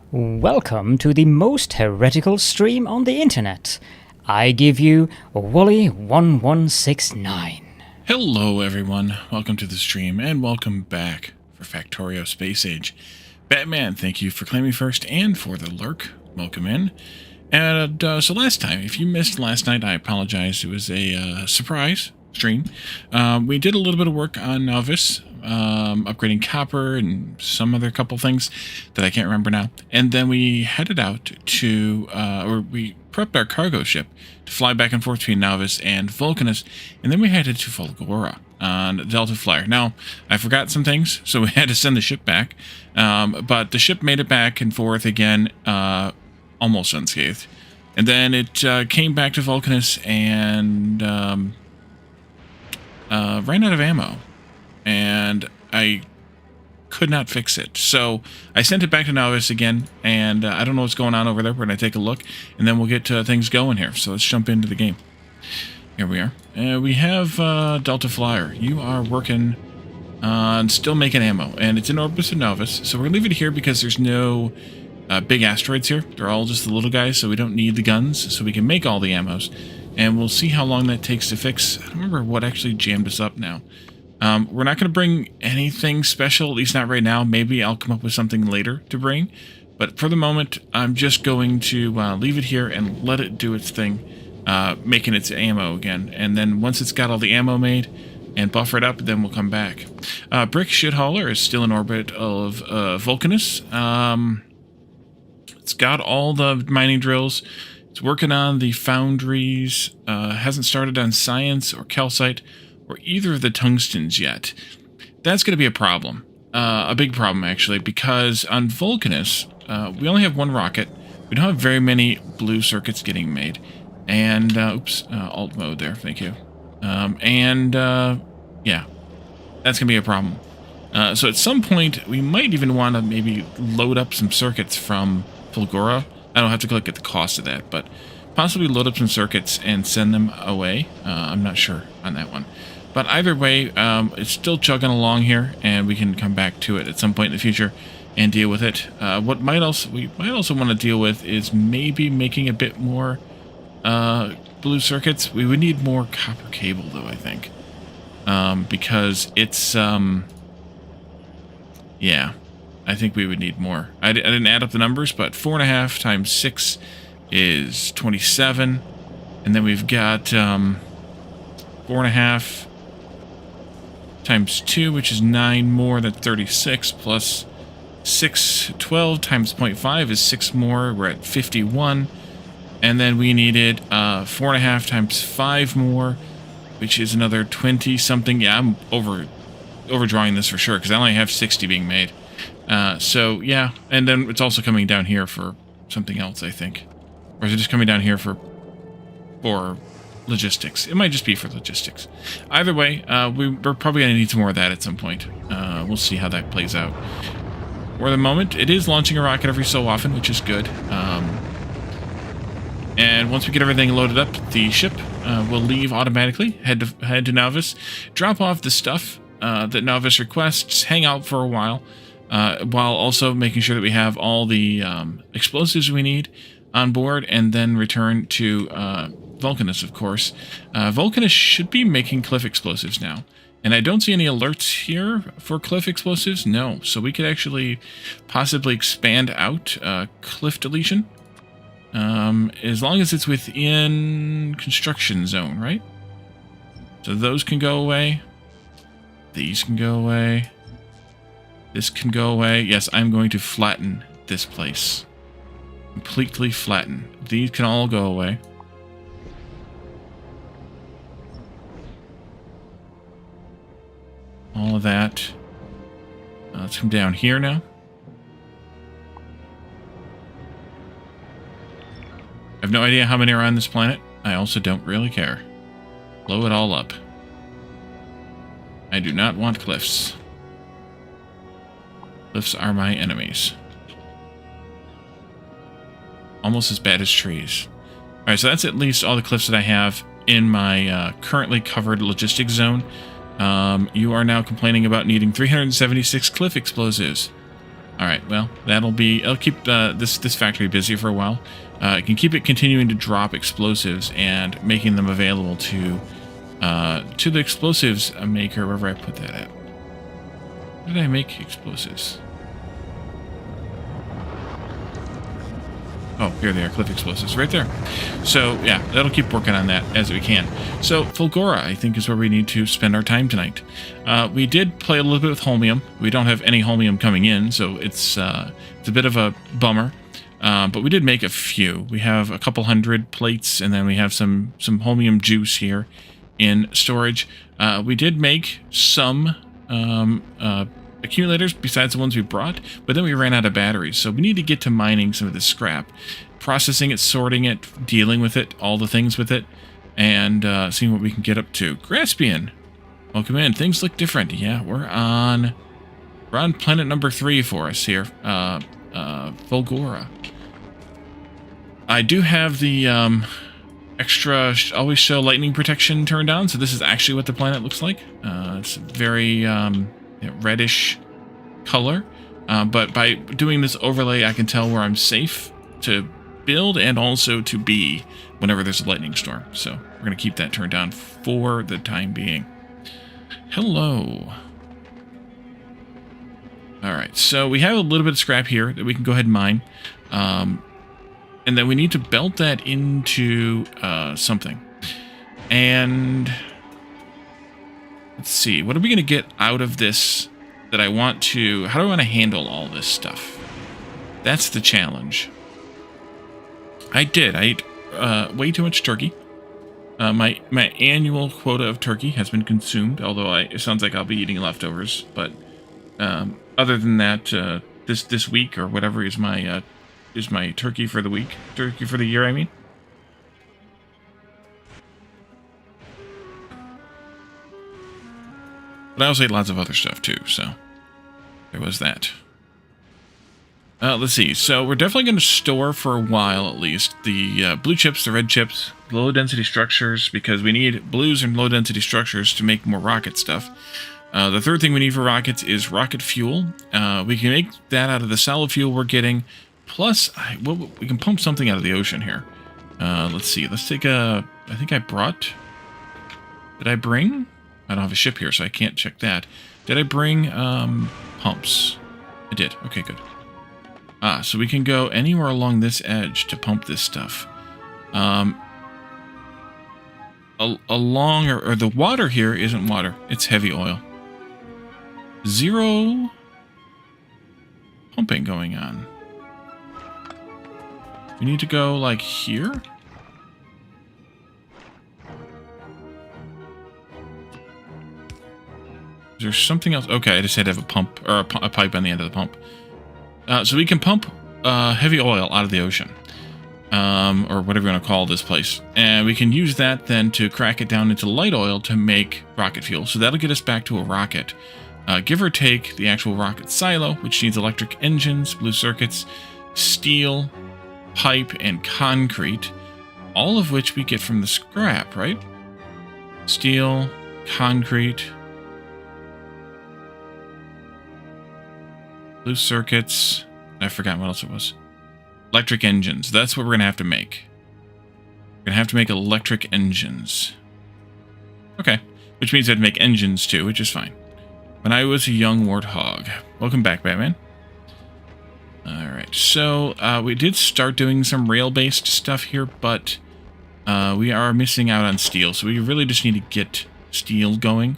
Welcome to the most heretical stream on the internet. I give you Wooly1169. Hello everyone, welcome to the stream and welcome back for Factorio Space Age. Batman, thank you for claiming first and for the lurk. Welcome in. And so last time, if you missed last night, I apologize. It was a surprise stream. We did a little bit of work on Novice, upgrading copper and some other couple things that I can't remember now. And then we headed out to, or we prepped our cargo ship to fly back and forth between Novice and Vulcanus. And then we headed to Fulgora on Delta Flyer. Now, I forgot some things, so we had to send the ship back. But the ship made it back and forth again, almost unscathed. And then it came back to Vulcanus and ran out of ammo. And I could not fix it. So I sent it back to Novice again, and I don't know what's going on over there. We're going to take a look, and then we'll get things going here. So let's jump into the game. Here we are. We have Delta Flyer. You are working on still making ammo, and it's in orbit with Novice. So we're going to leave it here because there's no big asteroids here. They're all just the little guys, so we don't need the guns, so we can make all the ammos. And we'll see how long that takes to fix. I don't remember what actually jammed us up now. We're not going to bring anything special, at least not right now. Maybe I'll come up with something later to bring. But for the moment, I'm just going to leave it here and let it do its thing, making its ammo again. And then once it's got all the ammo made and buffered up, then we'll come back. Brick Shithauler is still in orbit of Vulcanus. It's got all the mining drills. It's working on the foundries. Hasn't started on science or calcite or either of the tungstens yet. That's going to be a problem. A big problem, actually, because on Vulcanus, we only have one rocket. We don't have very many blue circuits getting made. And, oops, alt mode there, thank you. Yeah, that's going to be a problem. So at some point, we might even want to maybe load up some circuits from Fulgora. I don't have to look at the cost of that, but possibly load up some circuits and send them away. I'm not sure on that one. But either way, it's still chugging along here, and we can come back to it at some point in the future and deal with it. What we might also want to deal with is maybe making a bit more blue circuits. We would need more copper cable, though, I think, because it's yeah, I think we would need more. I didn't add up the numbers, but 4.5 times 6 is 27, and then we've got 4.5 times 2, which is 9 more than 36, plus 12 times 0.5 is 6 more. We're at 51. And then we needed 4.5 times 5 more, which is another 20-something. Yeah, I'm overdrawing this for sure, because I only have 60 being made. So, yeah. And then it's also coming down here for something else, I think. Or is it just coming down here for logistics? It might just be for logistics. Either way, we're probably going to need some more of that at some point. We'll see how that plays out. For the moment, it is launching a rocket every so often, which is good. And once we get everything loaded up, the ship will leave automatically, head to Novice, drop off the stuff that Novice requests, hang out for a while also making sure that we have all the explosives we need on board, and then return to Vulcanus, of course. Vulcanus should be making cliff explosives now. And I don't see any alerts here for cliff explosives. No. So we could actually possibly expand out cliff deletion. As long as it's within construction zone, right? So those can go away. These can go away. This can go away. Yes, I'm going to flatten this place. Completely flatten. These can all go away. All of that. Let's come down here now. I have no idea how many are on this planet. I also don't really care. Blow it all up. I do not want cliffs. Cliffs are my enemies. Almost as bad as trees. Alright, so that's at least all the cliffs that I have in my currently covered logistics zone. You are now complaining about needing 376 cliff explosives. All right, well, I'll keep this factory busy for a while. I can keep it continuing to drop explosives and making them available to the explosives maker, wherever I put that at. Where did I make explosives? Oh, here they are, cliff explosives, right there. So, yeah, that'll keep working on that as we can. So, Fulgora, I think, is where we need to spend our time tonight. We did play a little bit with holmium. We don't have any holmium coming in, so it's a bit of a bummer. But we did make a few. We have a couple hundred plates, and then we have some holmium juice here in storage. We did make some accumulators besides the ones we brought, but then we ran out of batteries, so we need to get to mining some of this scrap, processing it, sorting it, dealing with it, all the things with it, and seeing what we can get up to. Graspian, welcome in. Things look different. Yeah, we're on planet number 3 for us here, Fulgora. I do have the extra always show lightning protection turned on, so this is actually what the planet looks like. It's very reddish color, but by doing this overlay I can tell where I'm safe to build and also to be whenever there's a lightning storm, so we're going to keep that turned on for the time being. Hello. Alright, so we have a little bit of scrap here that we can go ahead and mine, and then we need to belt that into something. And let's see, what are we going to get out of this that I want to... How do I want to handle all this stuff? That's the challenge. I ate way too much turkey. My annual quota of turkey has been consumed, although it sounds like I'll be eating leftovers. But other than that, this week or whatever is my turkey for the week. Turkey for the year, I mean. But I also ate lots of other stuff too, so there was that. Let's see. So we're definitely going to store for a while at least the blue chips, the red chips, low density structures, because we need blues and low density structures to make more rocket stuff. The third thing we need for rockets is rocket fuel. We can make that out of the solid fuel we're getting. Plus, we can pump something out of the ocean here. Let's see. Let's take a... I think I brought... Did I bring... I don't have a ship here, so I can't check that. Did I bring pumps? I did. Okay, good. So we can go anywhere along this edge to pump this stuff. Along, or the water here isn't water. It's heavy oil. 0 pumping going on. We need to go, like, here? Is there something else? Okay, I just had to have a pump, or a pipe on the end of the pump. So we can pump heavy oil out of the ocean. Or whatever you want to call this place. And we can use that then to crack it down into light oil to make rocket fuel. So that'll get us back to a rocket. Give or take the actual rocket silo, which needs electric engines, blue circuits, steel, pipe, and concrete. All of which we get from the scrap, right? Steel, concrete, blue circuits. I forgot what else it was. Electric engines. That's what we're going to have to make. We're going to have to make electric engines. Okay. Which means I have to make engines too, which is fine. When I was a young warthog. Welcome back, Batman. Alright, so we did start doing some rail-based stuff here, but we are missing out on steel. So we really just need to get steel going.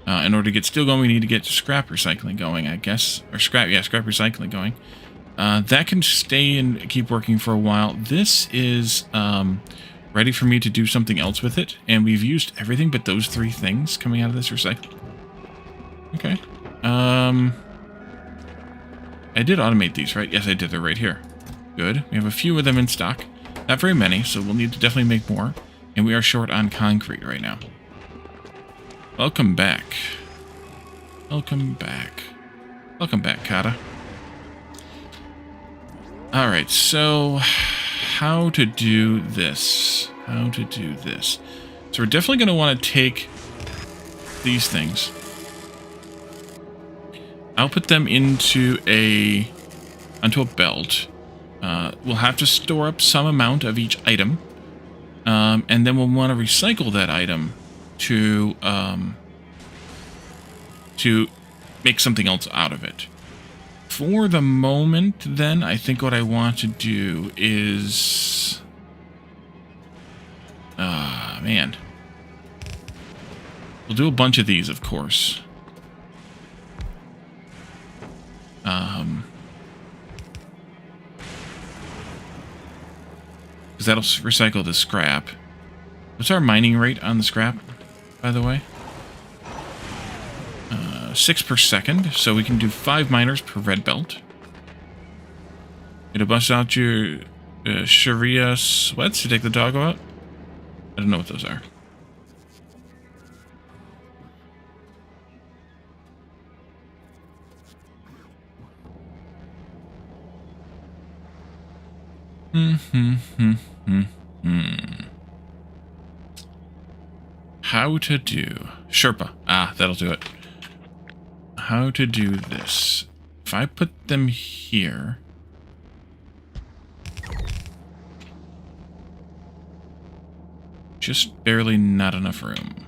In order to get steel going, we need to get scrap recycling going, I guess. Or scrap recycling going. That can stay and keep working for a while. This is ready for me to do something else with it. And we've used everything but those 3 things coming out of this recycle. Okay. I did automate these, right? Yes, I did. They're right here. Good. We have a few of them in stock. Not very many, so we'll need to definitely make more. And we are short on concrete right now. Welcome back. Welcome back. Welcome back, Kata. Alright, so how to do this? How to do this? So we're definitely going to want to take these things. I'll put them into a onto a belt. We'll have to store up some amount of each item. And then we'll want to recycle that item to make something else out of it. For the moment, then, I think what I want to do is... man. We'll do a bunch of these, of course. Because that'll recycle the scrap. What's our mining rate on the scrap, by the way? 6 per second, so we can do 5 miners per red belt. It'll bust out your Sharia sweats to take the dog out. I don't know what those are. How to do Sherpa. That'll do it. How to do this. If I put them here, just barely not enough room.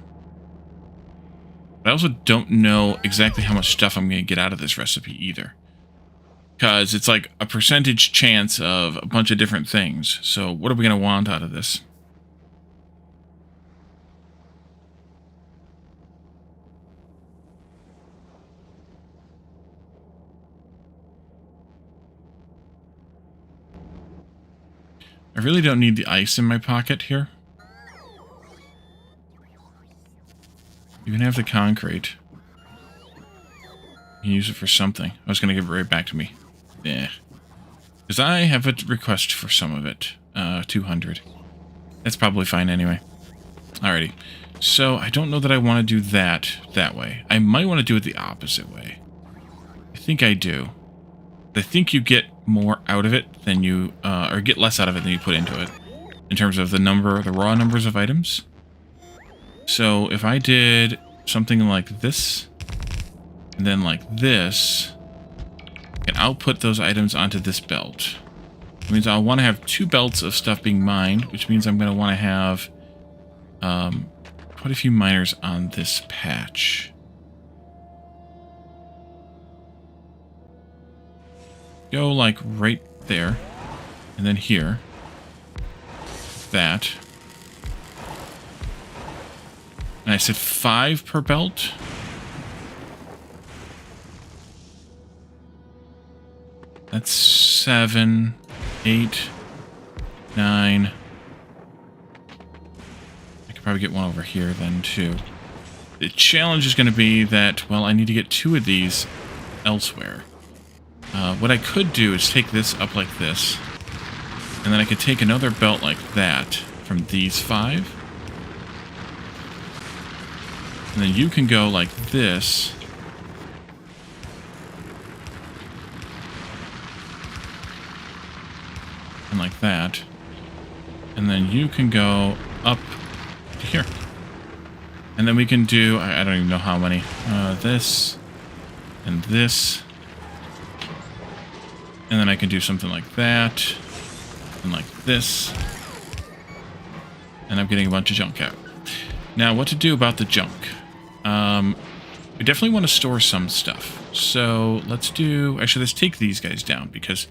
But I also don't know exactly how much stuff I'm going to get out of this recipe either. Because it's like a percentage chance of a bunch of different things. So what are we going to want out of this? I really don't need the ice in my pocket here. You can have the concrete. You can use it for something. I was going to give it right back to me. Yeah. Because I have a request for some of it. 200. That's probably fine anyway. Alrighty. So, I don't know that I want to do that way. I might want to do it the opposite way. I think I do. I think you get more out of it than you, or get less out of it than you put into it. In terms of the raw numbers of items. So, if I did something like this, and then like this, and I'll put those items onto this belt. It means I'll want to have 2 belts of stuff being mined, which means I'm going to want to have quite a few miners on this patch. Go like right there, and then here, that. And I said 5 per belt. That's 7, 8, 9. I could probably get one over here then too. The challenge is going to be that, well, I need to get 2 of these elsewhere. What I could do is take this up like this, and then I could take another belt like that from these 5. And then you can go like this. And like that. And then you can go up to here. And then we can do, I don't even know how many. This. And this. And then I can do something like that. And like this. And I'm getting a bunch of junk out. Now, what to do about the junk? We definitely want to store some stuff. So, let's do... Actually, let's take these guys down, because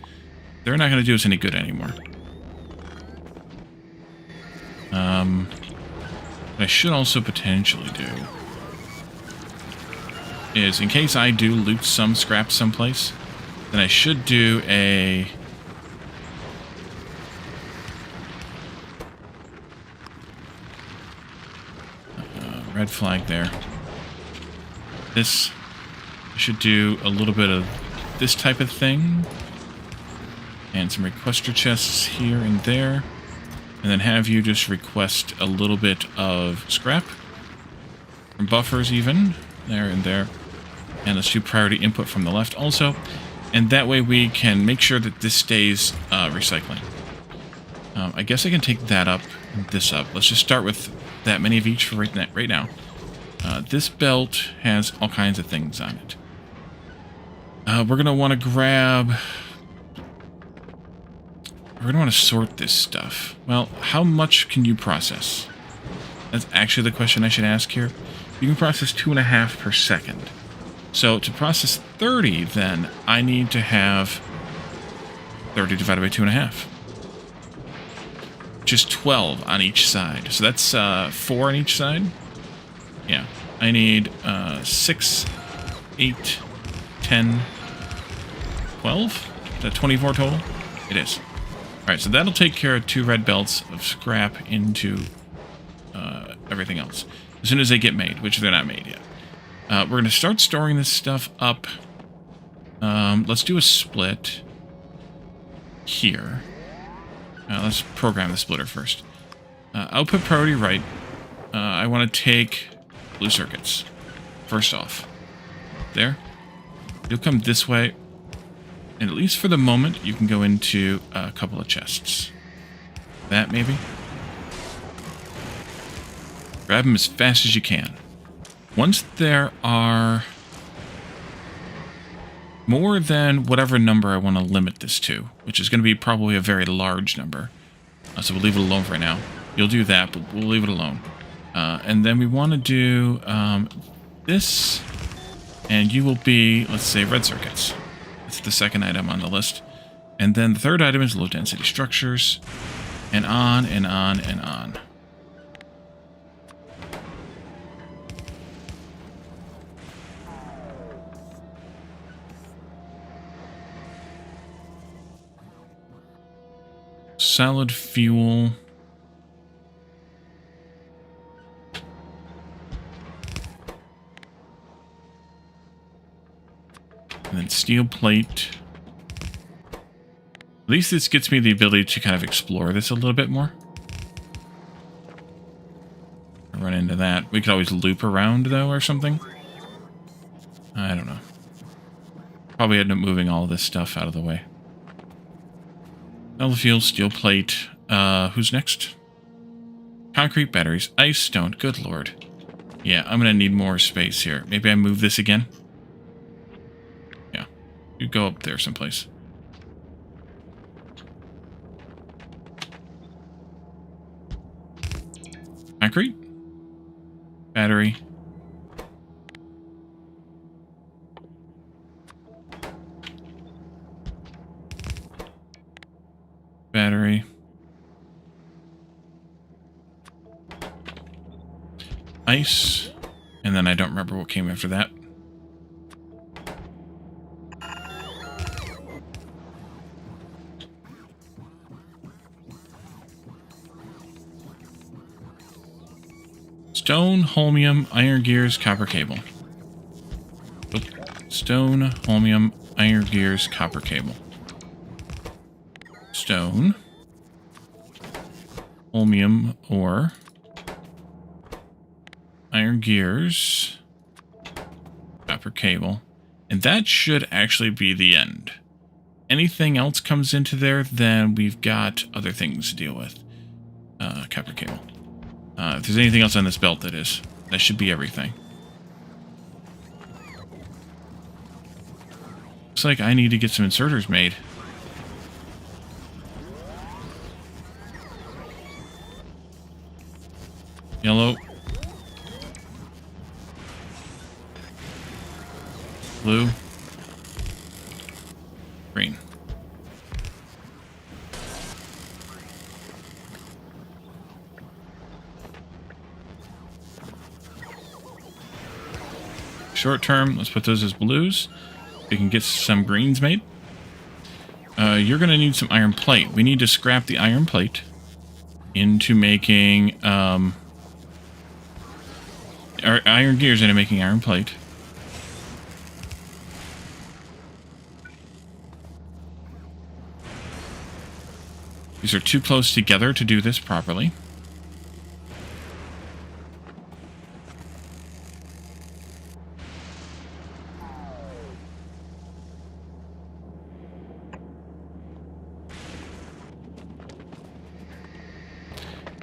they're not going to do us any good anymore. What I should also potentially do is, in case I do loot some scrap someplace, then I should do a... red flag there. This, I should do a little bit of this type of thing. And some requester chests here and there. And then have you just request a little bit of scrap. From buffers even. There and there. And let's do priority input from the left also. And that way we can make sure that this stays recycling. I guess I can take that up and this up. Let's just start with that many of each for right now. This belt has all kinds of things on it. We're going to want to grab we're gonna want to sort this stuff. Well, how much can you process? That's actually the question I should ask here. You can process 2.5 per second. So to process 30, then I need to have 30 divided by 2.5. Which is 12 on each side. So that's 4 on each side. Yeah. I need 6, 8, 10, 12? Is that 24 total? It is. Alright, so that'll take care of 2 red belts of scrap into everything else. As soon as they get made, which they're not made yet. We're going to start storing this stuff up. Let's do a split here. Let's program the splitter first. Output priority right. I want to take blue circuits. First off. There. You'll come this way. And at least for the moment, you can go into a couple of chests. That, maybe? Grab them as fast as you can. Once there are more than whatever number I want to limit this to, which is going to be probably a very large number, so we'll leave it alone for right now. You'll do that, but we'll leave it alone. And then we want to do this, and you will be, let's say, red circuits. That's the second item on the list. And then the third item is low-density structures, and on and on and on. Solid fuel. And then steel plate. At least this gets me the ability to kind of explore this a little bit more. I run into that. We could always loop around, though, or something. I don't know. Probably end up moving all this stuff out of the way. Metal fuel, steel plate. Who's next? Concrete, batteries, ice, stone. Good lord. Yeah, I'm going to need more space here. Maybe I move this again? Yeah. You go up there someplace. Concrete. Battery. Battery. Ice. And then I don't remember what came after that. Stone, holmium, iron gears, copper cable. Oop. Stone, holmium, iron gears, copper cable. Stone, holmium ore, iron gears, copper cable, and that should actually be the end. Anything else comes into there, then we've got other things to deal with. Copper cable. If there's anything else on this belt, that should be everything. Looks like I need to get some inserters made. Yellow. Blue. Green. Short term, let's put those as blues. We can get some greens made. You're going to need some iron plate. We need to scrap the iron plate into making... Our iron gears into making iron plate. These are too close together to do this properly.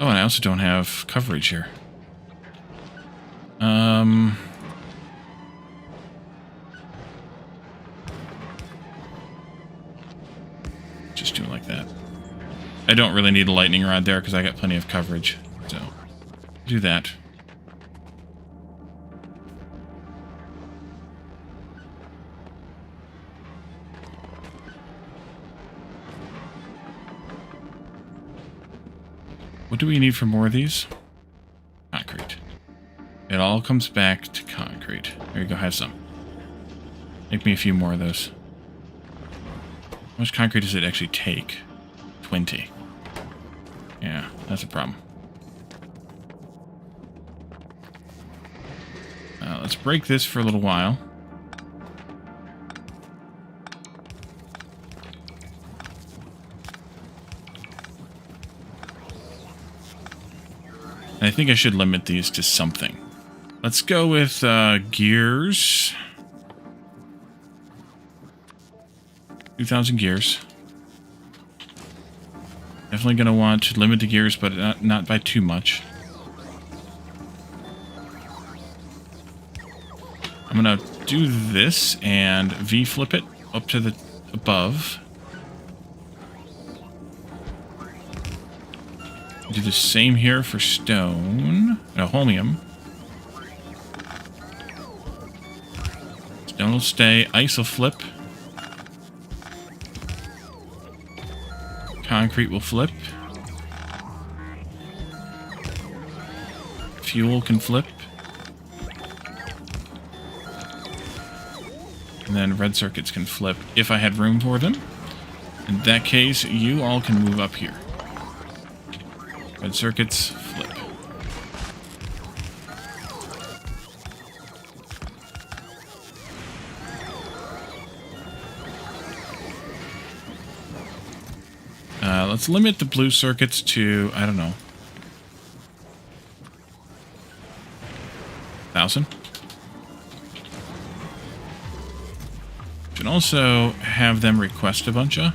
Oh, and I also don't have coverage here. Just do it like that. I don't really need a lightning rod there because I got plenty of coverage. So, do that. What do we need for more of these? Concrete. It all comes back to concrete. There you go, have some. Make me a few more of those. How much concrete does it actually take? 20. Yeah, that's a problem. Let's break this for a little while. And I think I should limit these to something. Let's go with gears. 2,000 gears. Definitely going to want to limit the gears, but not by too much. I'm going to do this and V-flip it up to the above. Do the same here for stone. No, holmium. Stone will stay. Ice will flip. Concrete will flip. Fuel can flip. And then red circuits can flip if I had room for them. In that case, you all can move up here. Red circuits, flip. Let's limit the blue circuits to, I don't know, 1,000. Should also have them request a bunch of.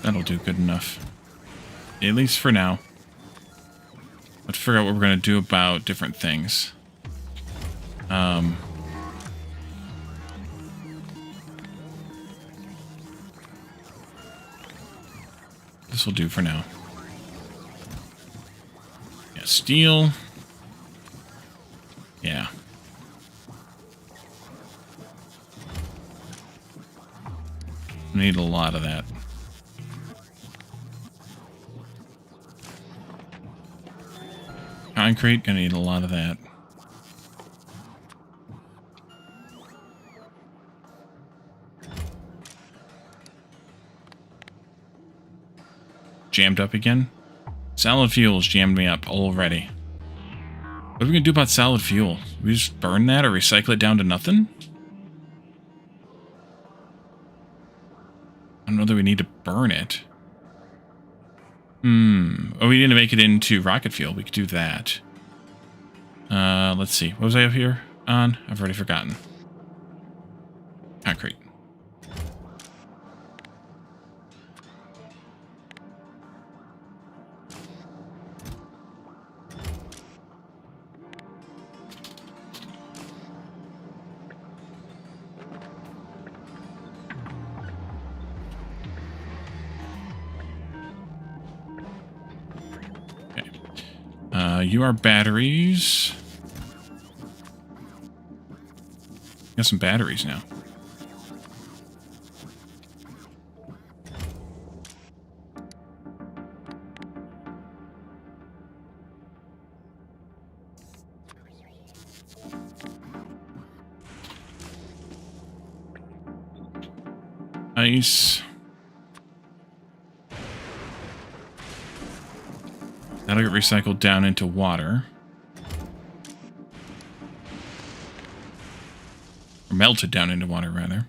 That'll do good enough. At least for now. Let's figure out what we're going to do about different things. This will do for now. Yeah, steel. Yeah. Need a lot of that. Concrete, gonna need a lot of that. Jammed up again? Solid fuel's jammed me up already. What are we gonna do about solid fuel? We just burn that or recycle it down to nothing? I don't know that we need to burn it. Oh, we need to make it into rocket fuel. We could do that. Let's see. What was I up here on? I've already forgotten. Concrete. You are batteries. Got some batteries now. Ice. That'll get recycled down into water. Or melted down into water, rather.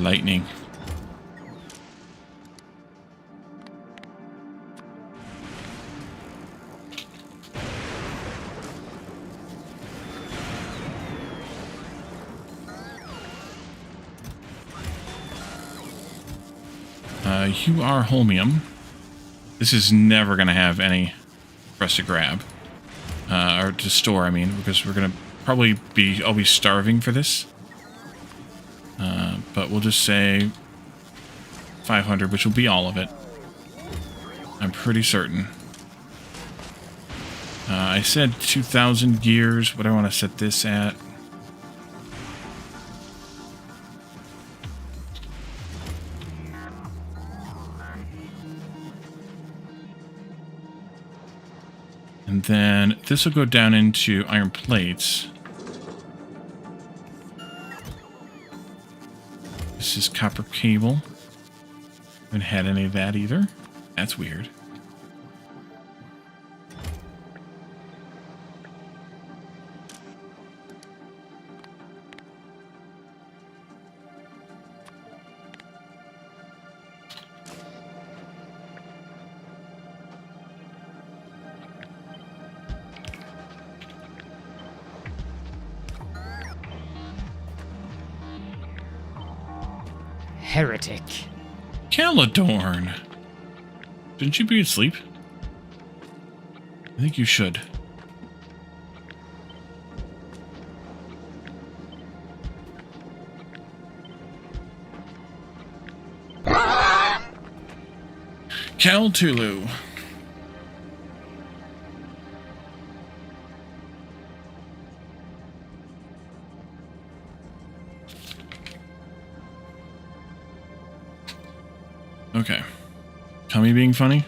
lightning. You are holmium. This is never going to have any for us to grab. Or to store, I mean, because we're going to probably be always starving for this. But we'll just say 500, which will be all of it. I'm pretty certain. I said 2,000 gears. What do I want to set this at? And then this will go down into iron plates. This is copper cable. Haven't had any of that either. That's weird. Heretic. Caladorn! Shouldn't you be asleep? I think you should. Cal Tulu. Okay. Tommy being funny.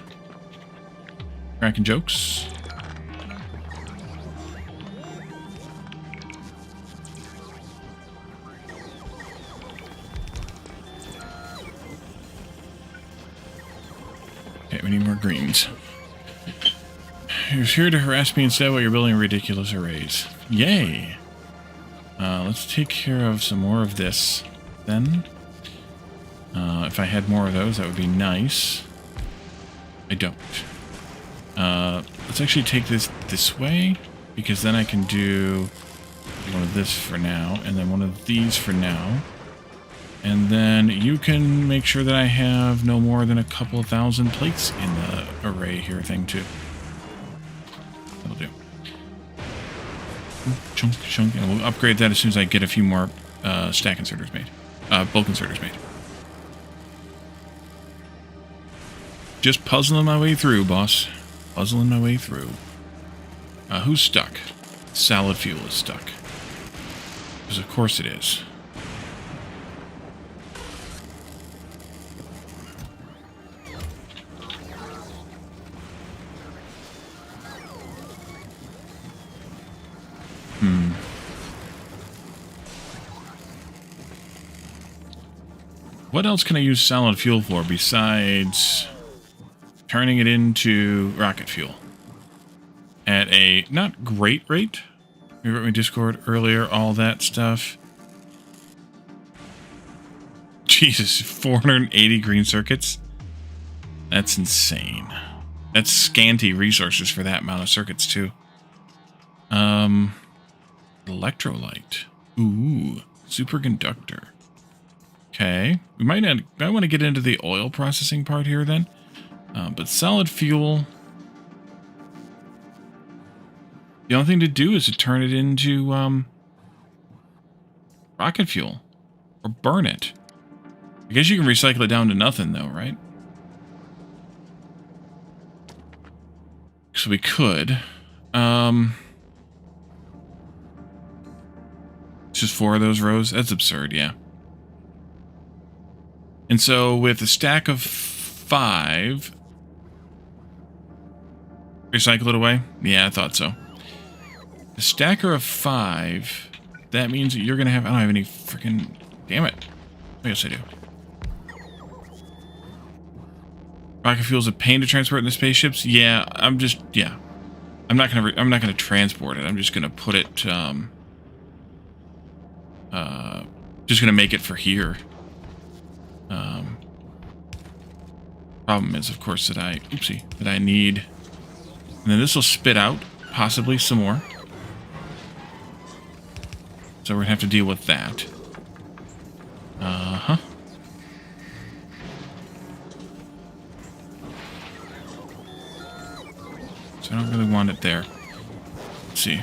Cracking jokes. Okay, we need more greens. Who's here to harass me instead while you're building ridiculous arrays? Yay! Let's take care of some more of this, then. If I had more of those, that would be nice. I don't. Let's actually take this way, because then I can do one of this for now, and then one of these for now. And then you can make sure that I have no more than a couple of thousand plates in the array here thing, too. That'll do. Chunk, chunk, and we'll upgrade that as soon as I get a few more stack inserters made. Bulk inserters made. Just puzzling my way through, boss. Puzzling my way through. Who's stuck? Solid fuel is stuck. Because of course it is. What else can I use solid fuel for besides turning it into rocket fuel at a not great rate? We wrote in Discord earlier, all that stuff. Jesus, 480 green circuits? That's insane. That's scanty resources for that amount of circuits, too. Electrolyte. Ooh, superconductor. Okay, we might want to get into the oil processing part here then. But solid fuel, the only thing to do is to turn it into rocket fuel or burn it. I guess you can recycle it down to nothing though, right? So we could. It's just 4 of those rows. That's absurd, yeah. And so with a stack of 5, recycle it away? Yeah, I thought so. A stacker of 5, that means that you're going to have... I don't have any freaking... Damn it. I guess I do. Rocket fuel's a pain to transport in the spaceships? Yeah, I'm just... Yeah. I'm not gonna transport it. I'm just going to put it... just going to make it for here. Problem is, of course, that I need, and then this will spit out possibly some more. So we're gonna have to deal with that. So I don't really want it there. Let's see. You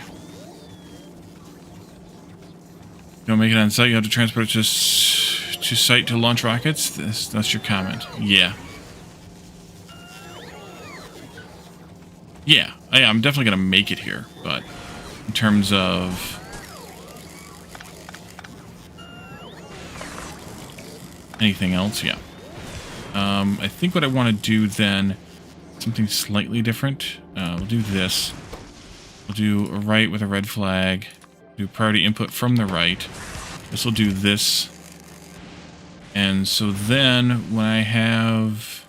don't make it on site, you have to transport it to site to launch rockets? That's your comment. Yeah. Yeah, I'm definitely going to make it here, but in terms of... anything else, yeah. I think what I want to do then, something slightly different. We'll do this. We'll do a right with a red flag. Do priority input from the right. This will do this. And so then, when I have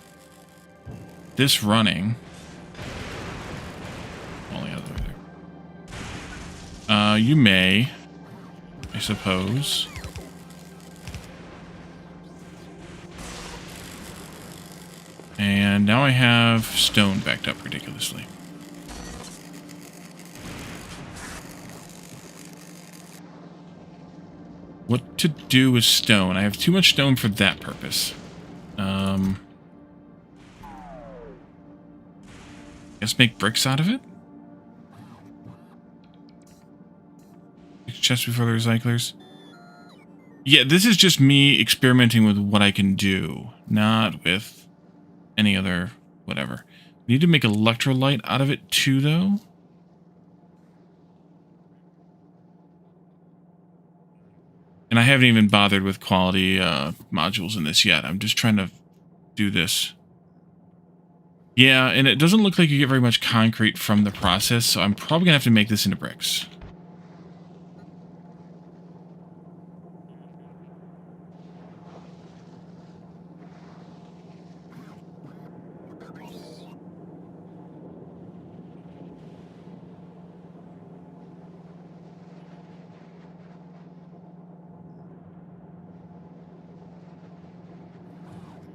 this running... all the other way there. You may, I suppose... and now I have stone backed up ridiculously. What to do with stone? I have too much stone for that purpose. Guess make bricks out of it? Chest before the recyclers. Yeah, this is just me experimenting with what I can do, not with any other whatever. Need to make electrolyte out of it too, though. And I haven't even bothered with quality modules in this yet. I'm just trying to do this. Yeah, and it doesn't look like you get very much concrete from the process, so I'm probably going to have to make this into bricks.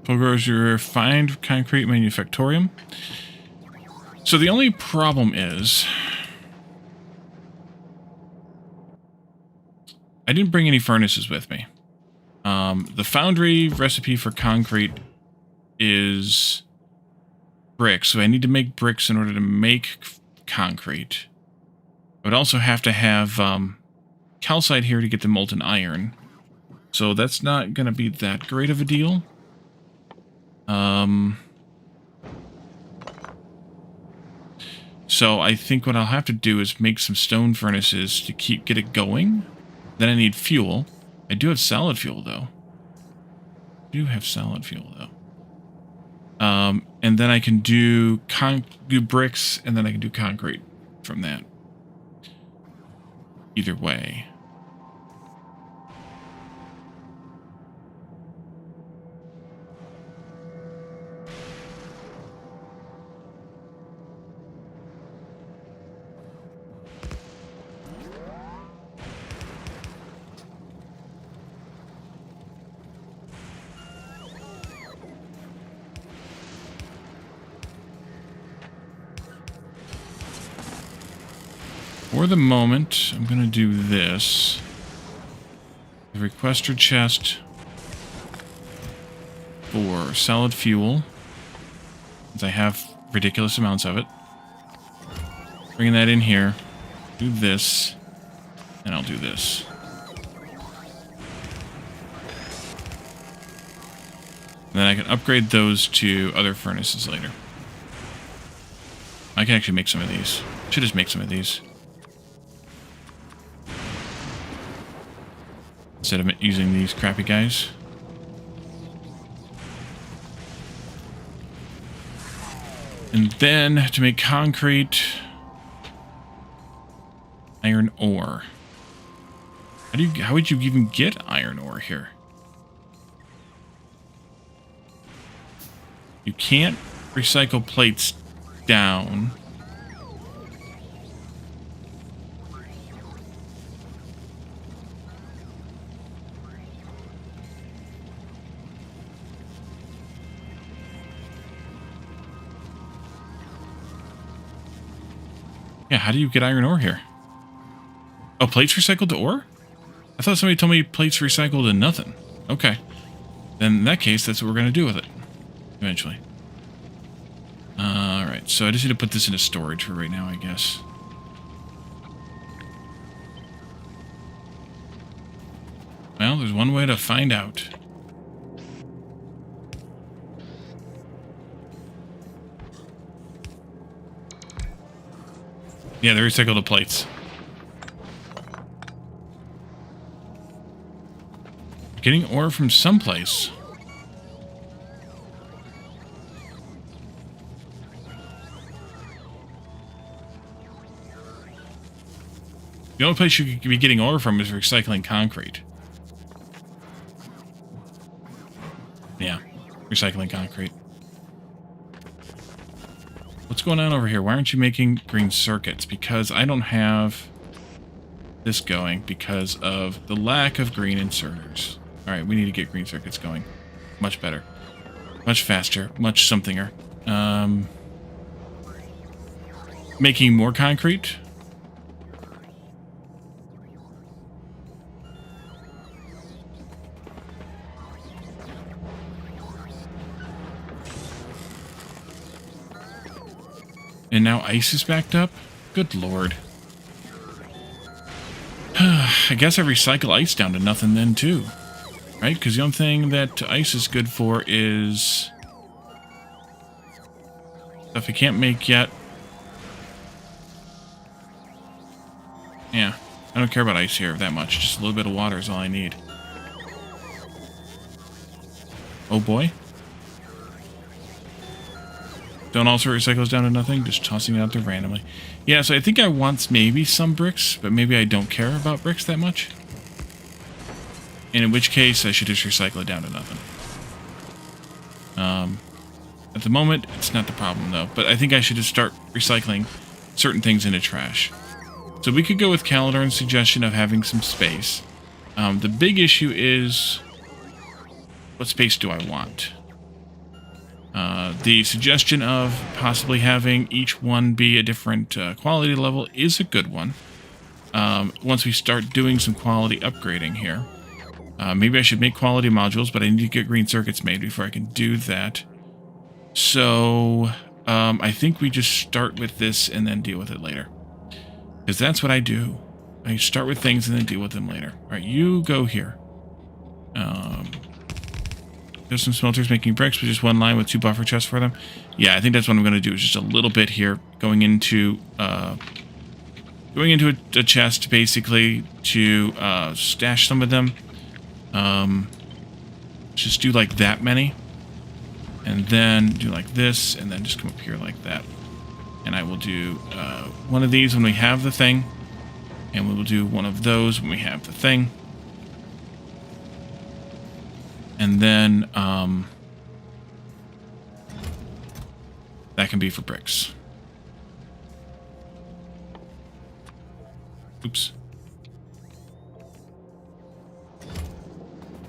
Fulgora is your refined concrete manufactorium. So the only problem is... I didn't bring any furnaces with me. The foundry recipe for concrete is bricks, so I need to make bricks in order to make concrete. I would also have to have calcite here to get the molten iron. So that's not going to be that great of a deal. So I think what I'll have to do is make some stone furnaces to get it going. Then I need fuel. I do have solid fuel, though. And then I can do bricks, and then I can do concrete from that. Either way. For the moment, I'm going to do this. The requester chest for solid fuel, since I have ridiculous amounts of it. Bringing that in here. Do this, and I'll do this. And then I can upgrade those to other furnaces later. I can actually make some of these. Should just make some of these. Instead of using these crappy guys. And then to make concrete, iron ore. How would you even get iron ore here? You can't recycle plates down. Yeah, how do you get iron ore here? Oh, plates recycled to ore? I thought somebody told me plates recycled to nothing. Okay. Then in that case, that's what we're going to do with it. Eventually. Alright, so I just need to put this into storage for right now, I guess. Well, there's one way to find out. Yeah, they recycle the plates. Getting ore from someplace. The only place you could be getting ore from is recycling concrete. Yeah, recycling concrete. What's going on over here? Why aren't you making green circuits? Because I don't have this going because of the lack of green inserters. Alright, we need to get green circuits going. Much better. Much faster. Much somethinger. Making more concrete. And now ice is backed up? Good lord. I guess I recycle ice down to nothing then too. Right? Because the only thing that ice is good for is stuff you can't make yet. Yeah. I don't care about ice here that much. Just a little bit of water is all I need. Oh boy. Don't also recycles down to nothing, just tossing it out there randomly. Yeah, so I think I want maybe some bricks, but maybe I don't care about bricks that much. And in which case, I should just recycle it down to nothing. At the moment, it's not the problem, though. But I think I should just start recycling certain things into trash. So we could go with Calendor's suggestion of having some space. The big issue is, what space do I want? The suggestion of possibly having each one be a different quality level is a good one. Once we start doing some quality upgrading here. Maybe I should make quality modules, but I need to get green circuits made before I can do that. So, I think we just start with this and then deal with it later. Because that's what I do. I start with things and then deal with them later. Alright, you go here. There's some smelters making bricks with just one line with 2 buffer chests for them. Yeah, I think that's what I'm going to do. Is just a little bit here, going into a chest basically to stash some of them. Just do like that many, and then do like this, and then just come up here like that. And I will do one of these when we have the thing, and we will do one of those when we have the thing. And then, that can be for bricks. Oops.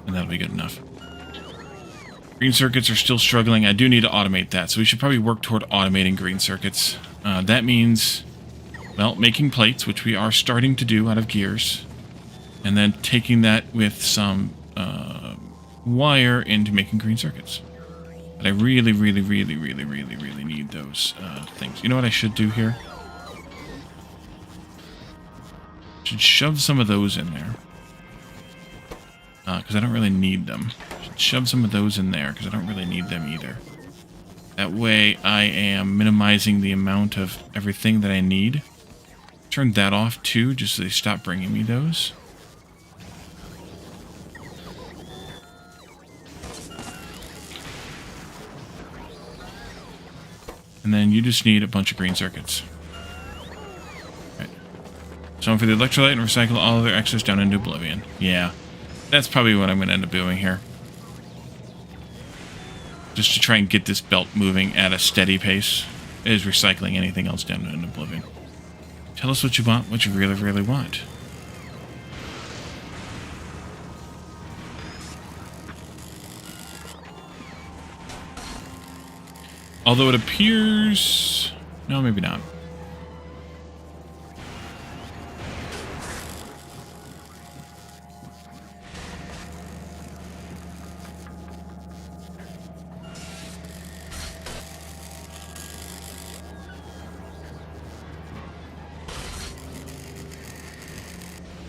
And that'll be good enough. Green circuits are still struggling. I do need to automate that, so we should probably work toward automating green circuits. That means, well, making plates, which we are starting to do out of gears. And then taking that with some wire into making green circuits. But I really, really, really, really, really, really need those things. You know what I should do here? Should shove some of those in there. Because I don't really need them. Should shove some of those in there, because I don't really need them either. That way I am minimizing the amount of everything that I need. Turn that off too, just so they stop bringing me those. And then you just need a bunch of green circuits. Right. So for the electrolyte and recycle all of their excess down into oblivion. Yeah. That's probably what I'm going to end up doing here. Just to try and get this belt moving at a steady pace. Is recycling anything else down into oblivion. Tell us what you want, what you really, really want. Although it appears... No, maybe not.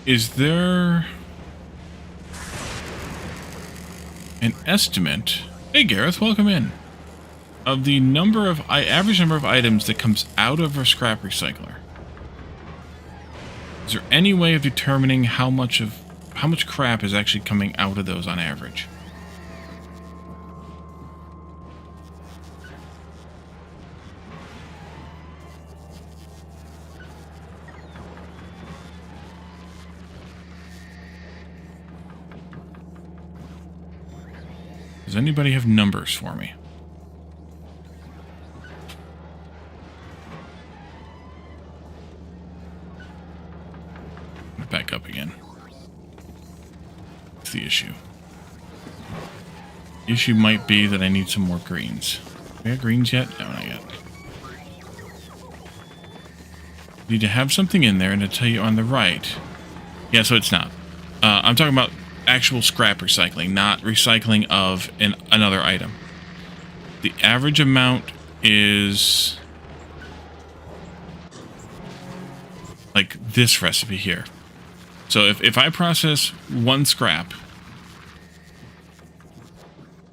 is there an estimate? Hey Gareth, welcome in. Of the average number of items that comes out of a scrap recycler. Is there any way of determining how much crap is actually coming out of those on average? Does anybody have numbers for me? Back up again. What's the issue? The issue might be that I need some more greens. We got greens yet? No, not yet. Need to have something in there, and to tell you on the right. Yeah, so it's not. I'm talking about actual scrap recycling, not recycling of another item. The average amount is like this recipe here. So if I process one scrap,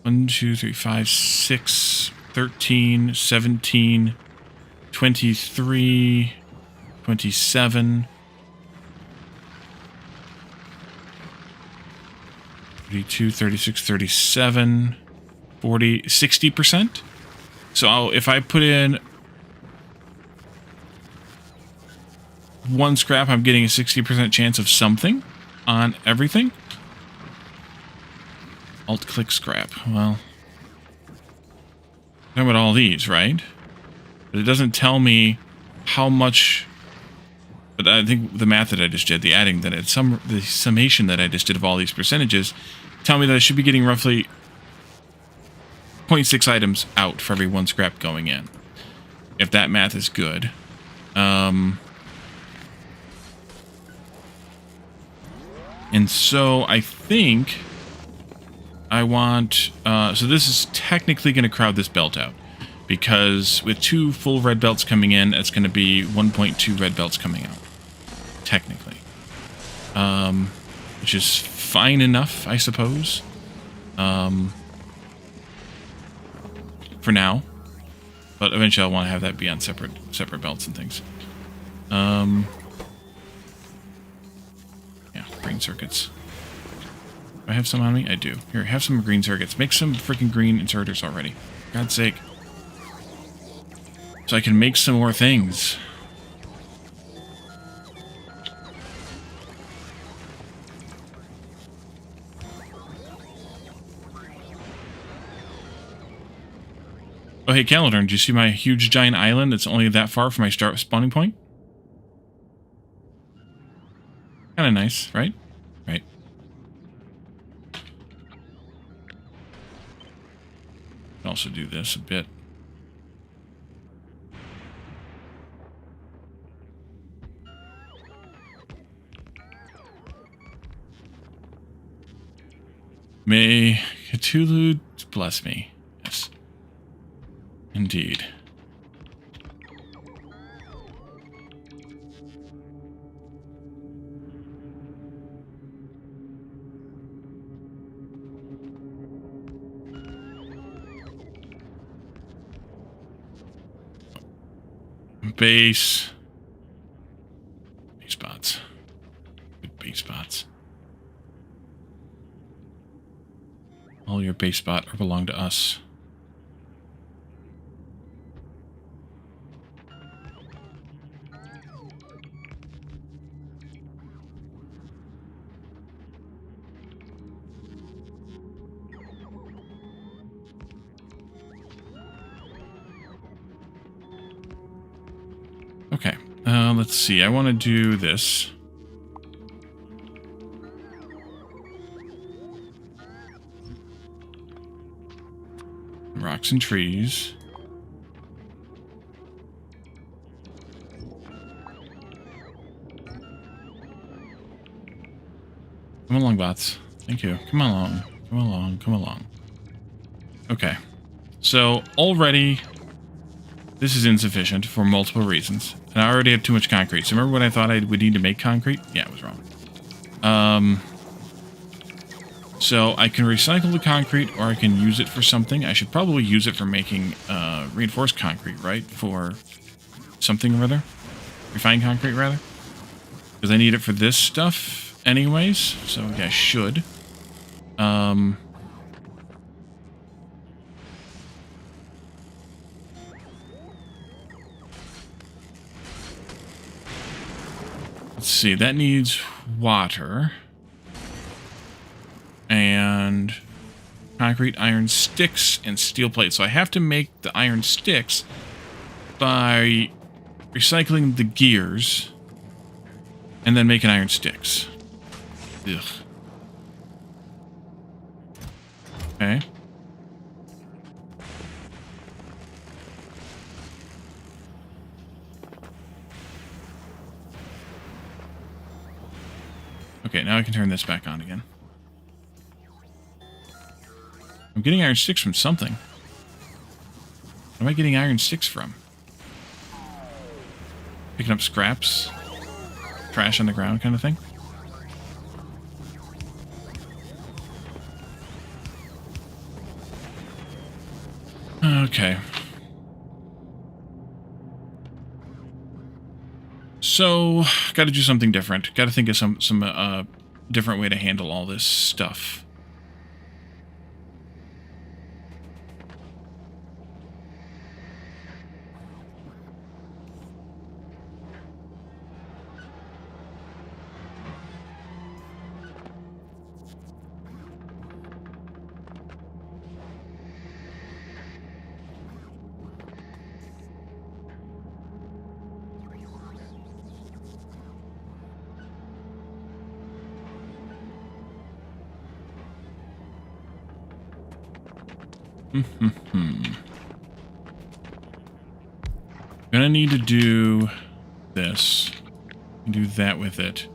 1, 2, 3, 5, 6, 13, 17, 23, 27, 32, 36, 37, 40, 60%. So if I put in one scrap, I'm getting a 60% chance of something on everything. Alt-click scrap. Well, I'm talking about all these, right? But it doesn't tell me how much. But I think the math that I just did, the adding that the summation that I just did of all these percentages, tell me that I should be getting roughly 0.6 items out for every one scrap going in. If that math is good. And so I think I want, so this is technically going to crowd this belt out, because with 2 full red belts coming in, it's going to be 1.2 red belts coming out, technically. Which is fine enough, I suppose, for now. But eventually I'll want to have that be on separate belts and things. Yeah, green circuits. Do I have some on me? I do. Here, have some green circuits. Make some freaking green inserters already. For God's sake. So I can make some more things. Oh, hey, Calendar, did you see my huge giant island that's only that far from my spawning point? Kind of nice, right? Right. Also do this a bit. May Cthulhu bless me. Yes. Indeed. Base spots. Good base spots. All your base spot are belong to us. Okay, let's see. I want to do this. Rocks and trees. Come along, bots. Thank you. Come along. Come along. Come along. Okay. So, already, this is insufficient for multiple reasons. And I already have too much concrete. So remember when I thought I would need to make concrete? Yeah, I was wrong. So I can recycle the concrete, or I can use it for something. I should probably use it for making reinforced concrete, right? For something or other. Refined concrete, rather. Because I need it for this stuff anyways. So yeah, I should. Let's see, that needs water. And concrete, iron sticks, and steel plates. So I have to make the iron sticks by recycling the gears and then making iron sticks. Ugh. Okay. Okay, now I can turn this back on again. I'm getting iron sticks from something. What am I getting iron sticks from? Picking up scraps? Trash on the ground kind of thing? Okay. So, got to do something different. Got to think of some different way to handle all this stuff. Gonna need to do this. Do that with it.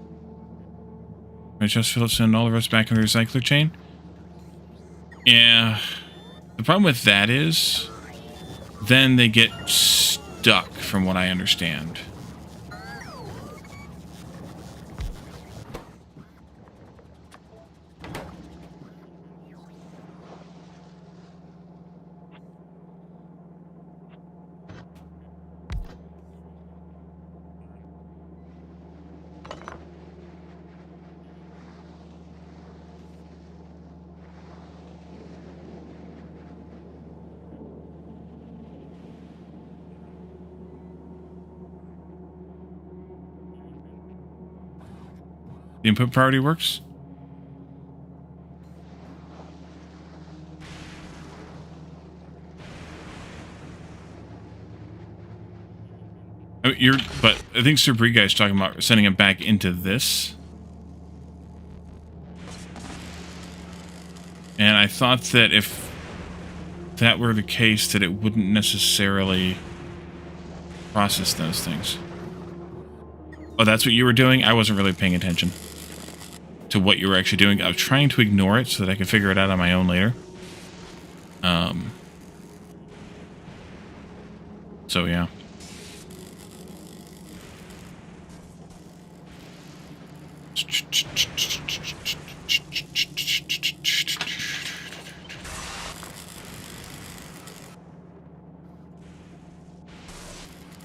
I just fill it, send all the rest back in the recycler chain. Yeah. The problem with that is, then they get stuck, from what I understand. The input priority works? Oh, but I think Super Guy is talking about sending it back into this. And I thought that if that were the case, that it wouldn't necessarily process those things. Oh, that's what you were doing? I wasn't really paying attention to what you were actually doing. I was trying to ignore it so that I could figure it out on my own later. So yeah.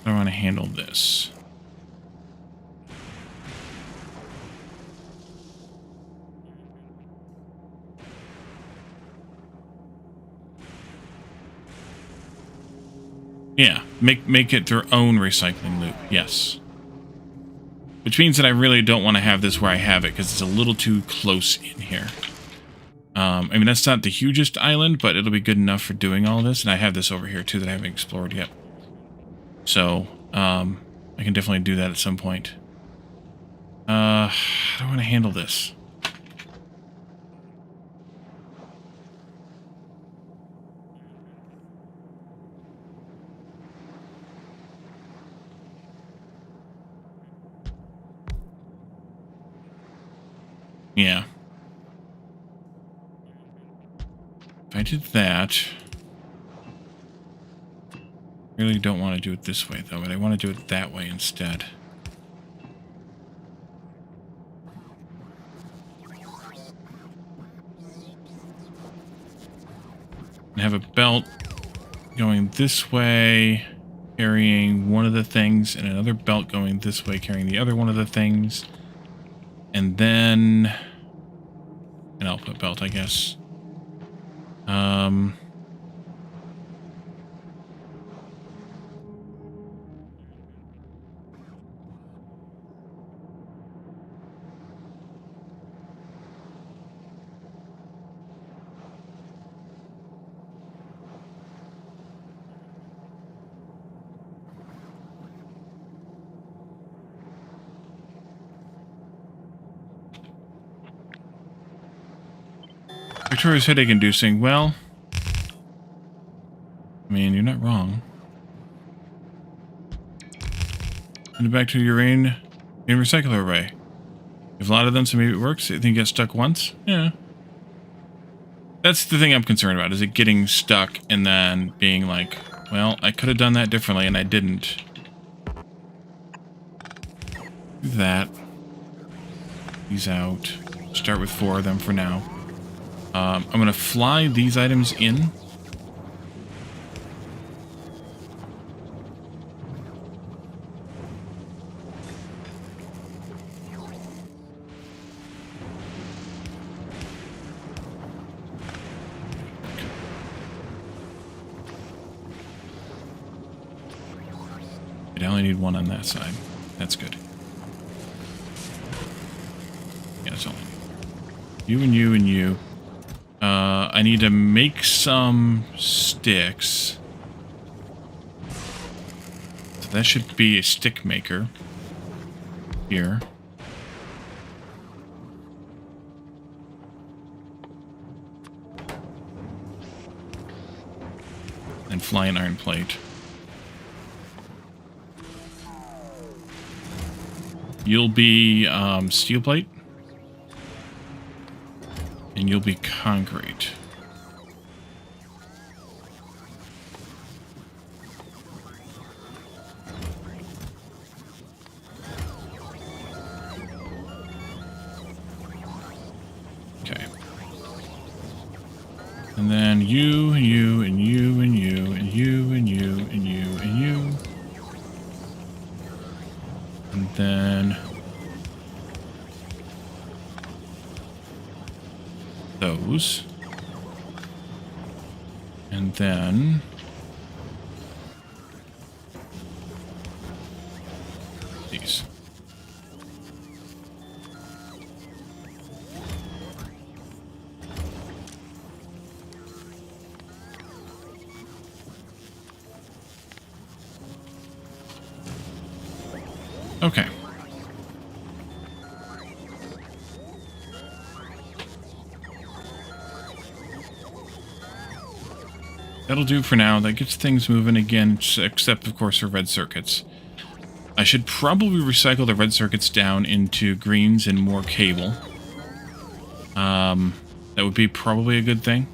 I want to handle this. Yeah, make it their own recycling loop, yes. Which means that I really don't want to have this where I have it, because it's a little too close in here. I mean, that's not the hugest island, but it'll be good enough for doing all this. And I have this over here, too, that I haven't explored yet. So, I can definitely do that at some point. How do I want to handle this? Yeah. If I did that... I really don't want to do it this way, though, but I want to do it that way instead. have a belt going this way, carrying one of the things, and another belt going this way, carrying the other one of the things. And then an output belt, I guess. Victoria's headache inducing. Well, I mean, you're not wrong. Send it back to your main recycler array. You have a lot of them, so maybe it works. You think you get stuck once? Yeah. That's the thing I'm concerned about, is it getting stuck and then being like, well, I could have done that differently and I didn't. Do that. These out. Start with 4 of them for now. I'm going to fly these items in. I only need 1 on that side. That's good. Yeah, that's all I need. You and you and you. I need to make some sticks. So that should be a stick maker. Here. And fly an iron plate. You'll be steel plate. And you'll be concrete. Okay. And then you, and you, and you, and you, and you, and you, and you, and you. And then those. And then these. Okay. That'll do for now. That gets things moving again, except, of course, for red circuits. I should probably recycle the red circuits down into greens and more cable. That would be probably a good thing.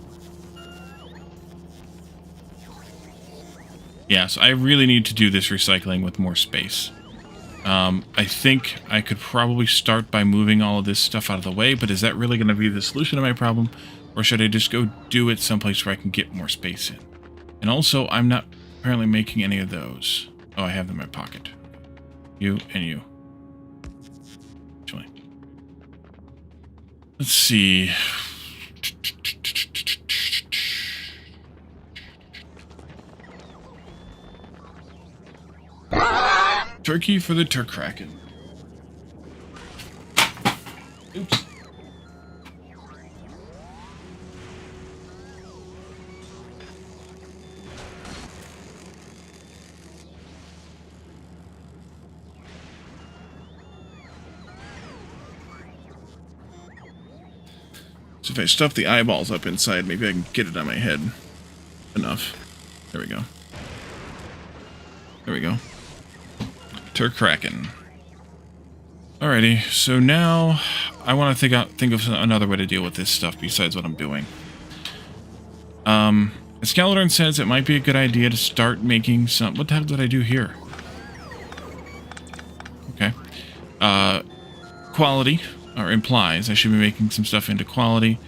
Yeah, so I really need to do this recycling with more space. I think I could probably start by moving all of this stuff out of the way, but is that really going to be the solution to my problem? Or should I just go do it someplace where I can get more space in? And also, I'm not apparently making any of those. Oh, I have them in my pocket. You and you. Actually. Let's see. Turkey for the Turkraken. Oops. So if I stuff the eyeballs up inside, maybe I can get it on my head. Enough. There we go. There we go. Turkraken. Alrighty, so now I want to think of another way to deal with this stuff besides what I'm doing. Escaladorn says it might be a good idea to start making some... What the hell did I do here? Okay. Quality, or implies I should be making some stuff into quality,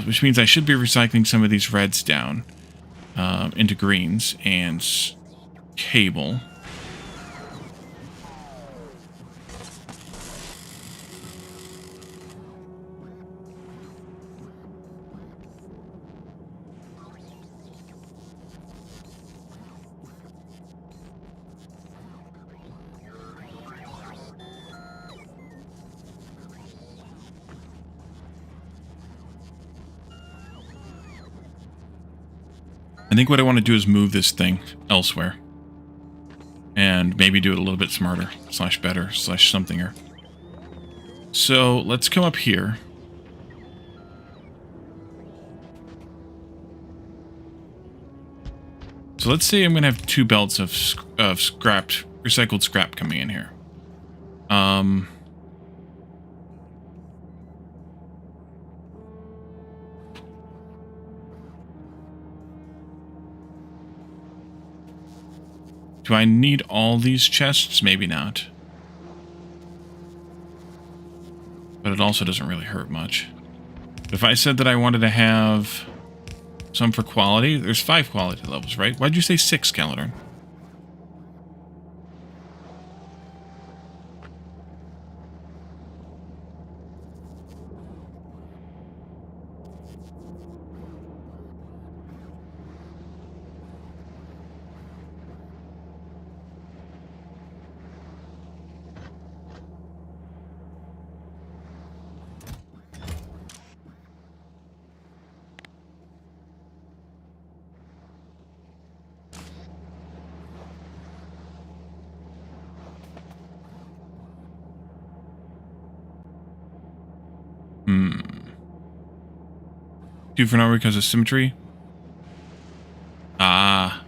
which means I should be recycling some of these reds down. into greens and cable. I think what I want to do is move this thing elsewhere. And maybe do it a little bit smarter, slash better, slash somethinger. So let's come up here. So let's say I'm going to have 2 belts of recycled scrap coming in here. Do I need all these chests? Maybe not. But it also doesn't really hurt much. But if I said that I wanted to have some for quality, there's 5 quality levels, right? Why'd you say 6, Caledon? Hmm. 2 for now because of symmetry? Ah.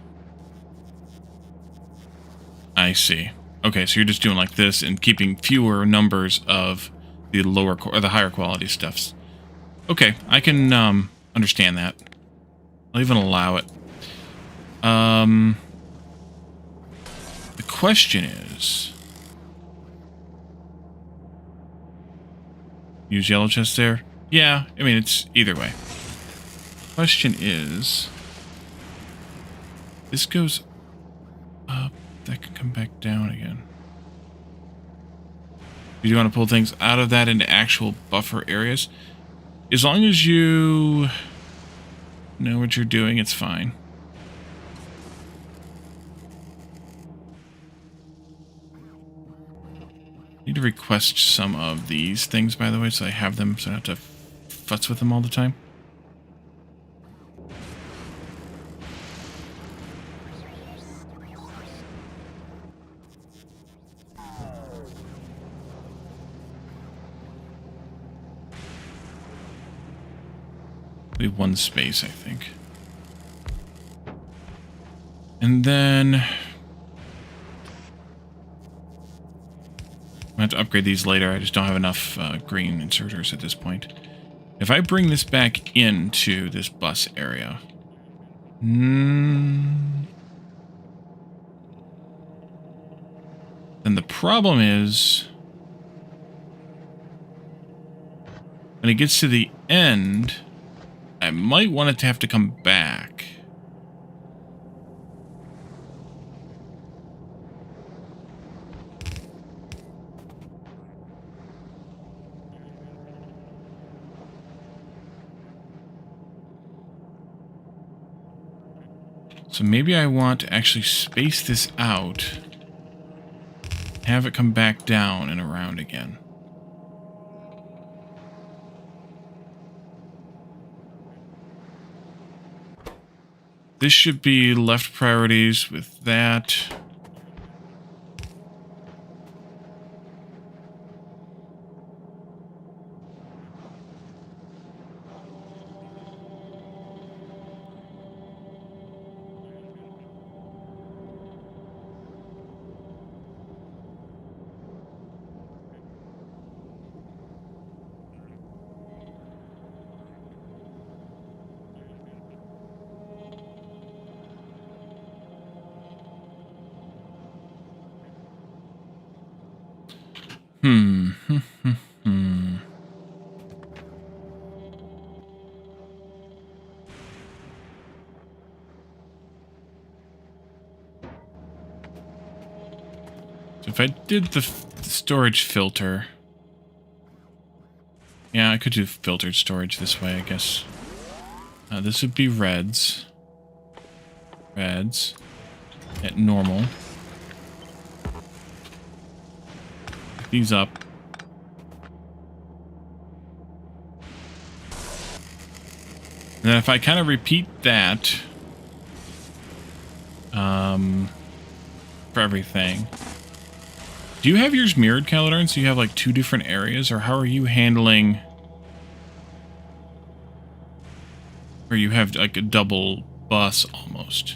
I see. Okay, so you're just doing like this and keeping fewer numbers of the lower or the higher quality stuffs. Okay, I can understand that. I'll even allow it. The question is, use yellow chest there? Yeah, I mean it's either way. Question is, this goes up, that can come back down again. You do want to pull things out of that into actual buffer areas. As long as you know what you're doing, it's fine. I need to request some of these things, by the way, so I have them, so I don't have to futz with them all the time. Leave 1 space, I think. And then I'm going to have to upgrade these later. I just don't have enough green inserters at this point. If I bring this back into this bus area... then the problem is... when it gets to the end, I might want it to have to come back. So maybe I want to actually space this out, have it come back down and around again. This should be left priorities with that. If I did the storage filter... Yeah, I could do filtered storage this way, I guess. This would be reds. Reds. At normal. Pick these up. And then if I kind of repeat that... for everything. Do you have yours mirrored, Caladar, so you have like 2 different areas, or how are you handling... Or you have like a double bus almost?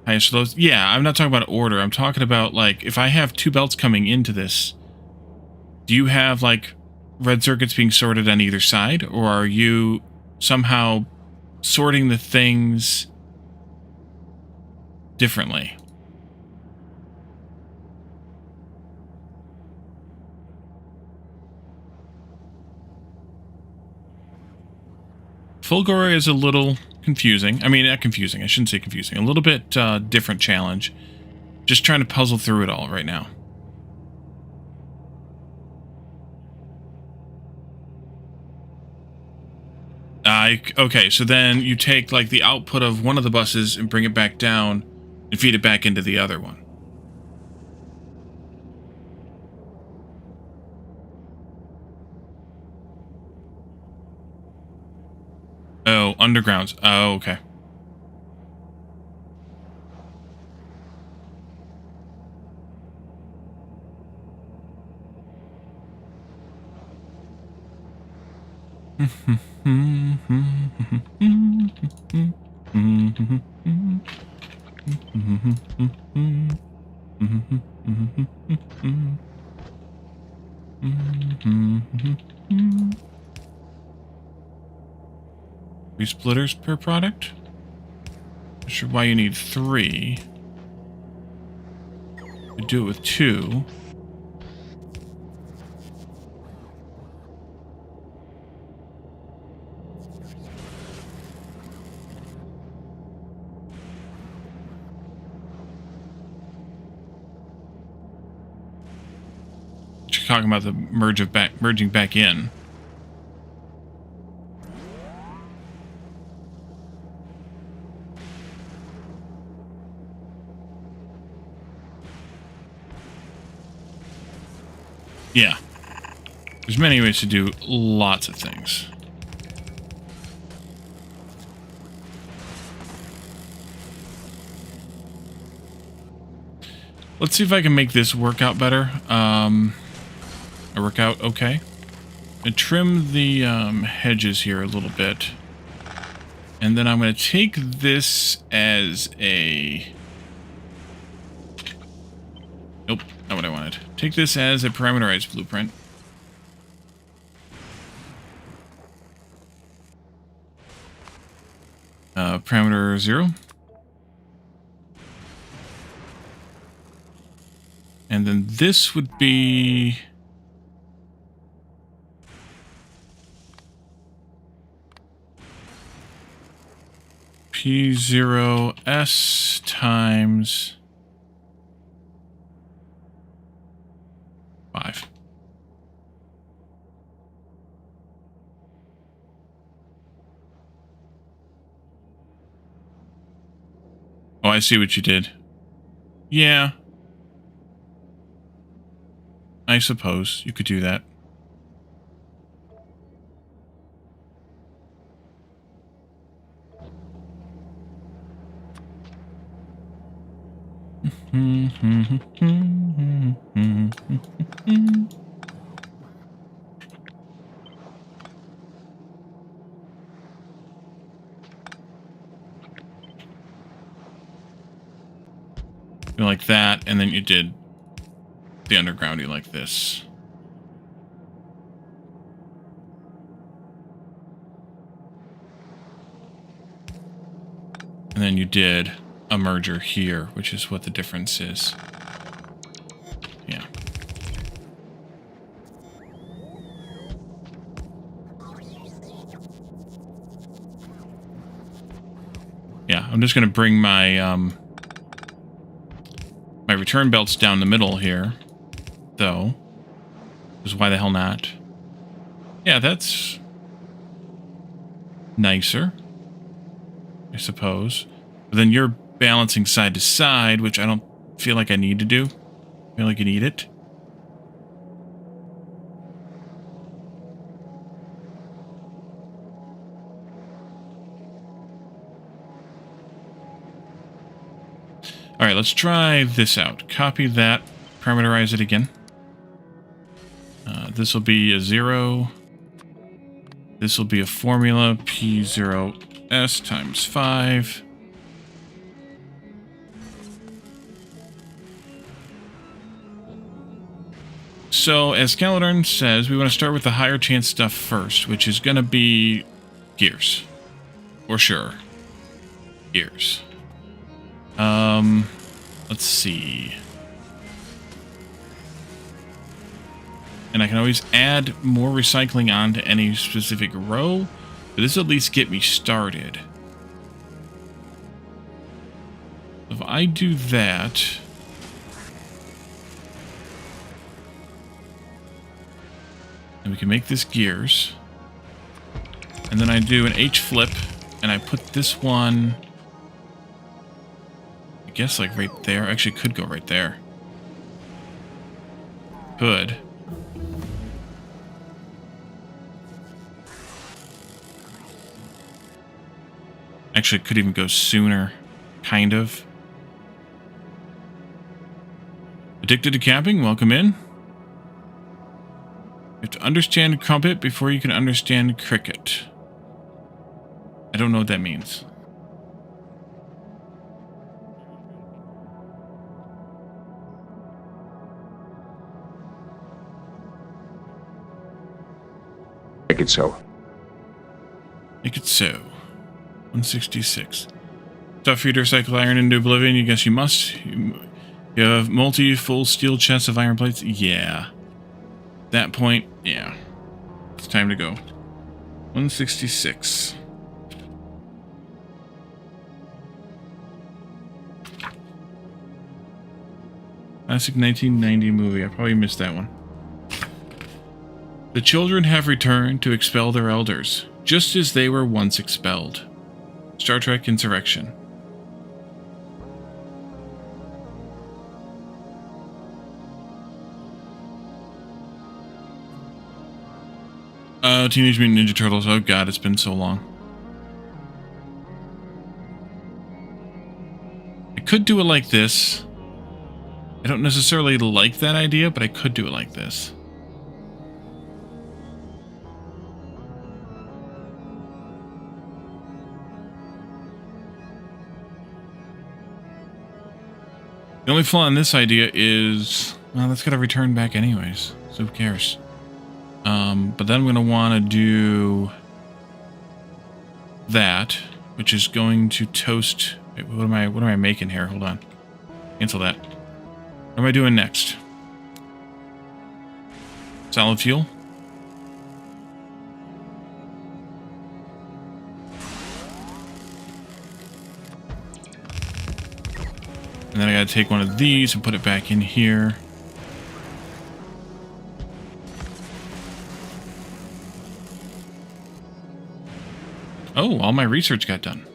Highest lows. Yeah, I'm not talking about order. I'm talking about, like, if I have 2 belts coming into this, do you have, like, red circuits being sorted on either side? Or are you somehow sorting the things differently? Fulgora is a little confusing. I mean, not confusing. I shouldn't say confusing. A little bit different challenge. Just trying to puzzle through it all right now. Okay, so then you take like the output of one of the buses and bring it back down and feed it back into the other one. Oh, undergrounds. Oh, okay. Three splitters per product? Not sure why you need 3. You do it with 2. You're talking about the merging back in. Yeah. There's many ways to do lots of things. Let's see if I can make this work out better. Work out okay. And trim the hedges here a little bit. And then I'm going to take this as a... Nope, not what I wanted. Take this as a parameterized blueprint. Parameter 0. And then this would be... P0S times 5. Oh, I see what you did. Yeah. I suppose you could do that. Like that, and then you did the undergroundy like this. And then you did a merger here, which is what the difference is. Yeah. Yeah, I'm just going to bring my my return belts down the middle here, though. Because why the hell not? Yeah, that's nicer, I suppose. But then you're balancing side to side, which I don't feel like I need to do. I feel like you need it. All right, let's try this out. Copy that, parameterize it again. This will be a 0. This will be a formula, P0S times 5. So, as Caledon says, we want to start with the higher chance stuff first, which is going to be gears. For sure. Gears. Let's see. And I can always add more recycling onto any specific row, but this will at least get me started. If I do that, and we can make this gears, and then I do an H flip, and I put this one, I guess like right there. Actually, could go right there. Could. Actually, it could even go sooner, kind of. Addicted to camping? Welcome in. You have to understand crumpet before you can understand cricket. I don't know what that means. Make it so. Make it so. 166. Stuff for you to recycle iron into oblivion? You guess you must. You have full steel chests of iron plates? Yeah. That point, yeah. It's time to go. 166. Classic 1990 movie. I probably missed that one. The children have returned to expel their elders, just as they were once expelled. Star Trek Insurrection. Teenage Mutant Ninja Turtles. Oh god, it's been so long. I could do it like this. I don't necessarily like that idea, but I could do it like this. The only flaw in this idea is, well, that's got to return back anyways, so who cares? But then I'm going to want to do that, which is going to toast. Wait, what am I making here? Hold on. Cancel that. What am I doing next? Solid fuel? And then I gotta take one of these and put it back in here. Oh, all my research got done.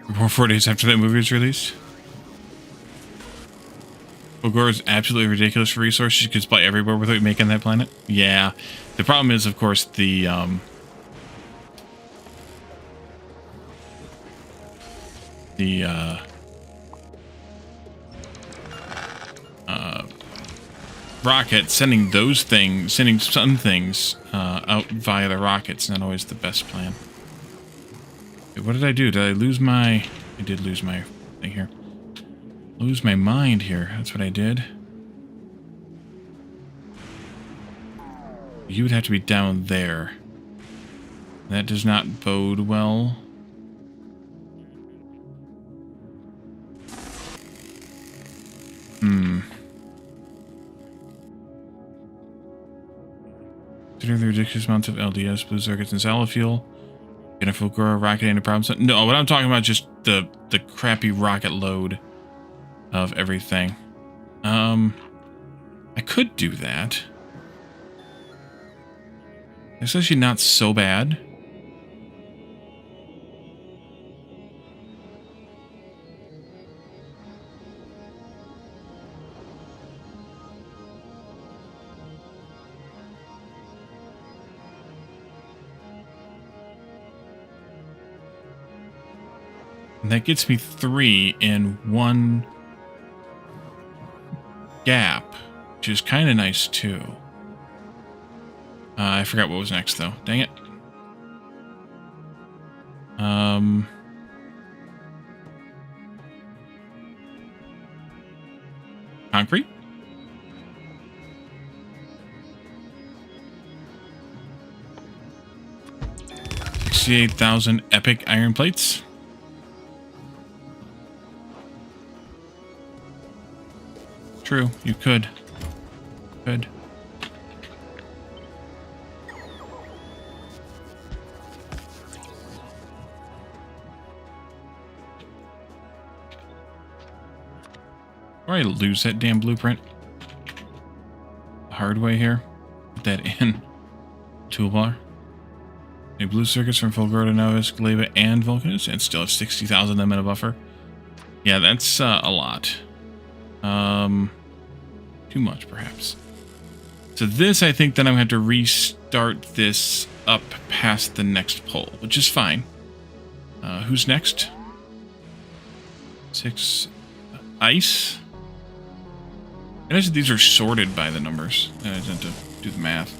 Before 4 days after that movie was released. Fulgora is absolutely ridiculous for resources. You could supply everywhere without making that planet. Yeah. The problem is, of course, the rocket, sending those things, sending some things out via the rocket's not always the best plan. Wait, what did I do? Did I lose my... I did lose my thing here. Lose my mind here. That's what I did. You would have to be down there. That does not bode well. Considering the ridiculous amounts of LDS, blue circuits, and sallow fuel, get a Fulgora rocket into problems. No, but I'm talking about just the crappy rocket load of everything. I could do that. It's actually not so bad. And that gets me 3 in one gap, which is kind of nice too. I forgot what was next though. Dang it. Concrete? 68,000 epic iron plates. True, you could. Good. Or I lose that damn blueprint. The hard way here. Put that in. Toolbar. Any blue circuits from Fulgora, Novus, Gleba, and Vulcanus, and still have 60,000 of them in a buffer. Yeah, that's a lot. Too much, perhaps. So this, I think that I'm going to have to restart this up past the next pole, which is fine. Who's next? 6. Ice. I guess these are sorted by the numbers. I just have to do the math.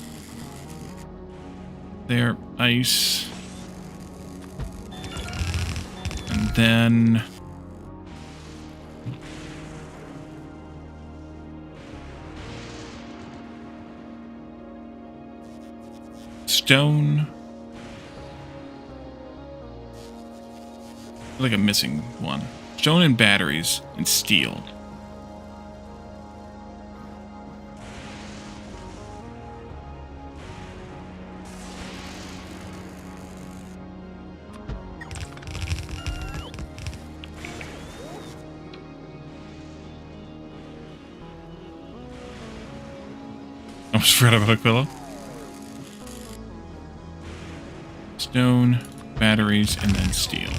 There, ice. And then... stone. I feel like I'm missing one. Stone and batteries and steel. I almost forgot about Aquila. Stone, batteries, and then steel.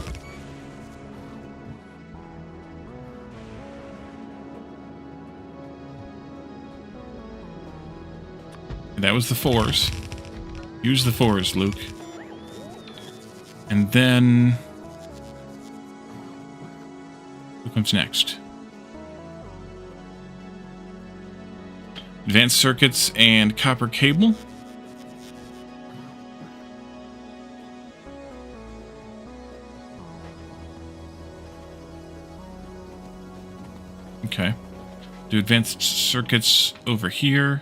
And that was the 4s. Use the 4s, Luke. And then... who comes next? Advanced circuits and copper cable. Okay. Do advanced circuits over here.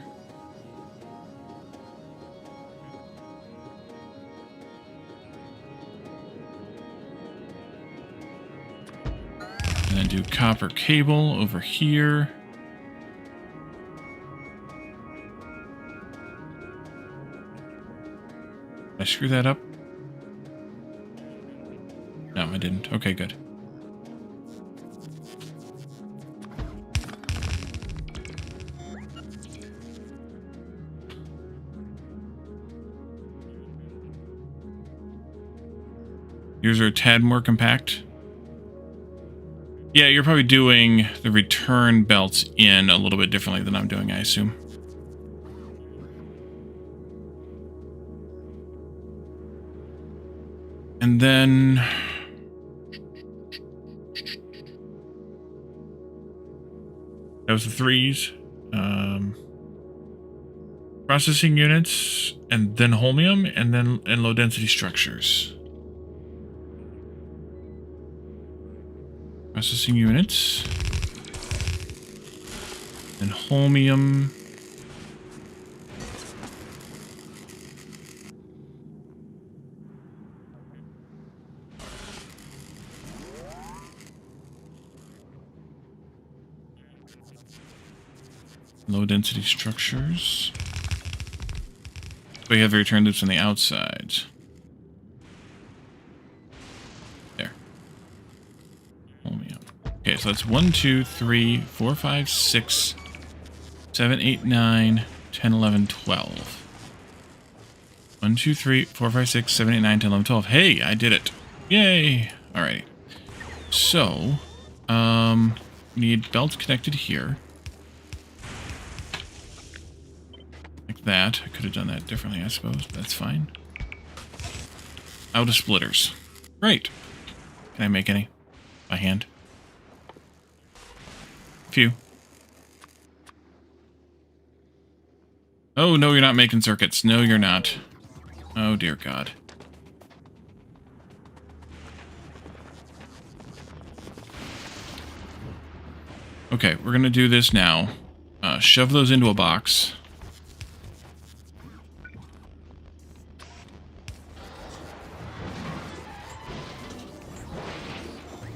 And then do copper cable over here. Did I screw that up? No, I didn't. Okay, good. Yours are a tad more compact. Yeah, you're probably doing the return belts in a little bit differently than I'm doing, I assume. And then... that was the 3s. Processing units, and then holmium, and low density structures. Processing units. And holmium. Low density structures. But you have your return loops on the outside. There. Holmium. Okay, so that's 1, 2, 3, 4, 5, 6, 7, 8, 9, 10, 11, 12. 1, 2, 3, 4, 5, 6, 7, 8, 9, 10, 11, 12. Hey, I did it. Yay! Alrighty. So, need belts connected here. Like that. I could have done that differently, I suppose. But that's fine. Out of splitters. Great. Can I make any? By hand? Few. Oh, no, you're not making circuits. No, you're not. Oh, dear God. Okay, we're going to do this now. Shove those into a box.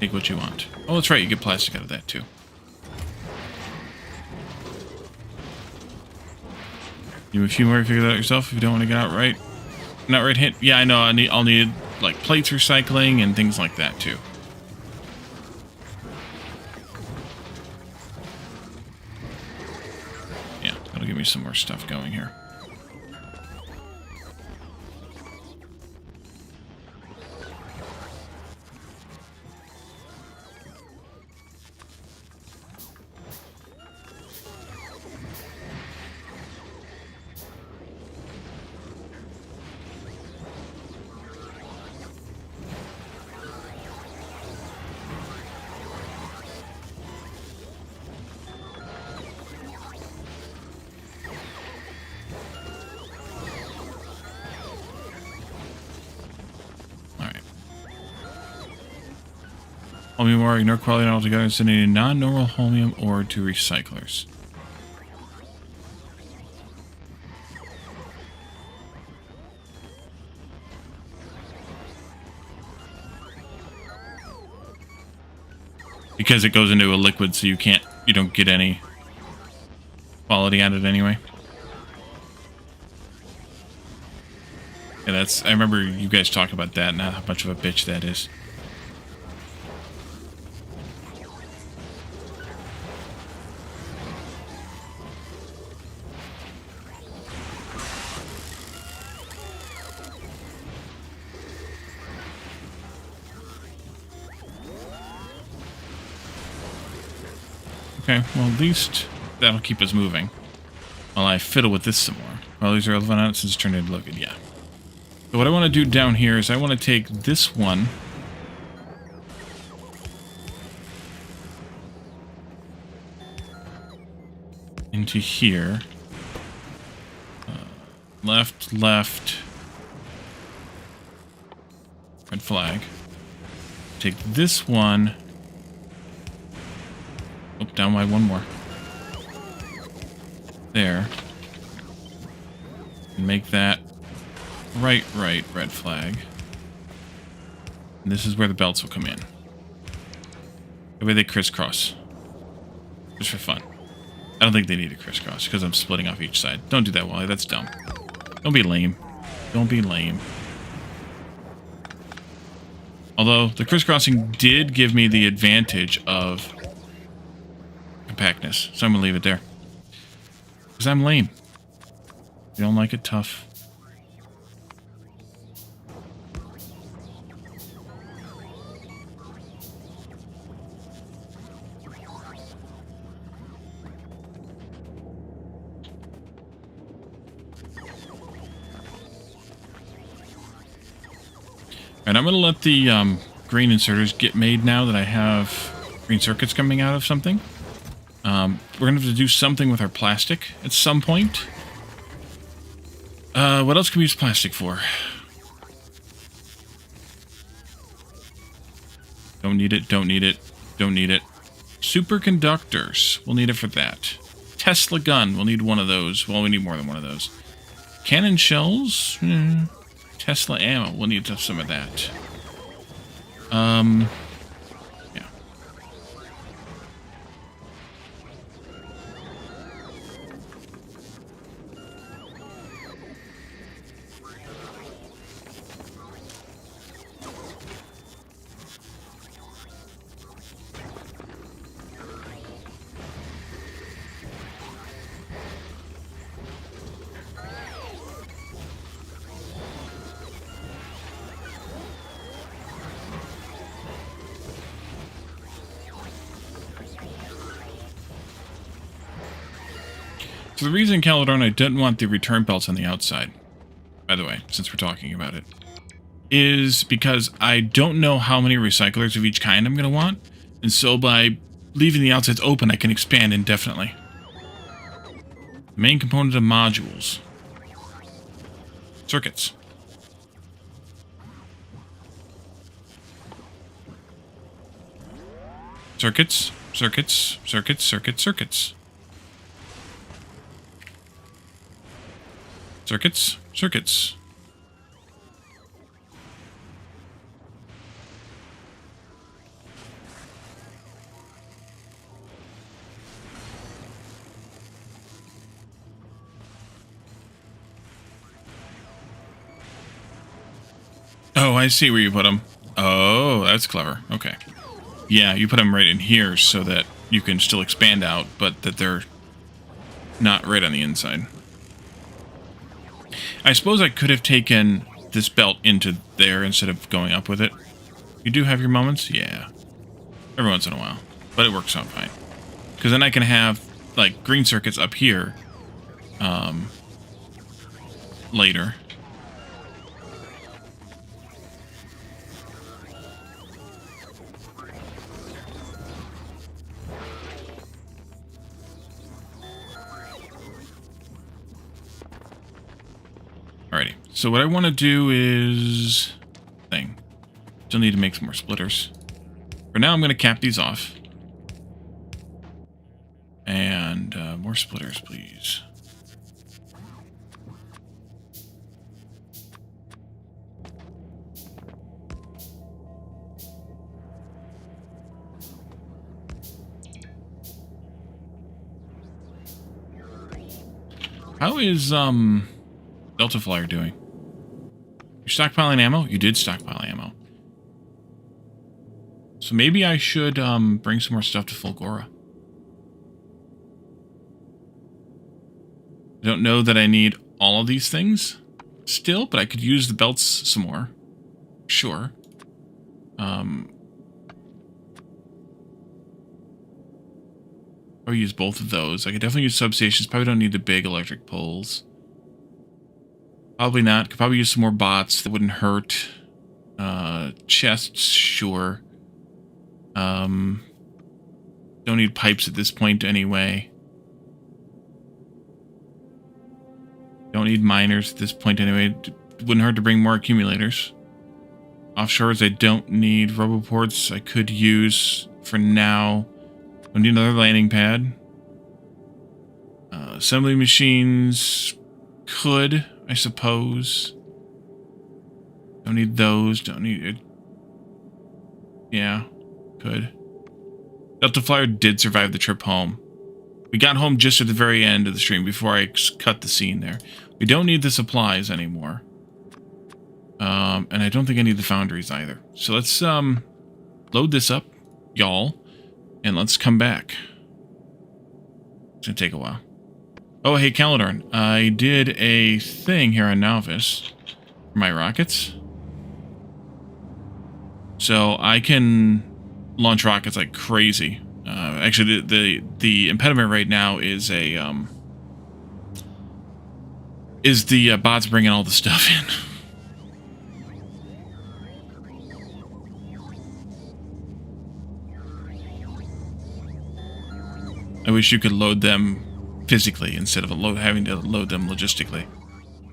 Take what you want. Oh, that's right, you get plastic out of that, too. You have a few more to figure that out yourself if you don't want to get outright. An outright hit? Yeah, I know, I'll need, like, plates recycling and things like that, too. Yeah, that'll give me some more stuff going here. Holmium ore, ignore quality altogether and send a non-normal holmium ore to recyclers. Because it goes into a liquid, so you don't get any quality out of it anyway. Yeah, I remember you guys talked about that and how much of a bitch that is. Okay, well at least that'll keep us moving. While I fiddle with this some more. Well, these are relevant on it since it's turned into liquid, yeah. So what I want to do down here is I want to take this one. Into here. Left. Red flag. Take this one. Oh, down by one more. There. And make that right, red flag. And this is where the belts will come in. The way they crisscross. Just for fun. I don't think they need to crisscross because I'm splitting off each side. Don't do that, Wally. That's dumb. Don't be lame. Don't be lame. Although, the crisscrossing did give me the advantage of compactness. So I'm going to leave it there. Because I'm lame. You don't like it? Tough. And I'm going to let the green inserters get made now that I have green circuits coming out of something. We're going to have to do something with our plastic at some point. What else can we use plastic for? Don't need it, don't need it, don't need it. Superconductors, we'll need it for that. Tesla gun, we'll need one of those. Well, we need more than one of those. Cannon shells? Tesla ammo, we'll need some of that. Yeah. So the reason, Caledon, I didn't want the return belts on the outside, by the way, since we're talking about it, is because I don't know how many recyclers of each kind I'm going to want, and so by leaving the outsides open, I can expand indefinitely. The main component of modules. Circuits. Circuits, circuits, circuits, circuits, circuits. Circuits, circuits. Oh, I see where you put them. Oh, that's clever. Okay. Yeah, you put them right in here so that you can still expand out, but that they're not right on the inside. I suppose I could have taken this belt into there instead of going up with it. You do have your moments? Yeah. Every once in a while. But it works out fine. Because then I can have, like, green circuits up here later. Alrighty, so what I want to do is... Still need to make some more splitters. For now, I'm going to cap these off. And more splitters, please. How is, Delta Flyer doing? You're stockpiling ammo? You did stockpile ammo. So maybe I should bring some more stuff to Fulgora. I don't know that I need all of these things still, but I could use the belts some more. Sure. I'll use both of those. I could definitely use substations. Probably don't need the big electric poles. Probably not. Could probably use some more bots. That wouldn't hurt. Chests, sure. Don't need pipes at this point anyway. Don't need miners at this point anyway. Wouldn't hurt to bring more accumulators. Offshores I don't need. Roboports I could use for now. Don't need another landing pad. Assembly machines could, I suppose. Don't need those. Don't need it. Yeah, could. Delta Flyer did survive the trip home. We got home just at the very end of the stream before I cut the scene there. We don't need the supplies anymore. And I don't think I need the foundries either. So let's load this up, y'all, and let's come back. It's gonna take a while. Oh, hey, Caledon. I did a thing here on Novice for my rockets. So I can launch rockets like crazy. Actually, the impediment right now is the bots bringing all the stuff in. I wish you could load them physically instead of having to load them logistically.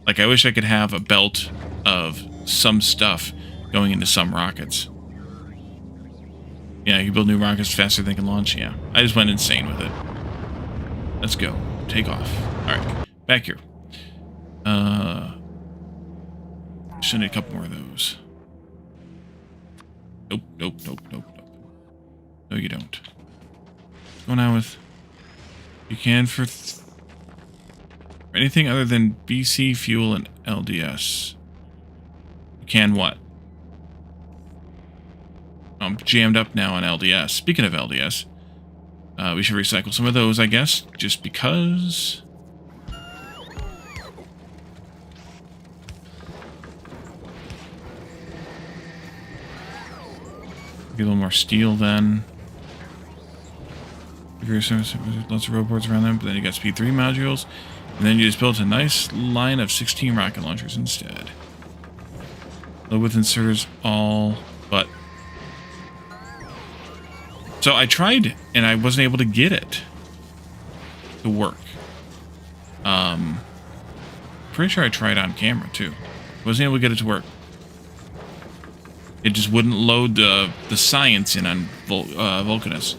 Like, I wish I could have a belt of some stuff going into some rockets. Yeah, you build new rockets faster than they can launch. Yeah, I just went insane with it. Let's go. Take off. Alright, back here. Should need a couple more of those. Nope, nope, nope, nope, nope. No, you don't. What's going on with... You can for anything other than BC, fuel, and LDS. You can what? I'm jammed up now on LDS. Speaking of LDS, we should recycle some of those, I guess, just because. Get a little more steel then. Lots of robots around them, but then you got speed 3 modules, and then you just built a nice line of 16 rocket launchers instead. Load with inserters all but. So I tried, and I wasn't able to get it to work. Pretty sure I tried on camera too. Wasn't able to get it to work. It just wouldn't load the science in on Vulcanus.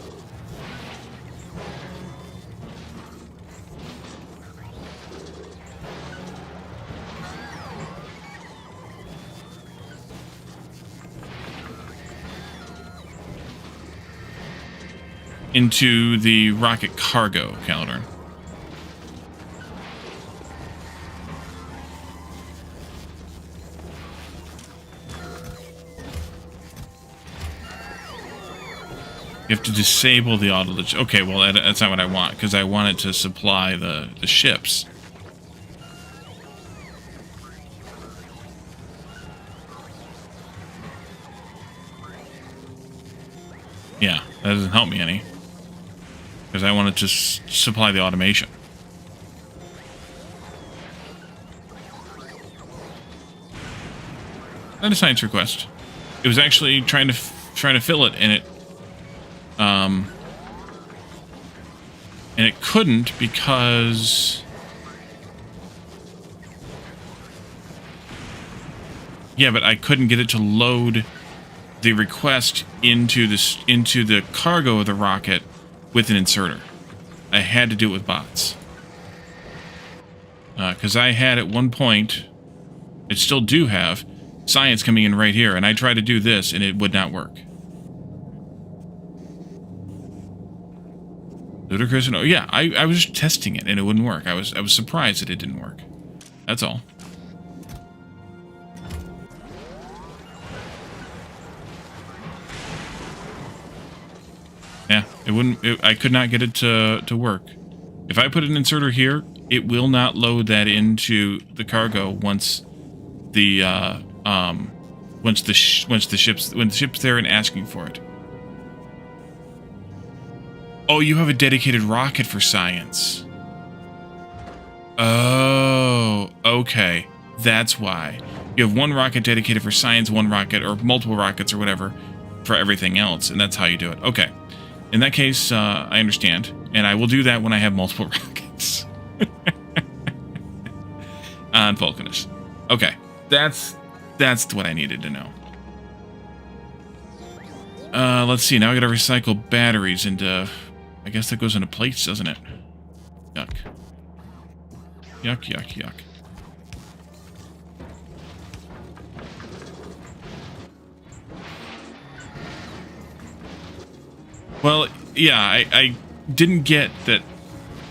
Into the rocket cargo calendar. You have to disable the auto. Okay, well that's not what I want, because I want it to supply the ships. Yeah, that doesn't help me any. Because I wanted to supply the automation. Not a science request. It was actually trying to fill it, and it couldn't because. Yeah, but I couldn't get it to load the request into the cargo of the rocket with an inserter. I had to do it with bots. Because I had at one point, I still do have, science coming in right here, and I tried to do this, and it would not work. Ludicrous? No, yeah, I was just testing it, and it wouldn't work. I was surprised that it didn't work. That's all. Yeah, it wouldn't. I could not get it to work. If I put an inserter here, it will not load that into the cargo once the ship's there and asking for it. Oh, you have a dedicated rocket for science. Oh, okay. That's why. You have one rocket dedicated for science, one rocket, or multiple rockets or whatever, for everything else, and that's how you do it. Okay. In that case, I understand, and I will do that when I have multiple rockets. On Vulcanus. Okay. That's what I needed to know. Let's see. Now I gotta recycle batteries into... I guess that goes into plates, doesn't it? Yuck. Yuck, yuck, yuck. Well, yeah, I didn't get that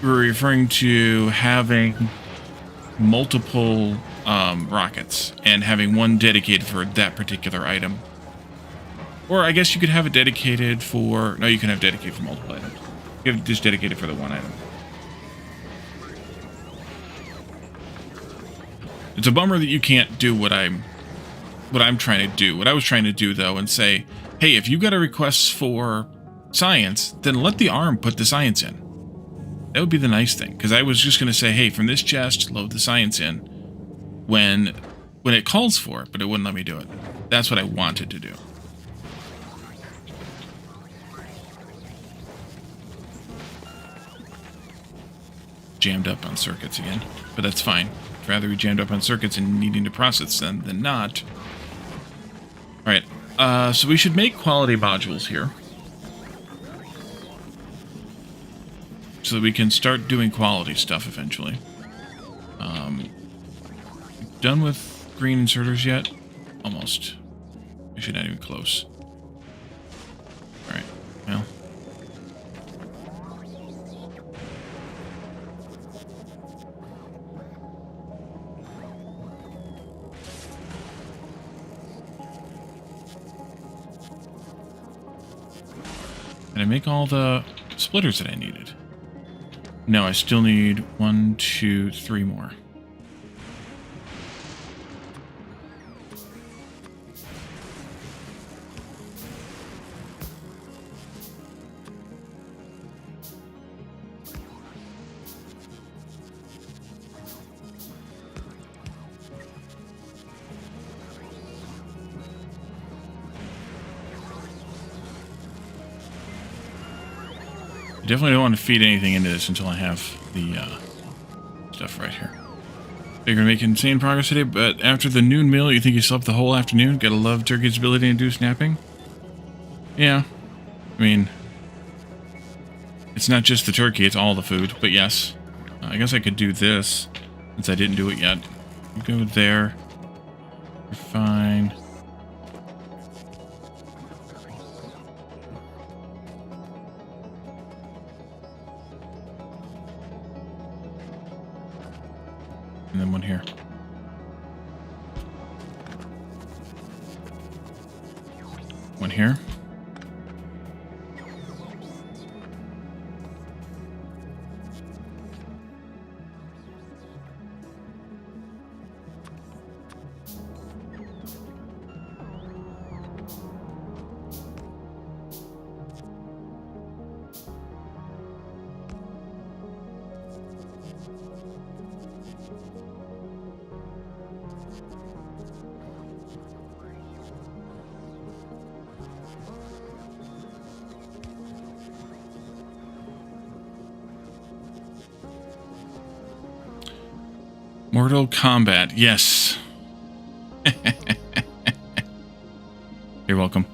we're referring to having multiple rockets and having one dedicated for that particular item. Or I guess you could have it dedicated for... No, you can have dedicated for multiple items. You have just dedicated for the one item. It's a bummer that you can't do what I'm trying to do. What I was trying to do, though, and say, hey, if you got a request for science, then let the ARM put the science in. That would be the nice thing, because I was just going to say, hey, from this chest, load the science in when it calls for it, but it wouldn't let me do it. That's what I wanted to do. Jammed up on circuits again, but that's fine. I'd rather be jammed up on circuits and needing to process them than not. Alright, so we should make quality modules here. So that we can start doing quality stuff eventually. Done with green inserters yet? Almost. Actually, not even close. Alright, well. Did I make all the splitters that I needed? No, I still need 1, 2, 3 more. I definitely don't want to feed anything into this until I have the stuff right here. You're going to make insane progress today, but after the noon meal, you think you slept the whole afternoon? Gotta love turkey's ability to induce napping? Yeah. I mean, it's not just the turkey, it's all the food, but yes. I guess I could do this, since I didn't do it yet. You go there. You're fine. And then one here. One here. Mortal Kombat, yes. You're welcome.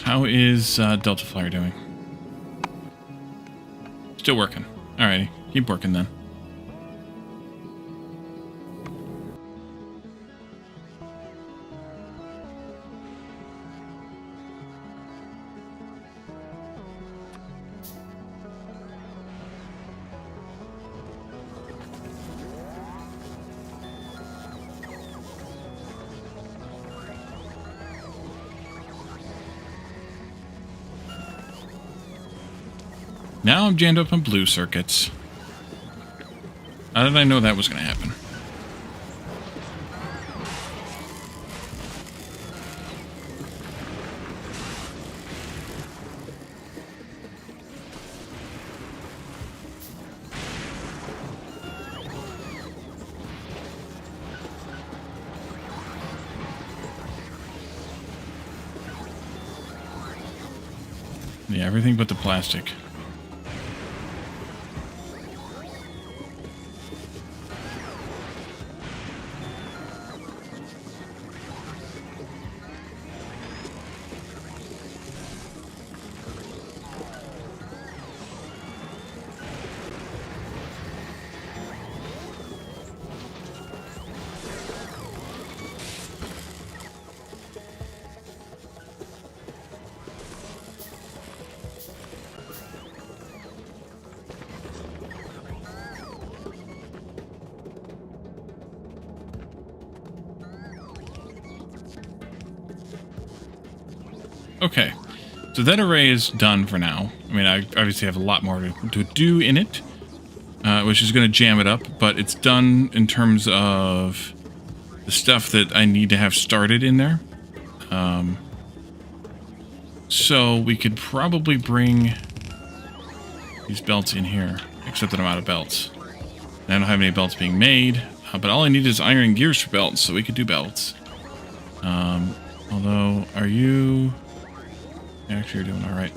How is Delta Flyer doing? Still working. Alrighty, keep working then. Now I'm jammed up on blue circuits. How did I know that was going to happen? Yeah, everything but the plastic. Okay, so that array is done for now. I mean, I obviously have a lot more to do in it, which is going to jam it up, but it's done in terms of the stuff that I need to have started in there. So we could probably bring these belts in here, except that I'm out of belts. And I don't have any belts being made, but all I need is iron and gears for belts, so we could do belts. Although, are you... Actually, you're doing all right.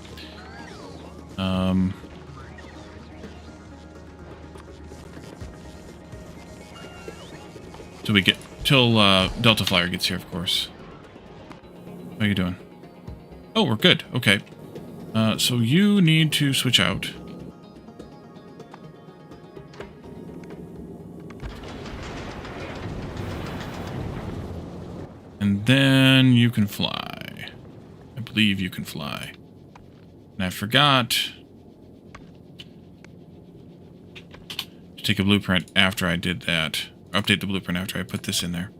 Till we get... Till Delta Flyer gets here, of course. How are you doing? Oh, we're good. Okay. So you need to switch out. And then you can fly. I believe you can fly. And I forgot to take a blueprint after I did that. Update the blueprint after I put this in there.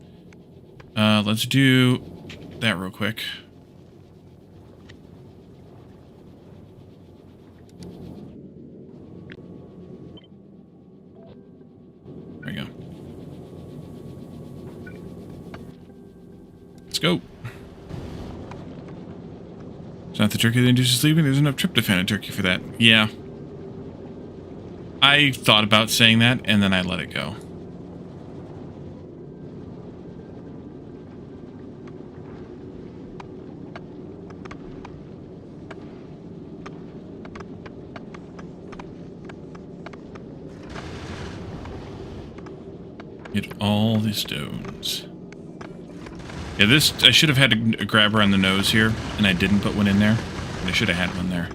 Let's do that real quick. There we go. Let's go. It's not the turkey that induces sleeping. There's enough tryptophan in turkey for that. Yeah. I thought about saying that, and then I let it go. Get all the stones. Yeah, this, I should have had a grabber on the nose here, and I didn't put one in there. But I should have had one there.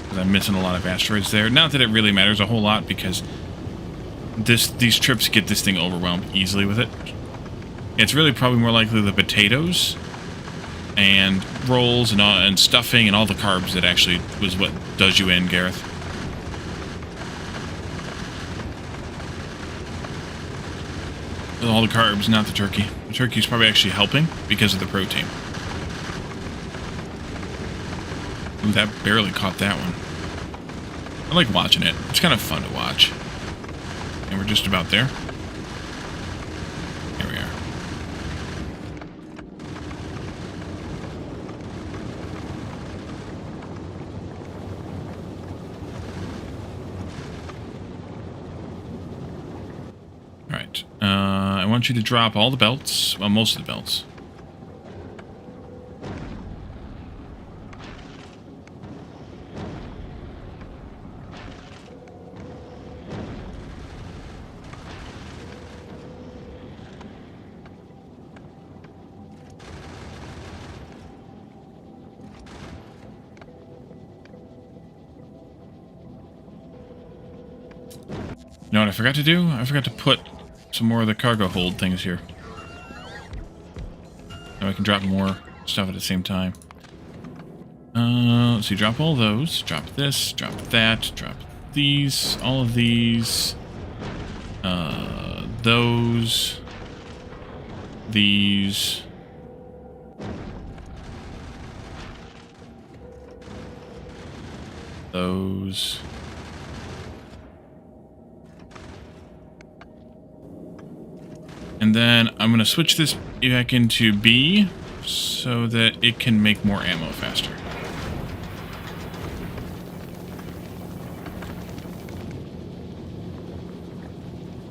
Because I'm missing a lot of asteroids there. Not that it really matters a whole lot, because these trips get this thing overwhelmed easily with it. It's really probably more likely the potatoes and rolls and stuffing and all the carbs that actually was what does you in, Gareth. All the carbs, not the turkey. The turkey's probably actually helping because of the protein. Ooh, that barely caught that one. I like watching it. It's kind of fun to watch. And we're just about there. Here we are. Alright. I want you to drop all the belts. Well, most of the belts. You know what I forgot to do? I forgot to put some more of the cargo hold things here. Now I can drop more stuff at the same time. Let's see, drop all those. Drop this, drop that, drop these, all of these. Those. These. Those. And then I'm going to switch this back into B so that it can make more ammo faster.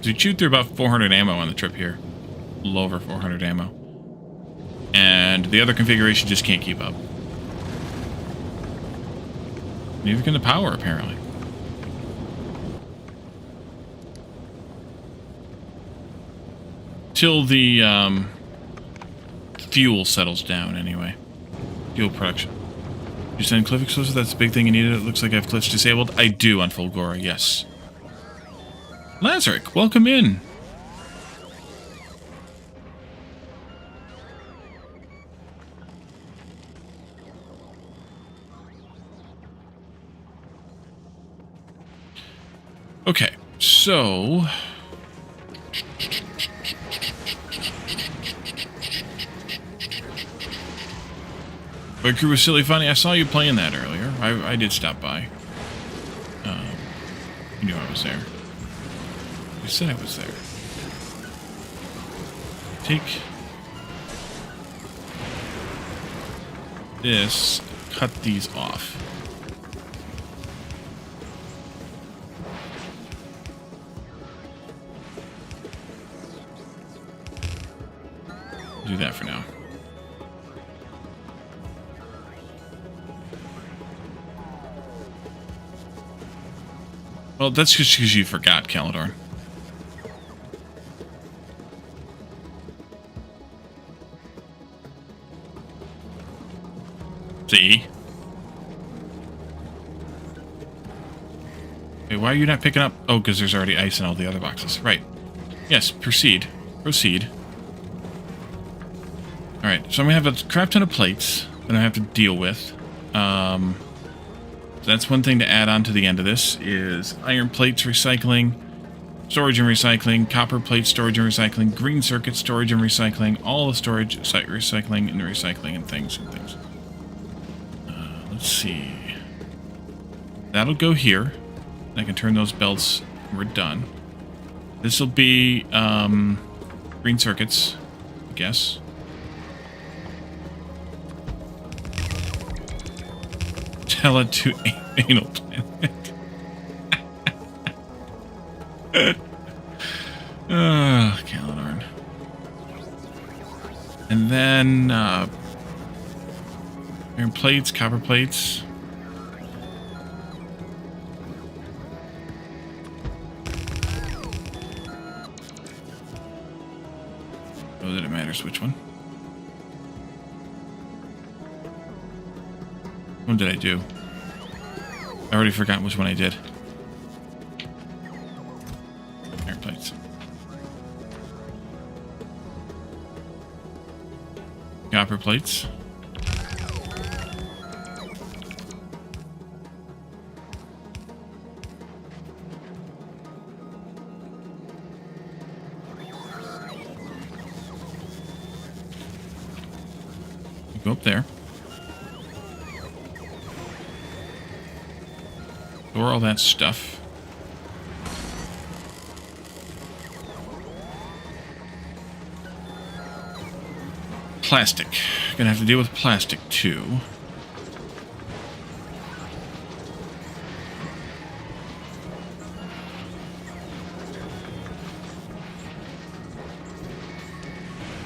So we chewed through about 400 ammo on the trip here. A little over 400 ammo. And the other configuration just can't keep up. Neither can the power, apparently. Till the fuel settles down, anyway. Fuel production. You send Cliff exclusive? That's the big thing you needed. It looks like I have cliffs disabled. I do on Fulgora, yes. Lazaric, welcome in. Okay, so... But crew was silly funny. I saw you playing that earlier. I did stop by. You knew I was there. You said I was there. Take this, cut these off. Do that for now. Well, that's just because you forgot, Calidor. See? Okay, why are you not picking up? Oh, because there's already ice in all the other boxes. Right. Yes, proceed. Proceed. Alright, so I'm going to have a crap ton of plates that I have to deal with. So that's one thing to add on to the end of this, is iron plates recycling, storage and recycling, copper plate storage and recycling, green circuit storage and recycling, all the storage, site recycling, and recycling, and things. Let's see. That'll go here. I can turn those belts when we're done. This will be green circuits, I guess. Tell it to anal planet. Calidorn. And then iron plates, copper plates. Oh, that it matters which one. What did I do? I already forgot which one I did. Iron plates. Copper plates. Go up there. Store all that stuff. Plastic. Gonna have to deal with plastic too.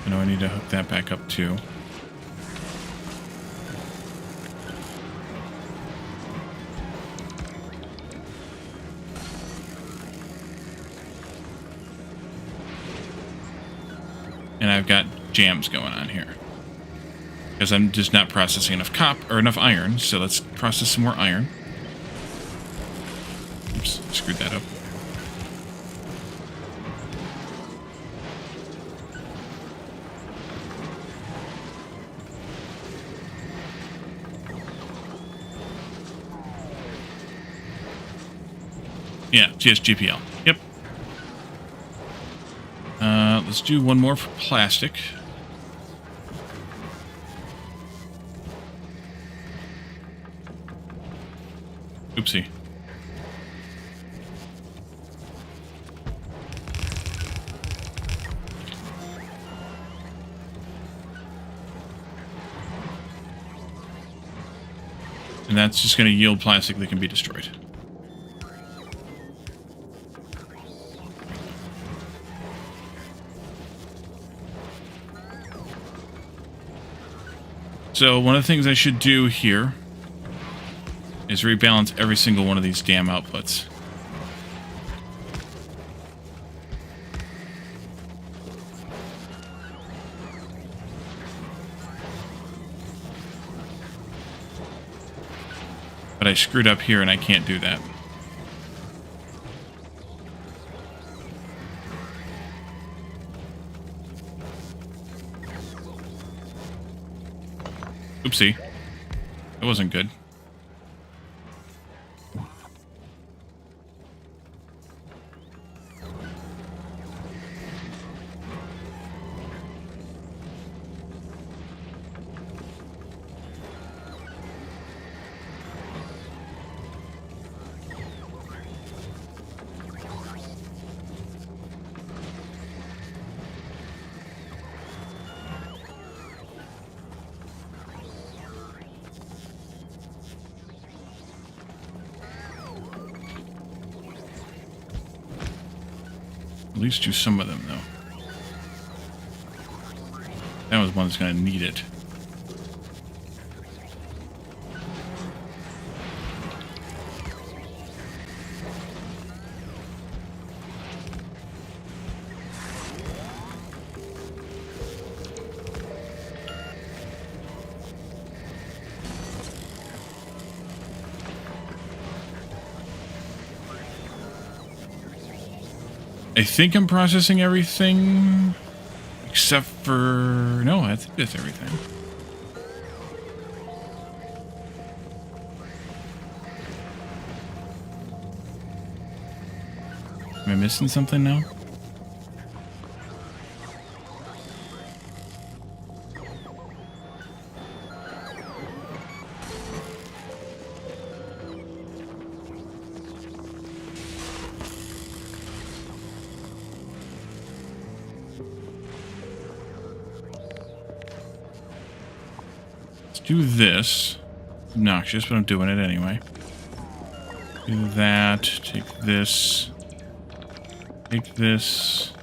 I know I need to hook that back up too. And I've got jams going on here. Because I'm just not processing enough enough iron, so let's process some more iron. Oops, screwed that up. Yeah, GPL. Yep. Let's do one more for plastic. Oopsie. And that's just going to yield plastic that can be destroyed. So one of the things I should do here is rebalance every single one of these damn outputs. But I screwed up here and I can't do that. Oopsie. That wasn't good. At least do some of them, though. That was one that's going to need it. I think I'm processing everything, except for... No, I think that's everything. Am I missing something now? Do this. Obnoxious, but I'm doing it anyway. Do that. Take this. Take this.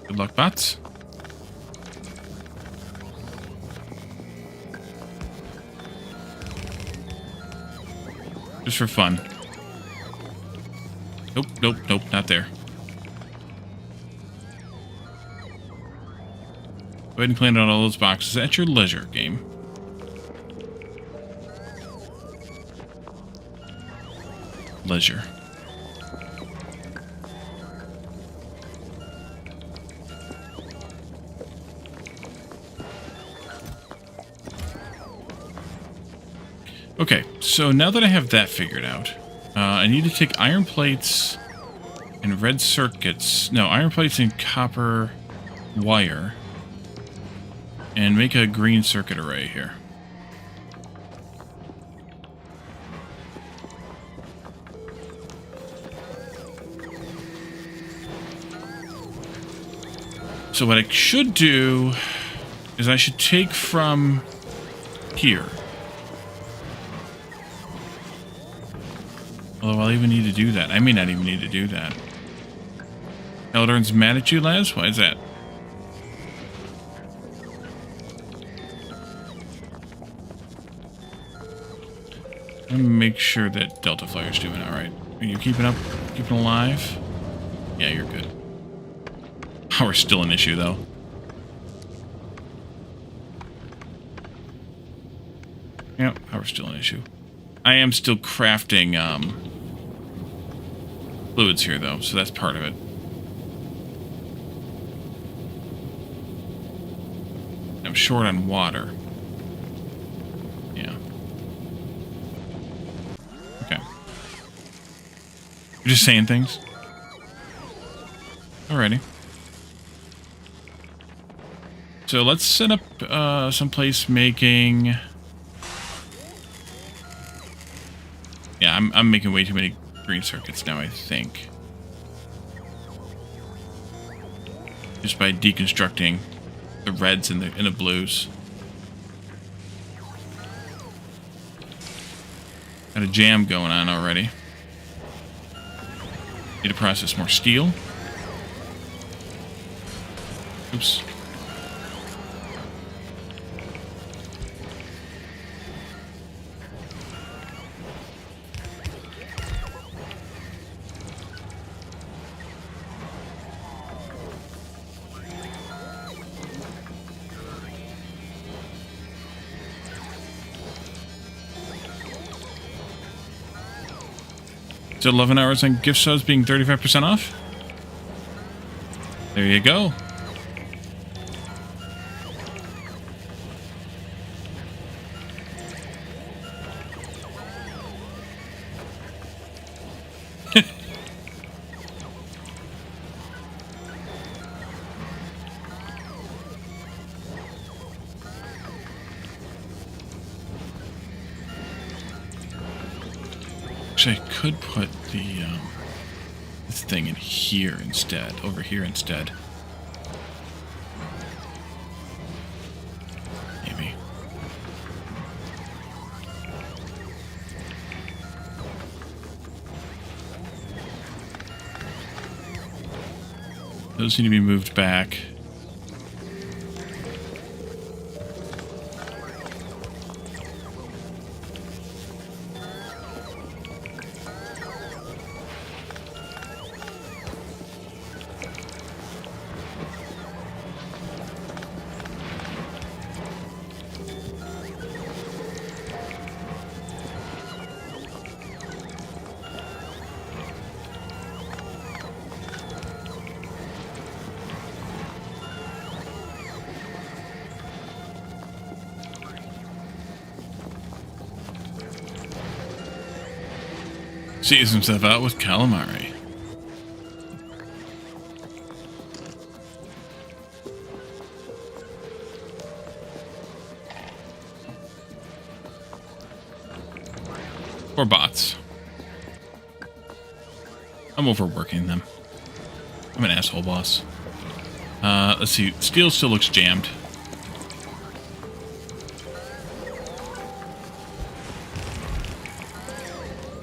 Good luck, bots. Just for fun. Nope, nope, nope, not there. Go ahead and clean out all those boxes at your leisure, game. Leisure. Okay, so now that I have that figured out, I need to take iron plates and red circuits. No, iron plates and copper wire. And make a green circuit array here. So what I should do is I should take from here. Although I'll even need to do that. I may not even need to do that. Eldrin's mad at you, Laz? Why is that? Let me make sure that Delta Flyer's doing alright. Are you keeping up? Keeping alive? Yeah, you're good. Power's still an issue, though. Yep, power's still an issue. I am still crafting, fluids here, though, so that's part of it. I'm short on water. Yeah. Okay. You're just saying things? Alrighty. So let's set up someplace making... Yeah, I'm making way too many green circuits now, I think. Just by deconstructing the reds and the blues. Got a jam going on already. Need to process more steel. Oops. So 11 hours on gift subs being 35% off? There you go. Actually, I could put the this thing in here instead, over here instead. Those need to be moved back. Sees himself out with calamari. Or bots. I'm overworking them. I'm an asshole boss. Let's see. Steel still looks jammed.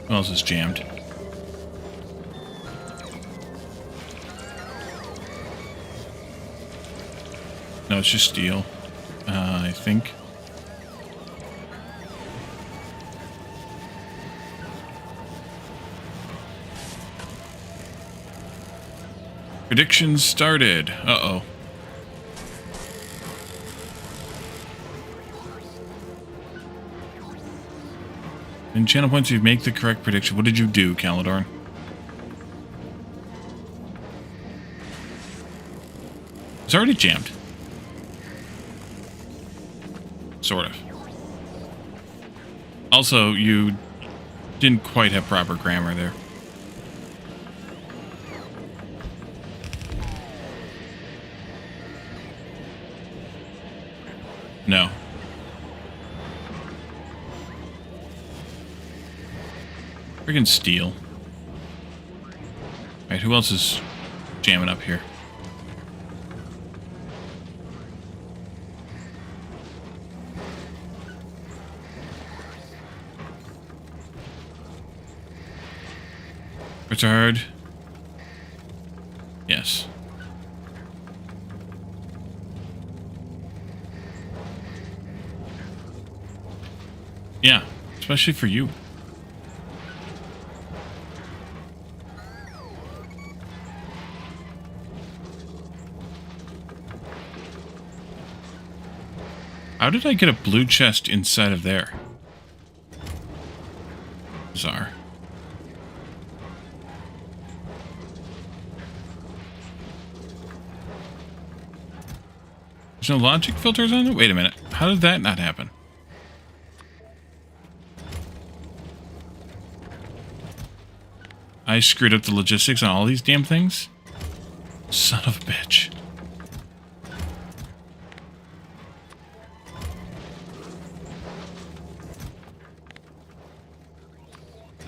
What else is jammed? No, it's just steel. I think. Predictions started. Uh-oh. In channel points, you make the correct prediction. What did you do, Calidorn? It's already jammed. Sort of. Also, you didn't quite have proper grammar there. No. Friggin' steel. Alright, who else is jamming up here? Retard. Yes. Yeah, especially for you. How did I get a blue chest inside of there? Bizarre. There's no logic filters on it? Wait a minute. How did that not happen? I screwed up the logistics on all these damn things? Son of a bitch.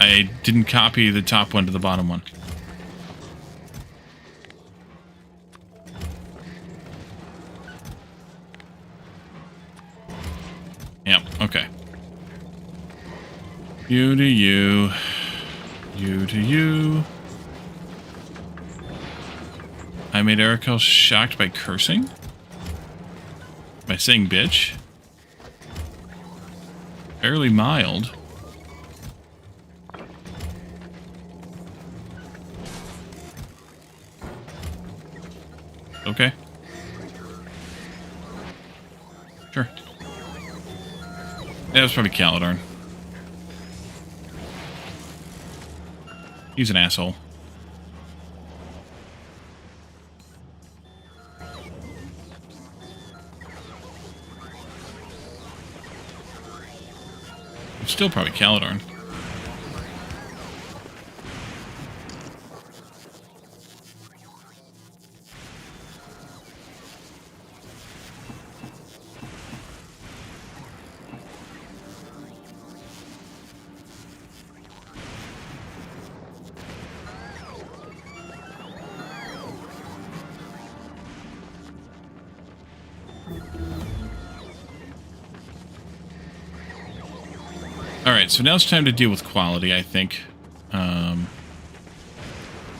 I didn't copy the top one to the bottom one. Yep, okay. You to you. You to you. I made Erical shocked by cursing? By saying bitch? Fairly mild. Okay. Sure. That was probably Calidorn. He's an asshole. It's still probably Calidorn. Alright, so now it's time to deal with quality, I think.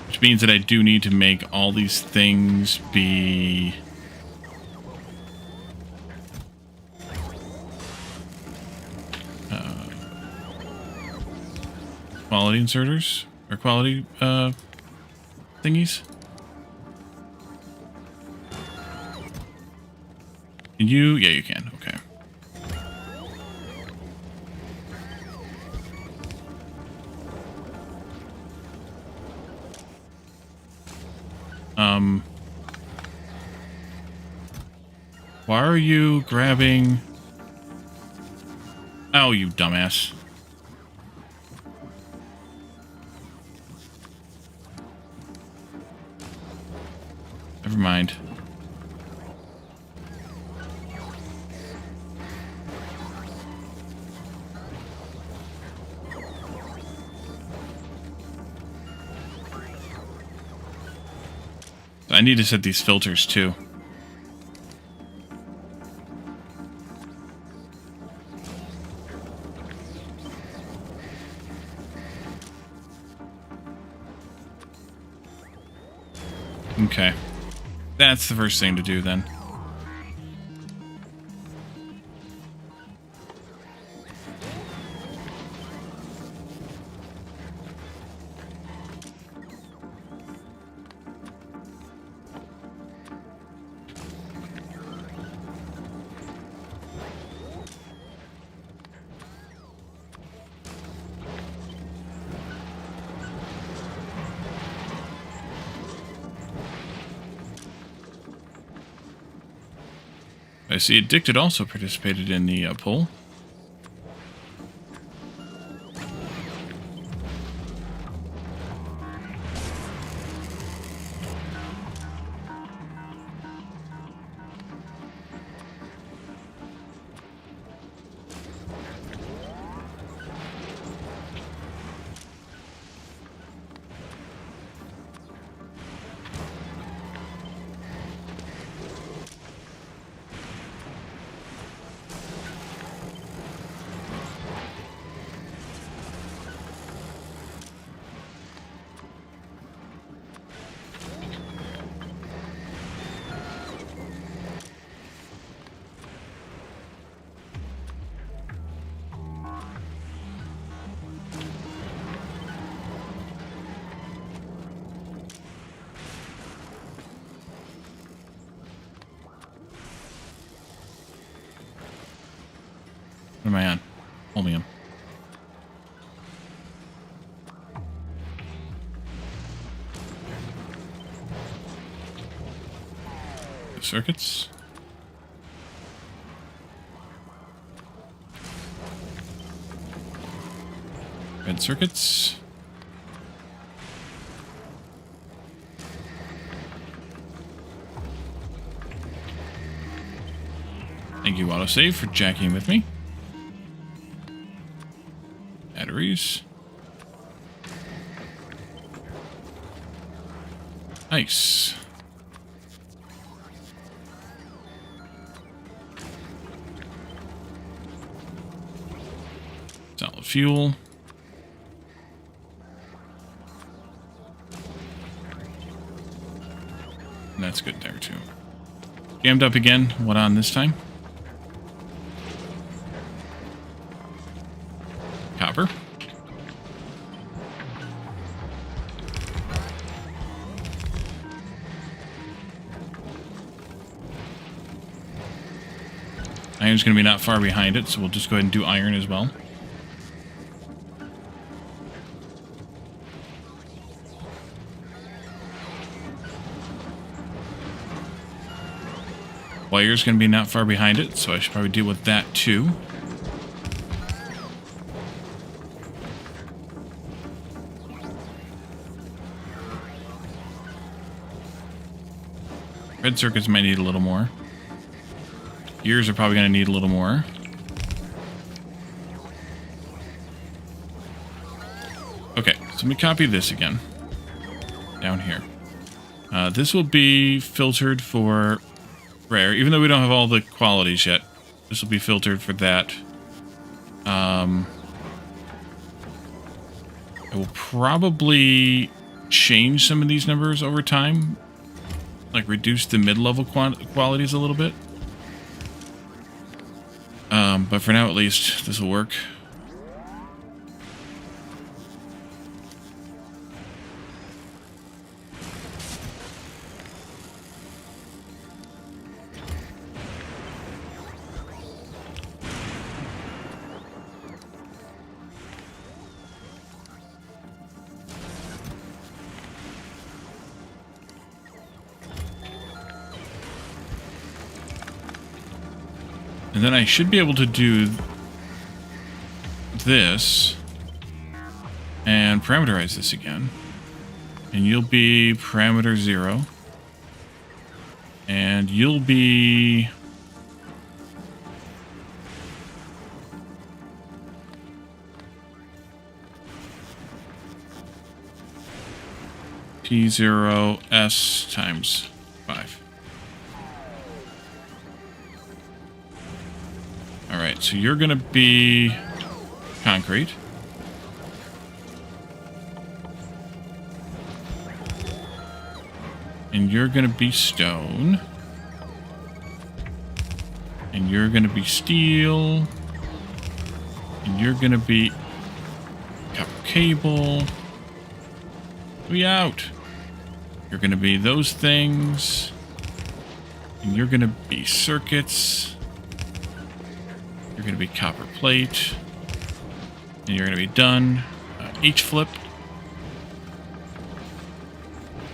Which which means that I do need to make all these things be... quality inserters? Or quality, thingies? Can you? Yeah, you can. Okay. Why are you grabbing... Oh, you dumbass. Never mind. I need to set these filters too. Okay. That's the first thing to do then. I see Addicted also participated in the poll. What am I on? Holmium. The circuits. Red circuits. Thank you, autosave, for jacking with me. Batteries. Nice. Solid fuel. And that's good there too. Jammed up again. What on this time? Copper. Iron's going to be not far behind it, so we'll just go ahead and do iron as well. Wire's going to be not far behind it, so I should probably deal with that too. Red circuits might need a little more. Gears are probably going to need a little more. Okay, so let me copy this again. Down here. This will be filtered for rare, even though we don't have all the qualities yet. This will be filtered for that. I will probably change some of these numbers over time, like reduce the mid-level qualities a little bit. But for now, at least, this will work. And then I should be able to do this and parameterize this again. And you'll be parameter 0. And you'll be... P0S times 5. Alright, so you're going to be concrete. And you're going to be stone. And you're going to be steel. And you're going to be copper cable. We out. You're going to be those things. And you're going to be circuits. You're going to be copper plate. And you're going to be done. H flip.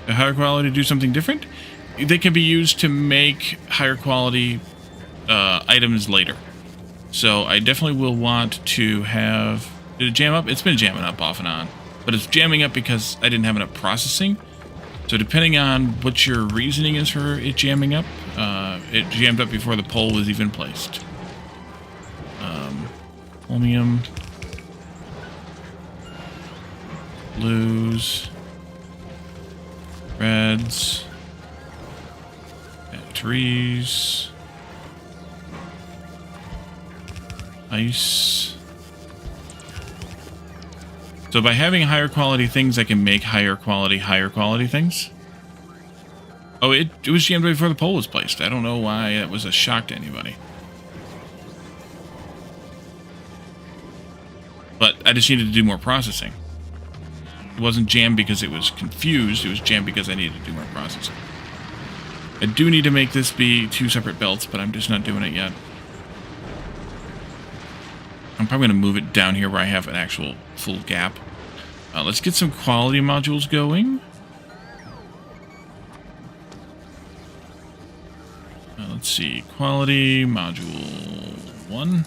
A higher quality to do something different. They can be used to make higher quality items later. So I definitely will want to have... Did it jam up? It's been jamming up off and on. But it's jamming up because I didn't have enough processing. So depending on what your reasoning is for it jamming up, it jammed up before the poll was even placed. Chromium. Blues. Reds. Batteries. Ice. So by having higher quality things, I can make higher quality things. Oh, it was jammed before the poll was placed. I don't know why that was a shock to anybody. But I just needed to do more processing. It wasn't jammed because it was confused. It was jammed because I needed to do more processing. I do need to make this be 2 separate belts, but I'm just not doing it yet. I'm probably going to move it down here where I have an actual full gap. Let's get some quality modules going. Let's see. Quality module 1.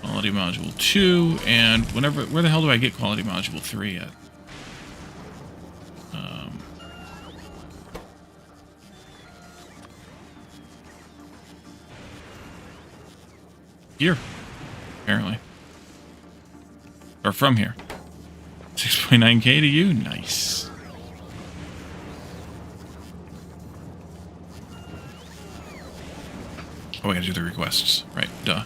Quality module 2. And where the hell do I get quality module 3 at? Here. Apparently. Or from here. 6.9k to you? Nice. Oh, I gotta do the requests. Right, duh.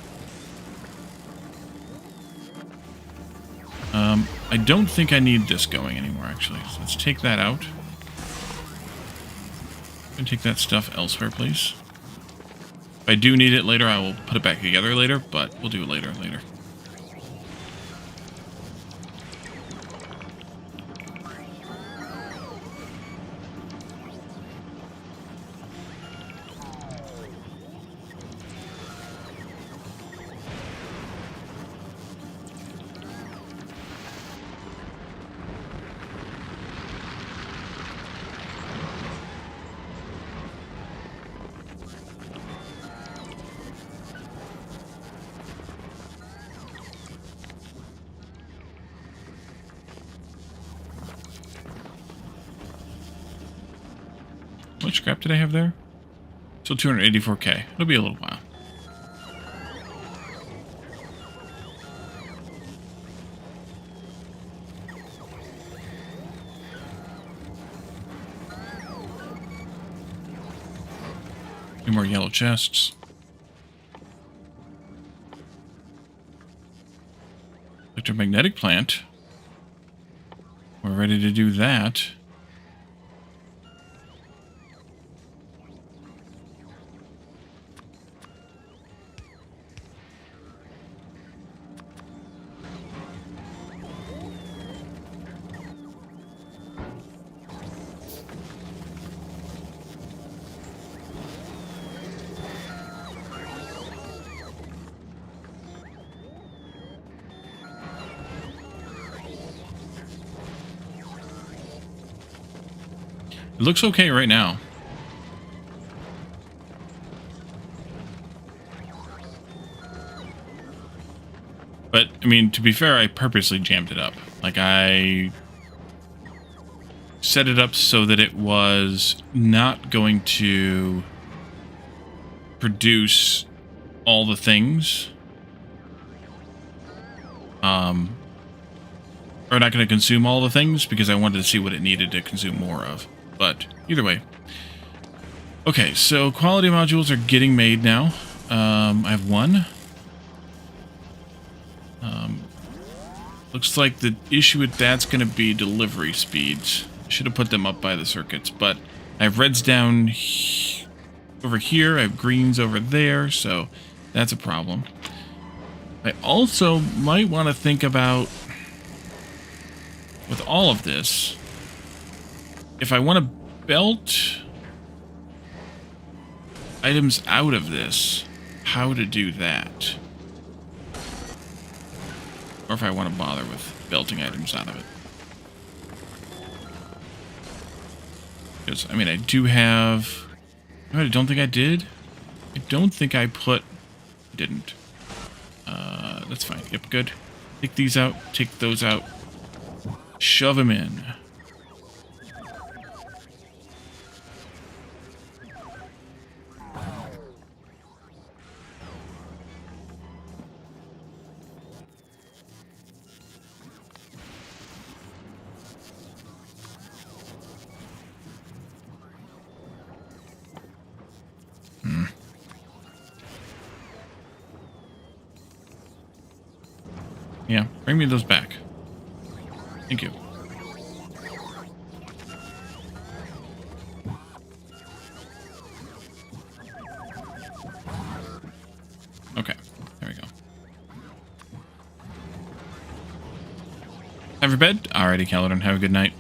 I don't think I need this going anymore, actually. So let's take that out. And take that stuff elsewhere, please. If I do need it later, I will put it back together later, but we'll do it later. How much scrap did I have there? So 284k. It'll be a little while. Two more yellow chests. Electromagnetic plant. we're ready to do that. It looks okay right now. But, I mean, to be fair, I purposely jammed it up. Like, I set it up so that it was not going to produce all the things. Or not going to consume all the things because I wanted to see what it needed to consume more of. But either way. Okay, so quality modules are getting made now. I have one. Looks like the issue with that's going to be delivery speeds. Should have put them up by the circuits, but I have reds down over here. I have greens over there, so that's a problem. I also might want to think about, with all of this, if I want to belt items out of this, how to do that. Or if I want to bother with belting items out of it. Because, I mean, I do have... I don't think I did. I don't think I put... Didn't. That's fine. Yep, good. Take these out. Take those out. Shove them in. Yeah, bring me those back. Thank you. Okay, there we go. Have your bed? Alrighty, Caledon, have a good night.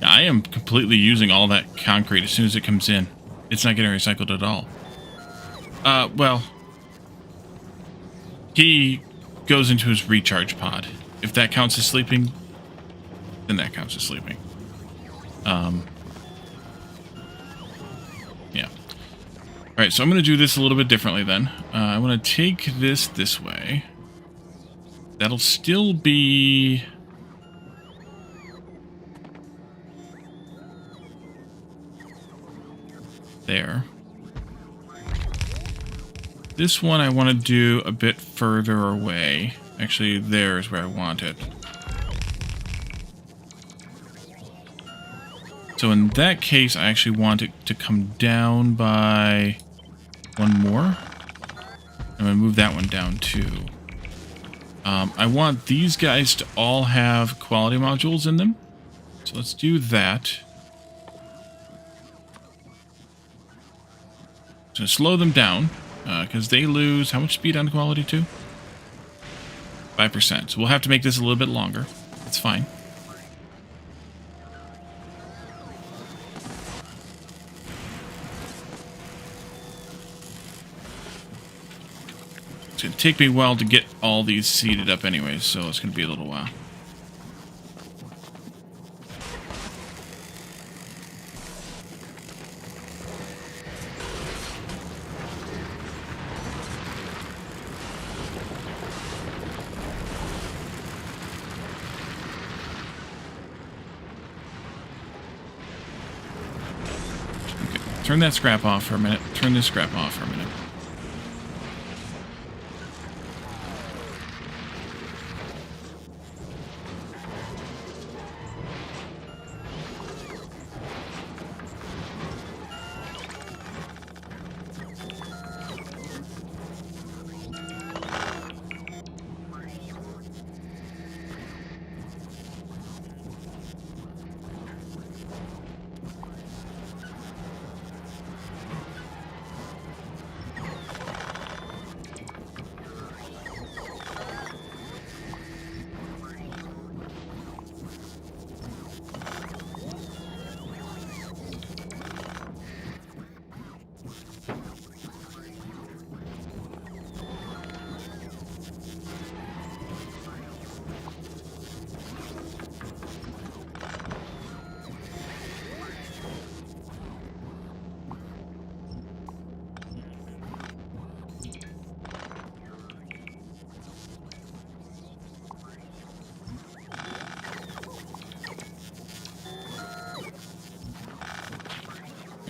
I am completely using all that concrete as soon as it comes in. It's not getting recycled at all. Well, he goes into his recharge pod. If that counts as sleeping, then that counts as sleeping. Yeah. Alright, so I'm going to do this a little bit differently then. I want to take this way. That'll still be... there. This one I want to do a bit further away. Actually, there is where I want it. So in that case, I actually want it to come down by one more. I'm going to move that one down too. I want these guys to all have quality modules in them. So let's do that. So slow them down, because they lose how much speed on quality too? 5%. So we'll have to make this a little bit longer. That's fine. It's going to take me a while to get all these seated up anyways, so it's going to be a little while. Turn that scrap off for a minute. Turn this scrap off for a minute.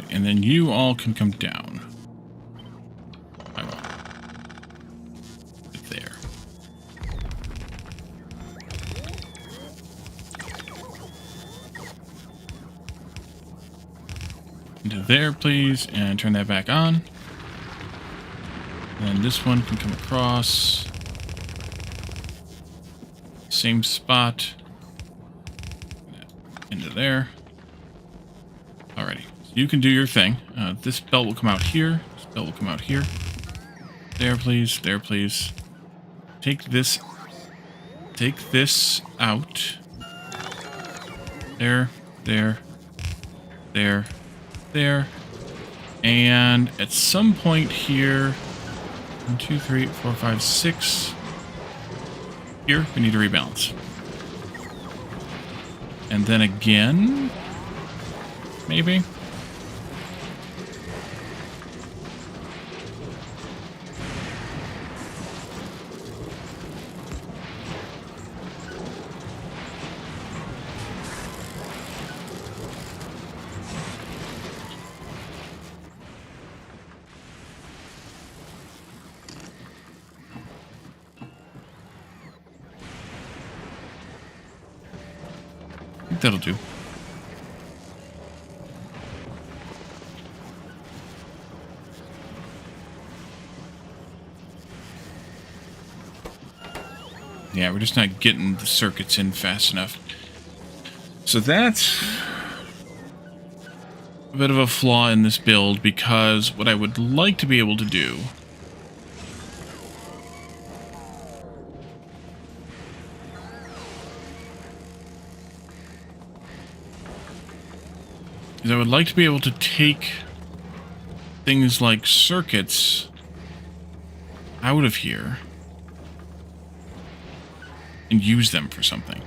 And then you all can come down. I will. Right there. Into there, please, and turn that back on. And then this one can come across. Same spot. Into there. Alrighty. You can do your thing. This belt will come out here. This belt will come out here. There, please. There, please. Take this. Take this out. There. There. There. There. And at some point here... 1, 2, 3, 4, 5, 6... Here, we need to rebalance. And then again... Maybe? I think that'll do. Yeah, we're just not getting the circuits in fast enough. So that's a bit of a flaw in this build, because what I would like to be able to do is I would like to be able to take things like circuits out of here and use them for something.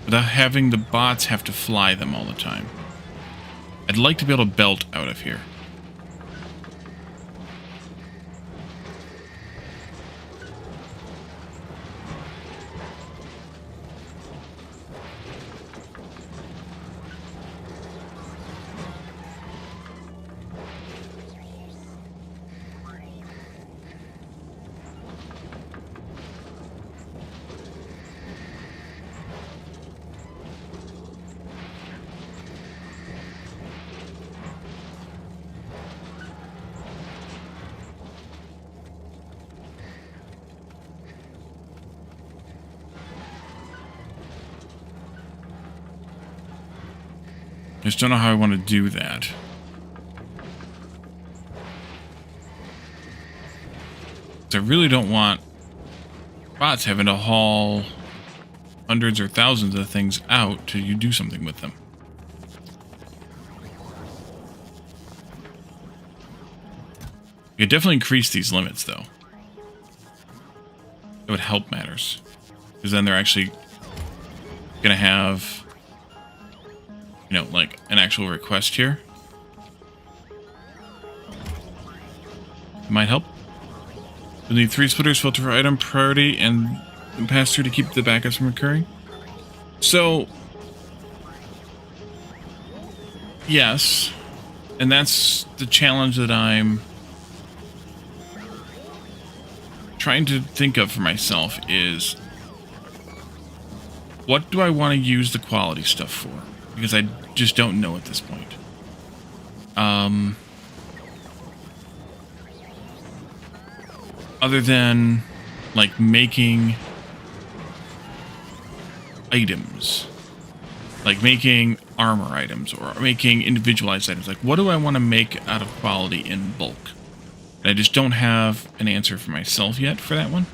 Without having the bots have to fly them all the time. I'd like to be able to belt out of here. I just don't know how I want to do that. I really don't want bots having to haul hundreds or thousands of things out till you do something with them. You could definitely increase these limits, though. It would help matters. Because then they're actually going to have, you know, like an actual request here. It might help. You'll need 3 splitters, filter for item, priority, and pass through to keep the backups from occurring. So, yes, and that's the challenge that I'm trying to think of for myself is, what do I want to use the quality stuff for? Because I just don't know at this point. Other than, like, making items. Like making armor items or making individualized items. Like, what do I want to make out of quality in bulk? And I just don't have an answer for myself yet for that one.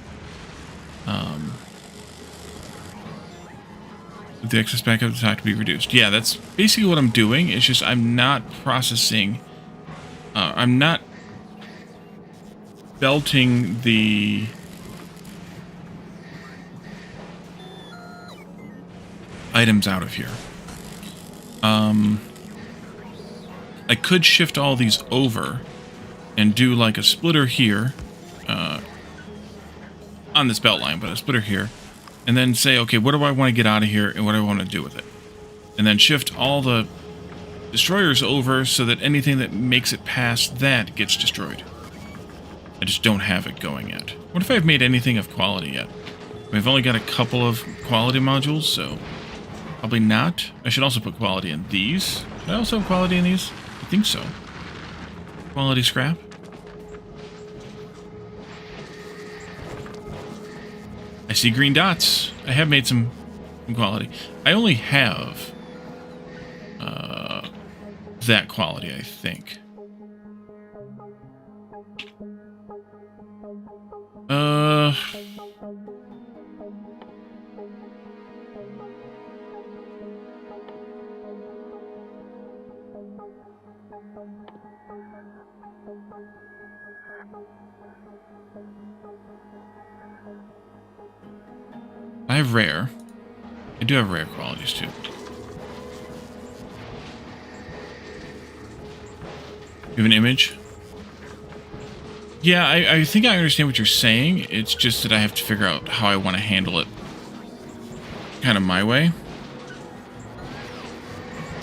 With the excess backup attack to be reduced. Yeah, that's basically what I'm doing. It's just I'm not processing. I'm not belting the items out of here. I could shift all these over and do like a splitter here on this belt line, but a splitter here, and then say, okay, what do I want to get out of here and what do I want to do with it? And then shift all the destroyers over so that anything that makes it past that gets destroyed. I just don't have it going yet. What if I've made anything of quality yet? We've only got a couple of quality modules, so probably not. I should also put quality in these. Should I also have quality in these? I think so. Quality scrap. I see green dots. I have made some quality. I only have that quality, I think. I have rare. I do have rare qualities too. You have an image? Yeah, I think I understand what you're saying. It's just that I have to figure out how I want to handle it. Kind of my way.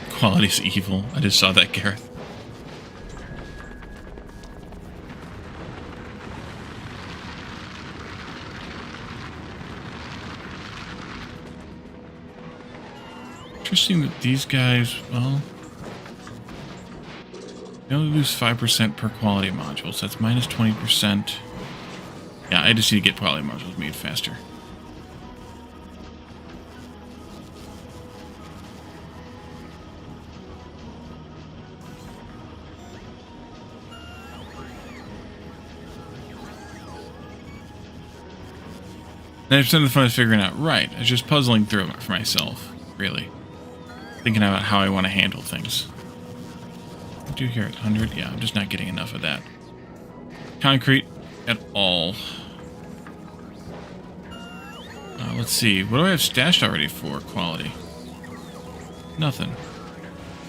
Quality's evil. I just saw that, Gareth. Interesting that these guys, well, they only lose 5% per quality module, so that's minus 20%. Yeah, I just need to get quality modules made faster. And I've spent the fun of figuring out, right, I was just puzzling through it for myself, really. Thinking about how I want to handle things. I do here at 100. Yeah, I'm just not getting enough of that. Concrete at all. Let's see. What do I have stashed already for quality? Nothing.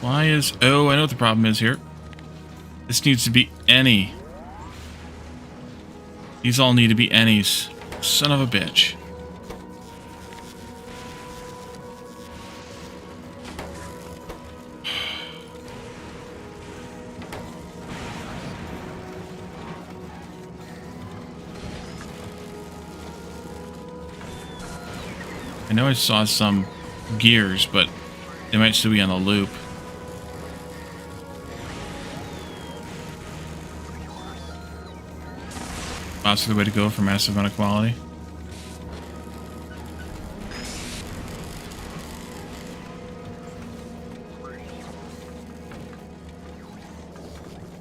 Why is... Oh, I know what the problem is here. This needs to be any. These all need to be any's. Son of a bitch. I know I saw some gears, but they might still be on the loop. That's the way to go for massive amount of quality.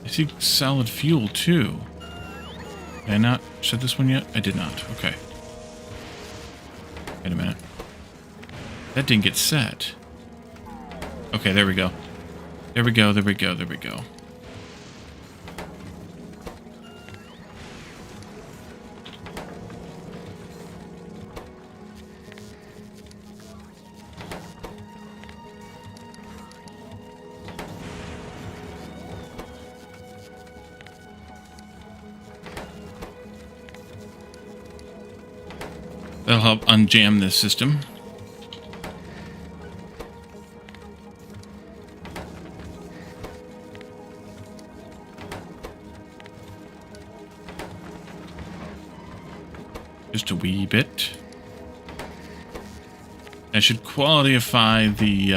I see solid fuel too. Did I not set this one yet? I did not. Okay. Wait a minute. That didn't get set. Okay, there we go. There we go, there we go, there we go. That'll help unjam this system. Just a wee bit. I should qualityify the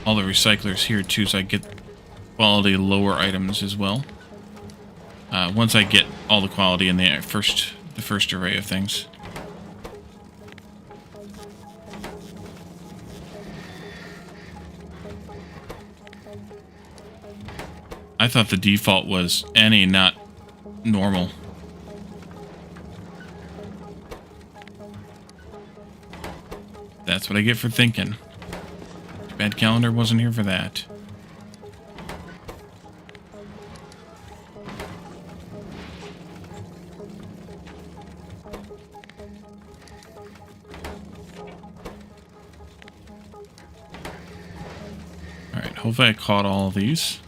all the recyclers here too, so I get quality lower items as well. Once I get all the quality in the first array of things. I thought the default was any, not normal. That's what I get for thinking. Bad calendar wasn't here for that. Alright, hopefully I caught all of these.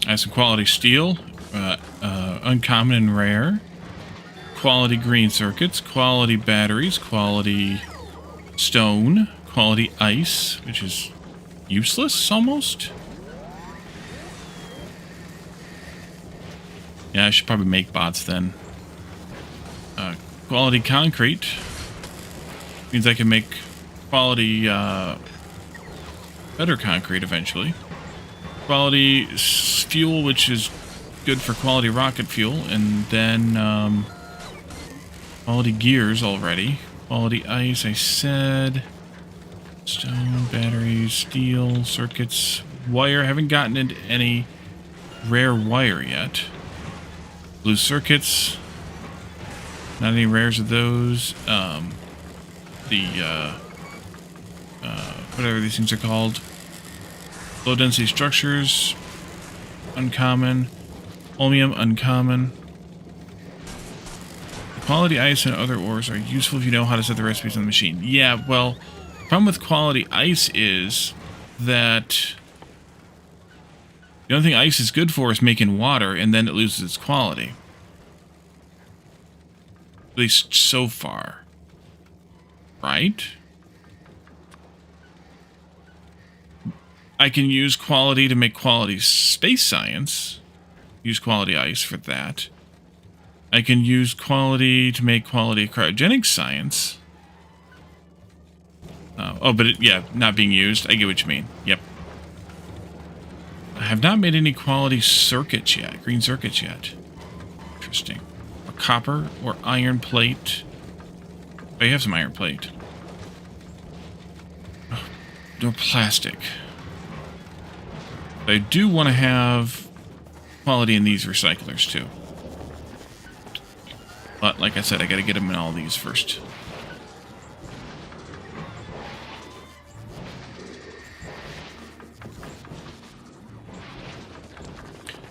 I have some quality steel, uncommon and rare, quality green circuits, quality batteries, quality stone, quality ice, which is useless almost. Yeah, I should probably make bots then. Quality concrete means I can make quality better concrete eventually. Quality fuel, which is good for quality rocket fuel, and then quality gears already. Quality ice, I said. Stone, batteries, steel, circuits, wire. Haven't gotten into any rare wire yet. Blue circuits. Not any rares of those. Whatever these things are called. Low density structures, uncommon. Holmium, uncommon. Quality ice and other ores are useful if you know how to set the recipes on the machine. Yeah, well, the problem with quality ice is that the only thing ice is good for is making water, and then it loses its quality. At least so far. Right? I can use quality to make quality space science. Use quality ice for that. I can use quality to make quality cryogenic science. Yeah, not being used. I get what you mean. Yep. I have not made any quality circuits yet. Green circuits yet. Interesting. Or copper or iron plate. Oh, you have some iron plate. Oh, no plastic. But I do want to have quality in these recyclers too. But like I said, I got to get them in all these first.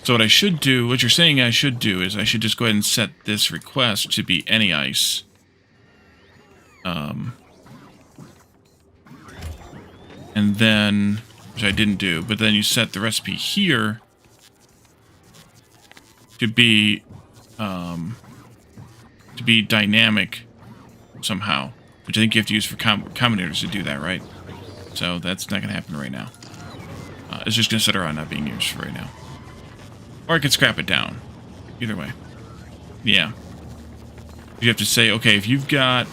So what I should do, what you're saying I should do, is I should just go ahead and set this request to be any ice. And then, which I didn't do, but then you set the recipe here to be dynamic somehow, which I think you have to use for combinators to do that, right? So that's not going to happen right now. It's just going to sit around not being used for right now. Or I could scrap it down. Either way. Yeah. You have to say, okay, if you've got...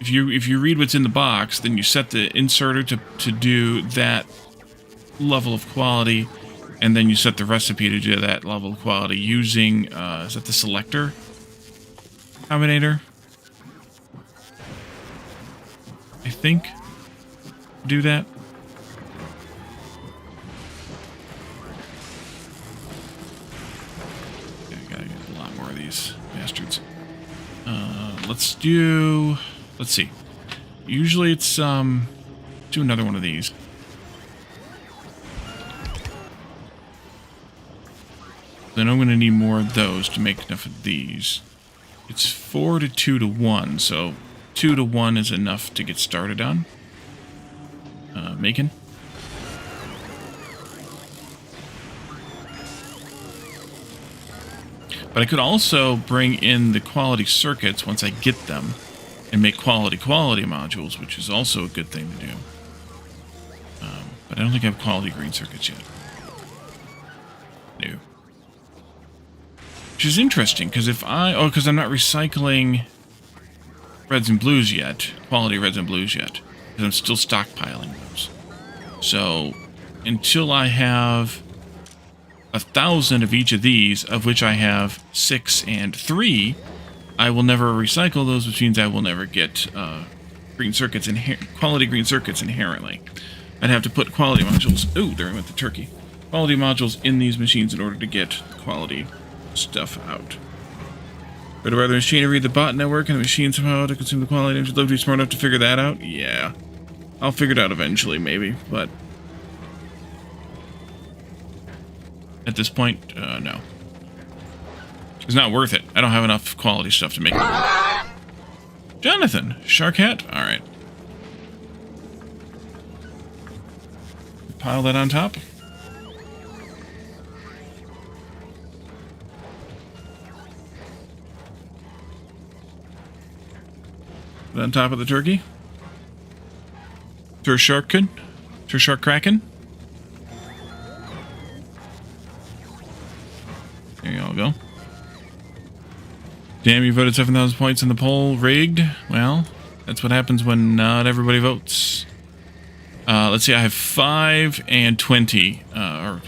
If you read what's in the box, then you set the inserter to do that level of quality, and then you set the recipe to do that level of quality using, is that the selector combinator? I think. Do that. Okay, I gotta get a lot more of these bastards. Let's see. Usually it's, do another one of these. Then I'm going to need more of those to make enough of these. It's 4 to 2 to 1, so 2 to 1 is enough to get started on. Making. But I could also bring in the quality circuits once I get them and make quality modules, which is also a good thing to do. But I don't think I have quality green circuits yet. No. Which is interesting, because if I... Oh, because I'm not recycling reds and blues yet. Quality reds and blues yet. Because I'm still stockpiling those. So, until I have 1,000 of each of these, of which I have 6 and 3, I will never recycle those, which means I will never get green circuits, quality green circuits inherently. I'd have to put quality modules... Ooh, there went the turkey. Quality modules in these machines in order to get quality stuff out. But rather machine to read the bot network and the machine somehow to consume the quality. Would you love to be smart enough to figure that out? Yeah. I'll figure it out eventually, maybe, but... At this point, no. It's not worth it. I don't have enough quality stuff to make it. Jonathan! Shark hat? Alright. Pile that on top. Put it on top of the turkey. To a shark kraken. There you all go. Damn, you voted 7,000 points in the poll. Rigged? Well, that's what happens when not everybody votes. Let's see, I have 5 and 20.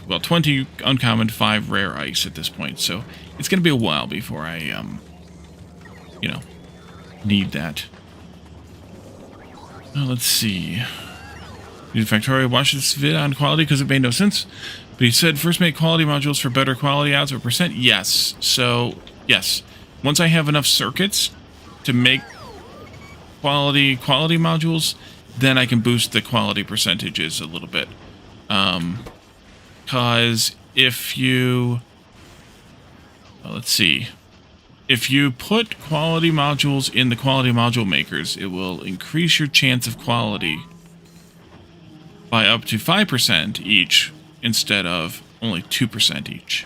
20 uncommon, 5 rare ice at this point. So it's going to be a while before I, need that. Let's see. Did Factorio watch this vid on quality because it made no sense? But he said first make quality modules for better quality odds or percent. Yes. So, yes. Once I have enough circuits to make quality modules, then I can boost the quality percentages a little bit. Because if you... let's see. If you put quality modules in the quality module makers, it will increase your chance of quality by up to 5% each, instead of only 2% each.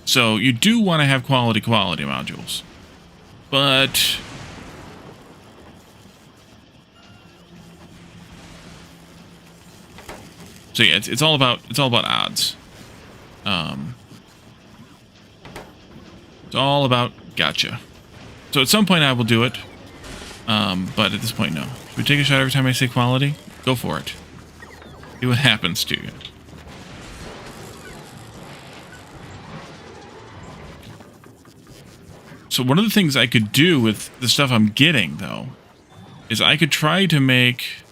So you do want to have quality modules. But... So yeah, it's all about odds. It's all about gotcha. So at some point I will do it, but at this point no. Should we take a shot every time I say quality? Go for it. See what happens to you. So one of the things I could do with the stuff I'm getting, though, is I could try to make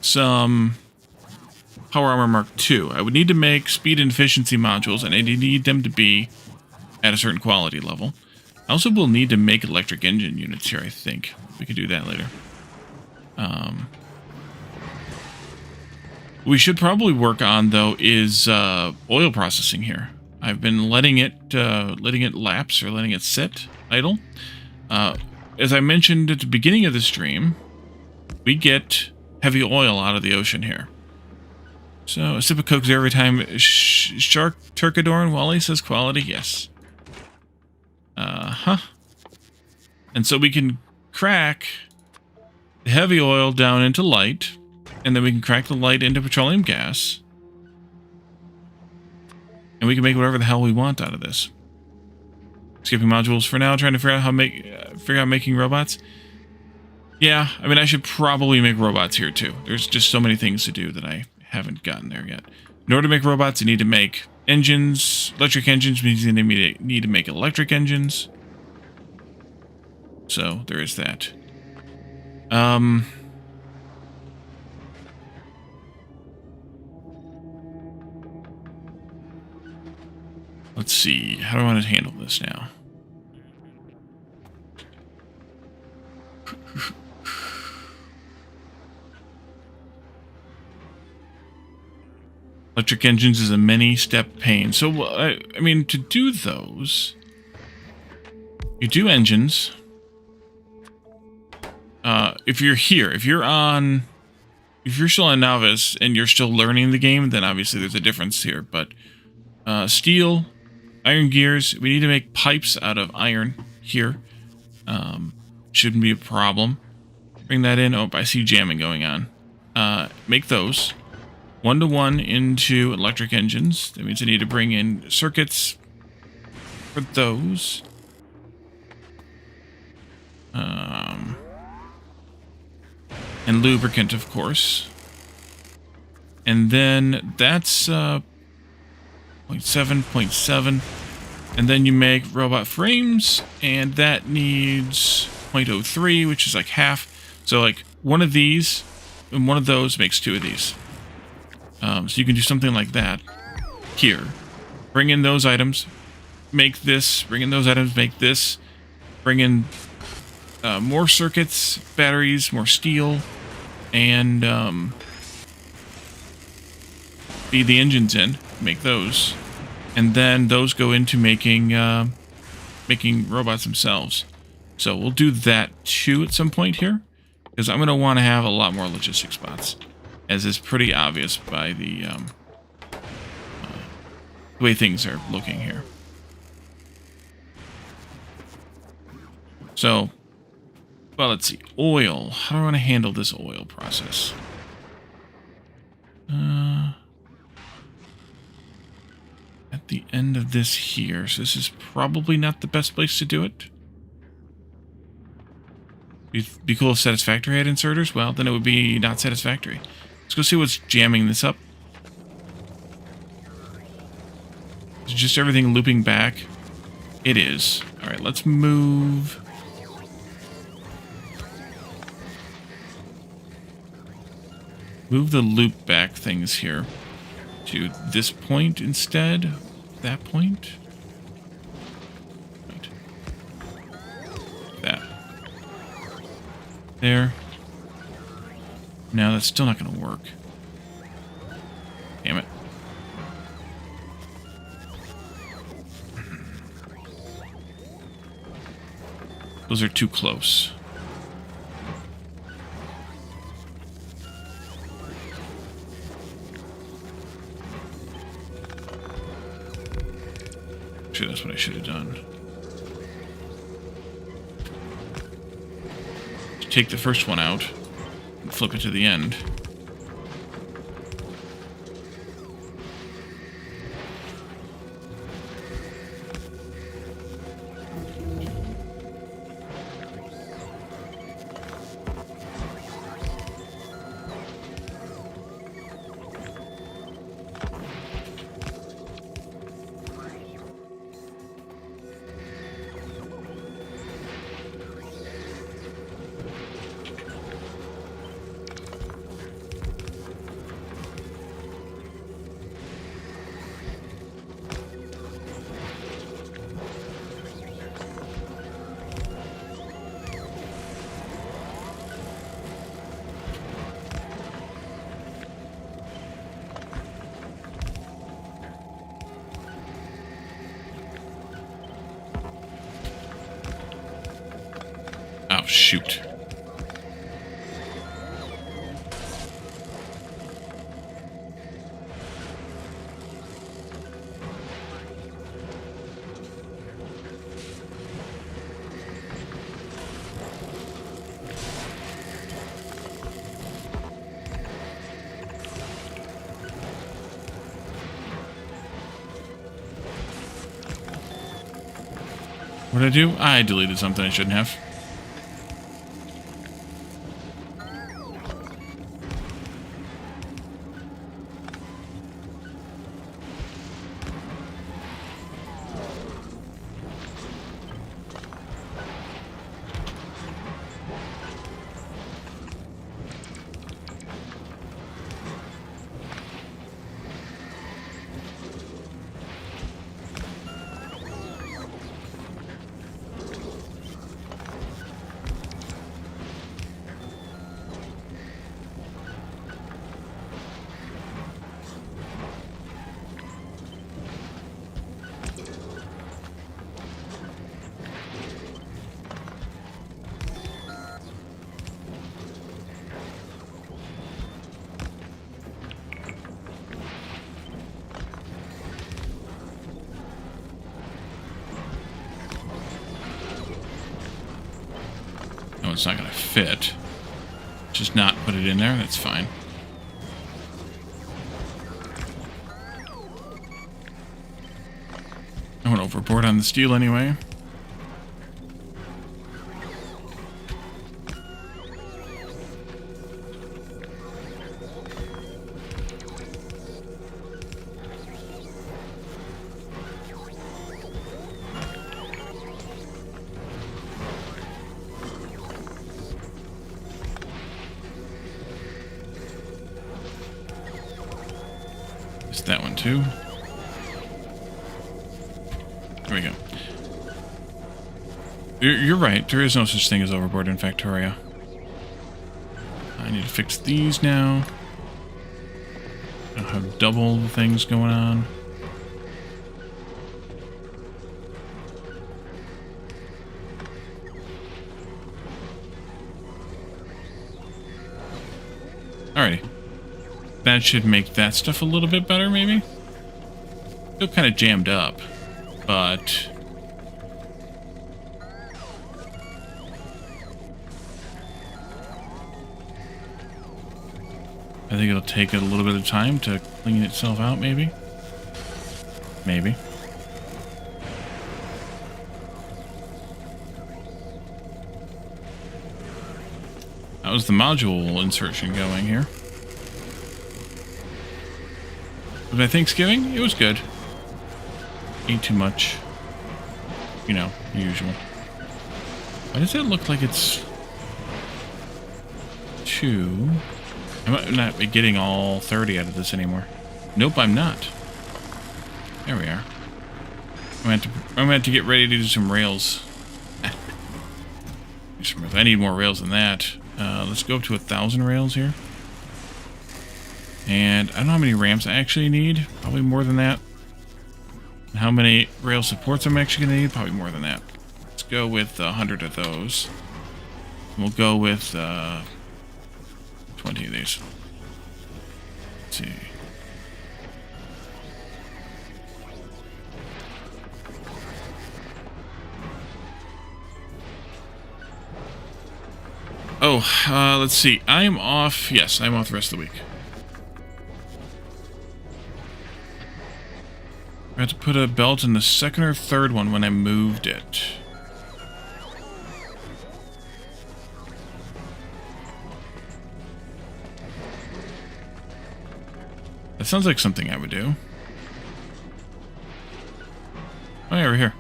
some Power Armor Mark II. I would need to make speed and efficiency modules, and I need them to be at a certain quality level. I also will need to make electric engine units here, I think. We could do that later. We should probably work on, though, is oil processing here. I've been letting it lapse, or letting it sit idle. As I mentioned at the beginning of the stream, we get heavy oil out of the ocean here. So a sip of Coke every time Shark Turkadorn Wally says quality, yes. And so we can crack the heavy oil down into light, and then we can crack the light into petroleum gas. And we can make whatever the hell we want out of this. Skipping modules for now, trying to figure out how making robots. Yeah, I mean, I should probably make robots here too. There's just so many things to do that I haven't gotten there yet. In order to make robots, you need to make engines. Electric engines means you need to make electric engines. So there is that. Let's see. How do I want to handle this now? Electric engines is a many-step pain. So, I mean, to do those, you do engines. If you're here, if you're still on Novice and you're still learning the game, then obviously there's a difference here. But Steel, iron gears. We need to make pipes out of iron here. Shouldn't be a problem. Bring that in. Oh, I see jamming going on. Make those. 1-to-1 into electric engines. That means I need to bring in circuits for those. And lubricant, of course. And then that's 0.7. And then you make robot frames, and that needs 0.03, which is like half. So like one of these and one of those makes 2 of these. So you can do something like that here. Bring in those items, make this. Bring in those items, make this. Bring in more circuits, batteries, more steel, and feed the engines in. Make those, and then those go into making robots themselves. So we'll do that too at some point here, because I'm going to want to have a lot more logistic spots, as is pretty obvious by the way things are looking here. So, well, let's see. Oil. How do I want to handle this oil process? At the end of this here. So this is probably not the best place to do it. Be cool if Satisfactory had inserters. Well, then it would be not satisfactory. Let's go see what's jamming this up. Is just everything looping back? It is. Alright, let's move. Move the loop back things here to this point instead. That point. Right. That. There. No, that's still not going to work. Damn it. Those are too close. Actually, that's what I should have done. Take the first one out and flip it to the end. Oh, shoot. What did I do? I deleted something I shouldn't have. it's not going to fit. Just not put it in there. That's fine. I went overboard on the steel anyway. That one too. There we go. You're right. There is no such thing as overboard in Factorio. I need to fix these now. I don't have double the things going on. Alrighty. That should make that stuff a little bit better, maybe? Still kind of jammed up, but... I think it'll take a little bit of time to clean itself out, maybe? Maybe. How's the module insertion going here? Was my Thanksgiving? It was good. Ate too much. You know, usual. Why does it look like it's 2? I might not be getting all 30 out of this anymore. Nope, I'm not. There we are. I'm gonna have to get ready to do some rails. I need more rails than that. Let's go up to 1,000 rails here. And I don't know how many ramps I actually need. Probably more than that. And how many rail supports I'm actually going to need? Probably more than that. Let's go with 100 of those. We'll go with 20 of these. Let's see. Oh, let's see. I'm off. Yes, I'm off the rest of the week. I had to put a belt in the second or third one when I moved it. That sounds like something I would do. Oh yeah, we're here.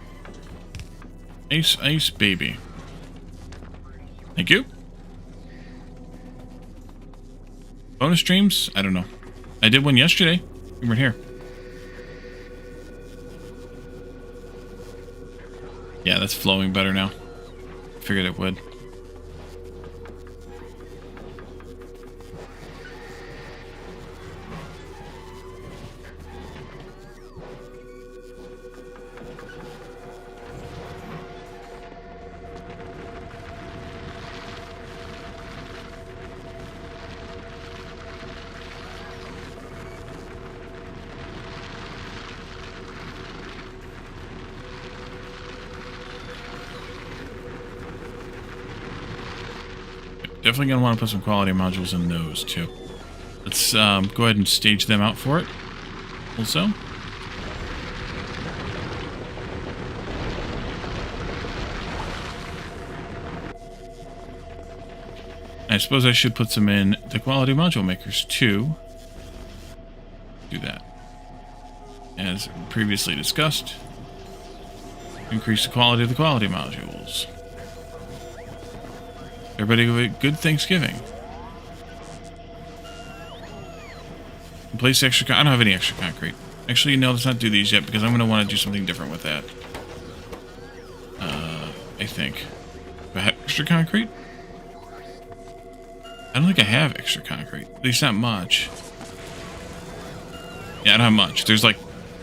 Ice, ice, baby. Thank you. Bonus streams? I don't know. I did one yesterday. You weren't here. Yeah, that's flowing better now. Figured it would. Definitely going to want to put some quality modules in those, too. Let's go ahead and stage them out for it. Also. I suppose I should put some in the quality module makers, too. Do that. As previously discussed. Increase the quality of the quality modules. Everybody have a good Thanksgiving. Place extra... I don't have any extra concrete. Actually, no, let's not do these yet, because I'm going to want to do something different with that. I think. Do I have extra concrete? I don't think I have extra concrete. At least not much. Yeah, I don't have much. There's like...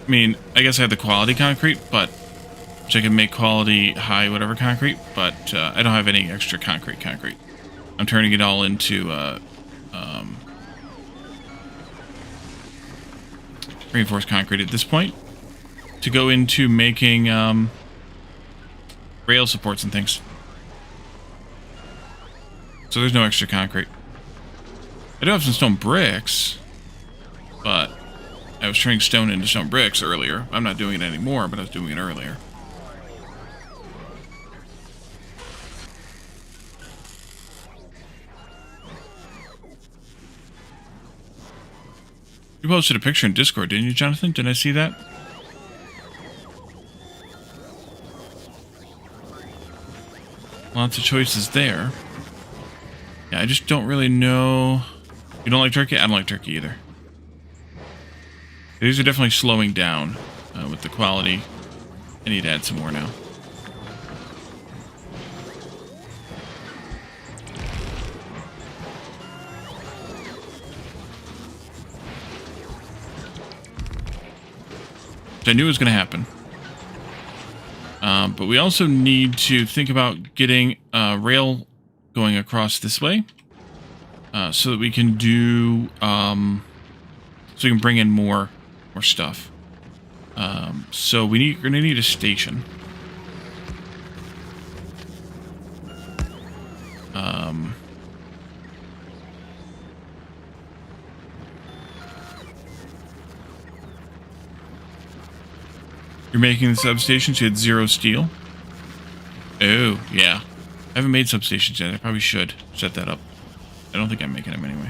I mean, I guess I have the quality concrete, but... which I can make quality high whatever concrete, but I don't have any extra concrete. I'm turning it all into reinforced concrete at this point to go into making rail supports and things. So there's no extra concrete. I do have some stone bricks, but I was turning stone into stone bricks earlier. I'm not doing it anymore, but I was doing it earlier. You posted a picture in Discord, didn't you, Jonathan? Did I see that? Lots of choices there. Yeah, I just don't really know. You don't like turkey? I don't like turkey either. These are definitely slowing down with the quality. I need to add some more now. I knew it was going to happen. But we also need to think about getting rail going across this way so that we can do so we can bring in more stuff. So we're going to need a station. You're making the substations? You had 0 steel? Oh, yeah. I haven't made substations yet. I probably should set that up. I don't think I'm making them anyway.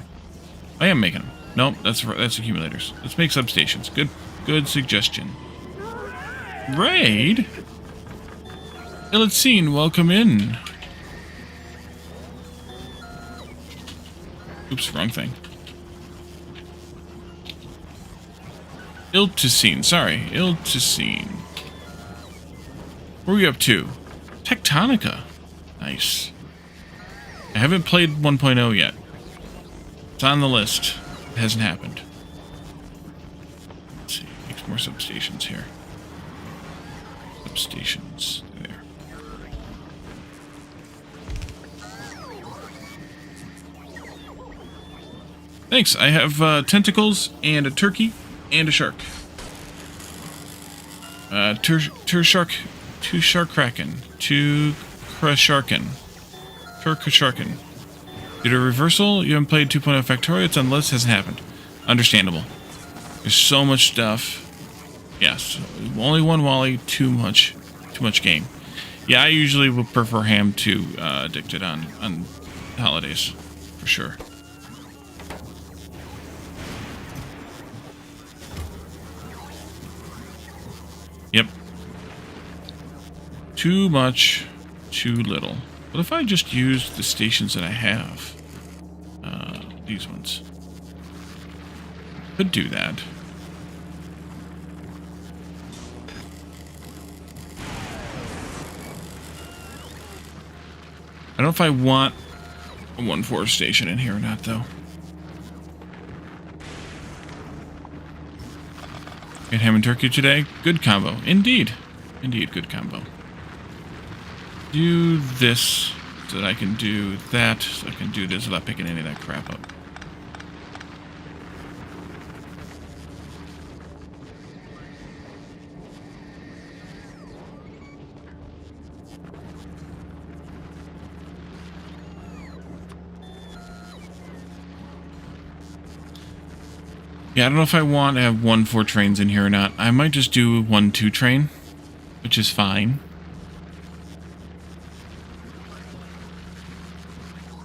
I am making them. Nope, that's accumulators. Let's make substations. Good suggestion. Raid? Ilitsine, welcome in. Oops, wrong thing. Iltisine, sorry. Iltisine. Where are we up to? Tectonica. Nice. I haven't played 1.0 yet. It's on the list. It hasn't happened. Let's see. Make some more substations here. Substations. There. Thanks. I have tentacles and a turkey and a shark. Two shark kraken. Two sharken. Turkasharken. Did a reversal? You haven't played 2.0 Factorio? It's on the list. Hasn't happened. Understandable. There's so much stuff. Yes. Only one Wally. Too much game. Yeah, I usually would prefer Ham to Addicted on holidays. For sure. Yep. Too much, too little. What if I just used the stations that I have? These ones. Could do that. I don't know if I want a 1-4 station in here or not, though. Get ham and turkey today? Good combo. Indeed. Indeed, good combo. Do this so that I can do that, so I can do this without picking any of that crap up. Yeah, I don't know if I want to have 1-4 trains in here or not. I might just do 1-2 train, which is fine.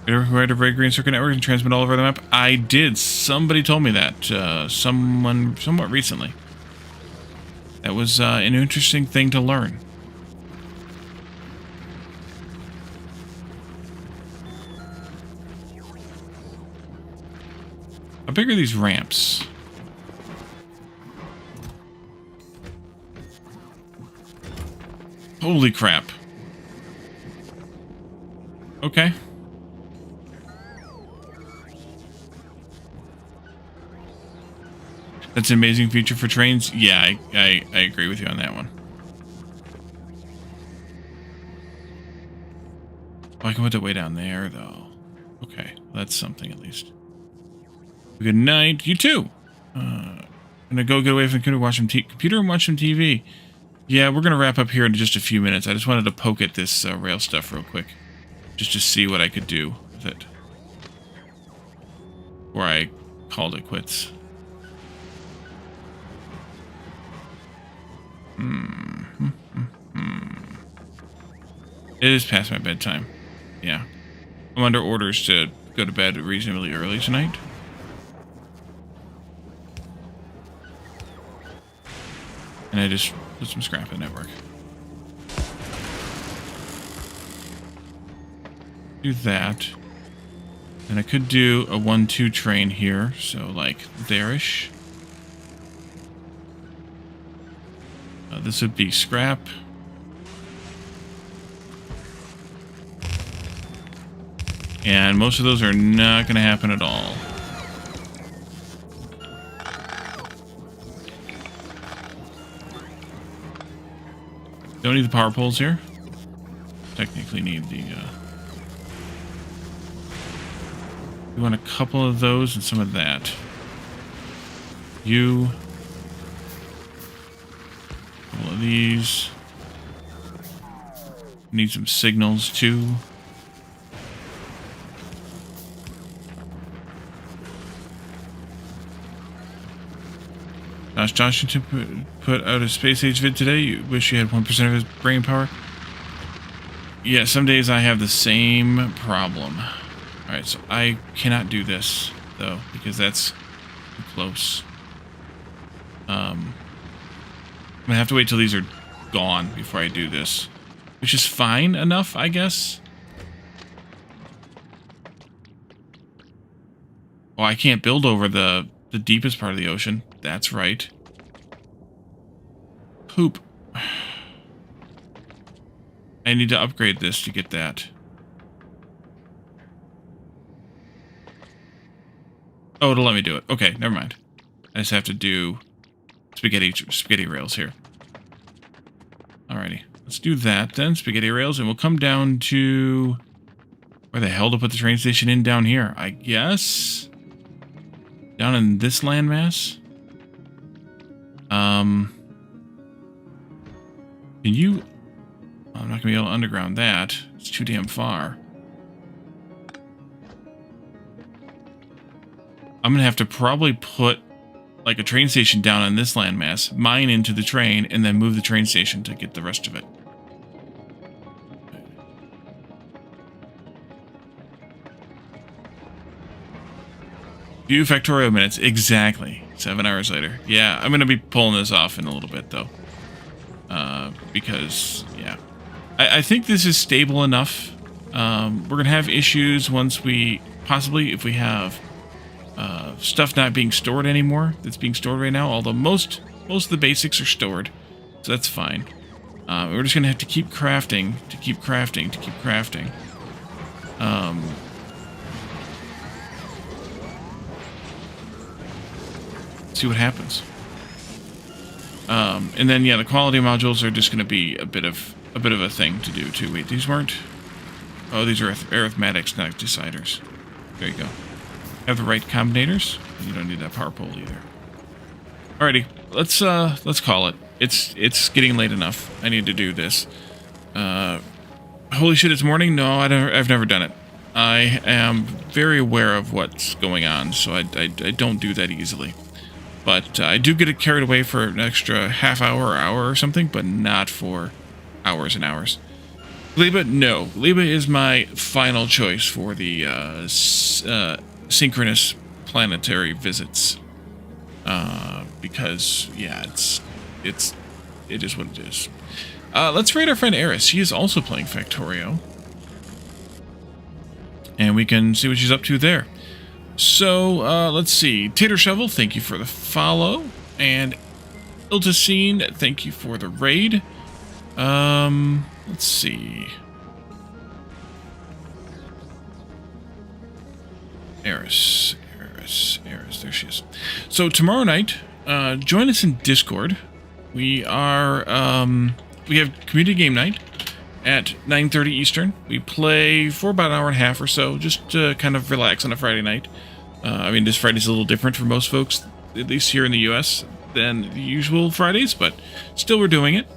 Who had a red green circuit network and transmit all over the map? I did. Somebody told me that. Someone somewhat recently. That was an interesting thing to learn. How big are these ramps? Holy crap. Okay. That's an amazing feature for trains. Yeah, I agree with you on that one. Oh, I can put it way down there, though. Okay, well, that's something at least. Good night. You too. Gonna go get away from the computer and watch some TV. Yeah, we're gonna wrap up here in just a few minutes. I just wanted to poke at this rail stuff real quick, just to see what I could do. with it. Or I called it quits. It is past my bedtime. Yeah. I'm under orders to go to bed reasonably early tonight. And I just put some scrap in the network. Do that. And I could do a 1-2 train here, so like there-ish. This would be scrap. And most of those are not going to happen at all. Don't need the power poles here. Technically need the... we want a couple of those and some of that. You... a couple of these. Need some signals too. Josh Johnson put out a space age vid today. You wish you had 1% of his brain power. Yeah, some days I have the same problem. Alright, so I cannot do this, though, because that's too close. I'm gonna have to wait till these are gone before I do this. Which is fine enough, I guess. Oh, I can't build over the deepest part of the ocean. That's right. Poop. I need to upgrade this to get that. Oh, it'll let me do it. Okay, never mind. I just have to do spaghetti rails here. Alrighty. Let's do that then. Spaghetti rails, and we'll come down to... where the hell to put the train station in down here? I guess... down in this landmass? Can you... I'm not going to be able to underground that. It's too damn far. I'm going to have to probably put like a train station down on this landmass, mine into the train, and then move the train station to get the rest of it. Few Factorio minutes, exactly. 7 hours later. Yeah, I'm going to be pulling this off in a little bit, though. Because, yeah. I think this is stable enough. We're going to have issues once we, possibly, if we have stuff not being stored anymore that's being stored right now, although most of the basics are stored, so that's fine. We're just going to have to keep crafting, to keep crafting. See what happens. And then yeah, the quality modules are just going to be a bit of a thing to do too. Wait, these weren't. Oh, these are arithmetics, not deciders. There you go. Have the right combinators. You don't need that power pole either. Alrighty, let's call it. It's getting late enough. I need to do this. Holy shit! It's morning. No, I've never done it. I am very aware of what's going on, so I don't do that easily. But I do get it carried away for an extra half hour or hour or something, but not for hours and hours. Liba, no. Liba is my final choice for the synchronous planetary visits. Because, yeah, it is what it is. Let's raid our friend Eris. She is also playing Factorio. And we can see what she's up to there. So, let's see. Tater Shovel, thank you for the follow. And Iltacine, thank you for the raid. Let's see. Eris, there she is. So, tomorrow night, join us in Discord. We are, we have community game night at 9:30 Eastern. We play for about an hour and a half or so, just to kind of relax on a Friday night. I mean, this Friday's a little different for most folks, at least here in the US, than the usual Fridays, but still we're doing it.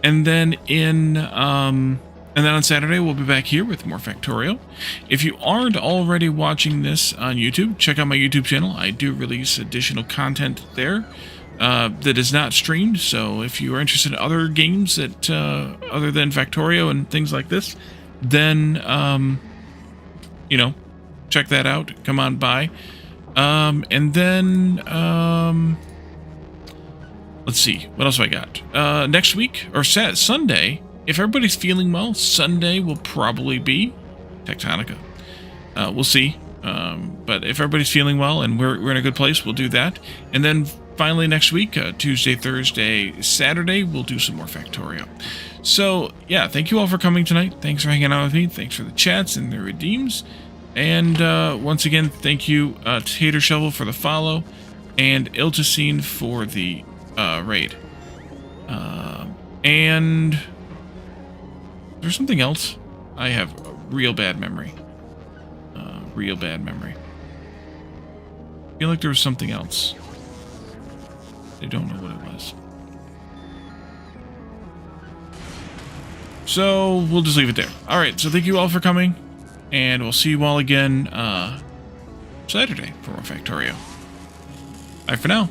And then in And then on Saturday, we'll be back here with more Factorio. If you aren't already watching this on YouTube, check out my YouTube channel. I do release additional content there that is not streamed. So if you are interested in other games that other than Factorio and things like this, then, you know, check that out. Come on by. And then, let's see. What else have I got? Next week, or Sunday, if everybody's feeling well, Sunday will probably be Tectonica. We'll see. But if everybody's feeling well and we're in a good place, we'll do that. And then finally next week, Tuesday, Thursday, Saturday, we'll do some more Factorio. So, yeah, thank you all for coming tonight. Thanks for hanging out with me. Thanks for the chats and the redeems. And once again, thank you Tater Shovel for the follow and Iltacine for the raid. And there's something else. I have a real bad memory. Real bad memory. I feel like there was something else. I don't know what it was. So we'll just leave it there. Alright, so thank you all for coming. And we'll see you all again Saturday for more Factorio. Bye for now.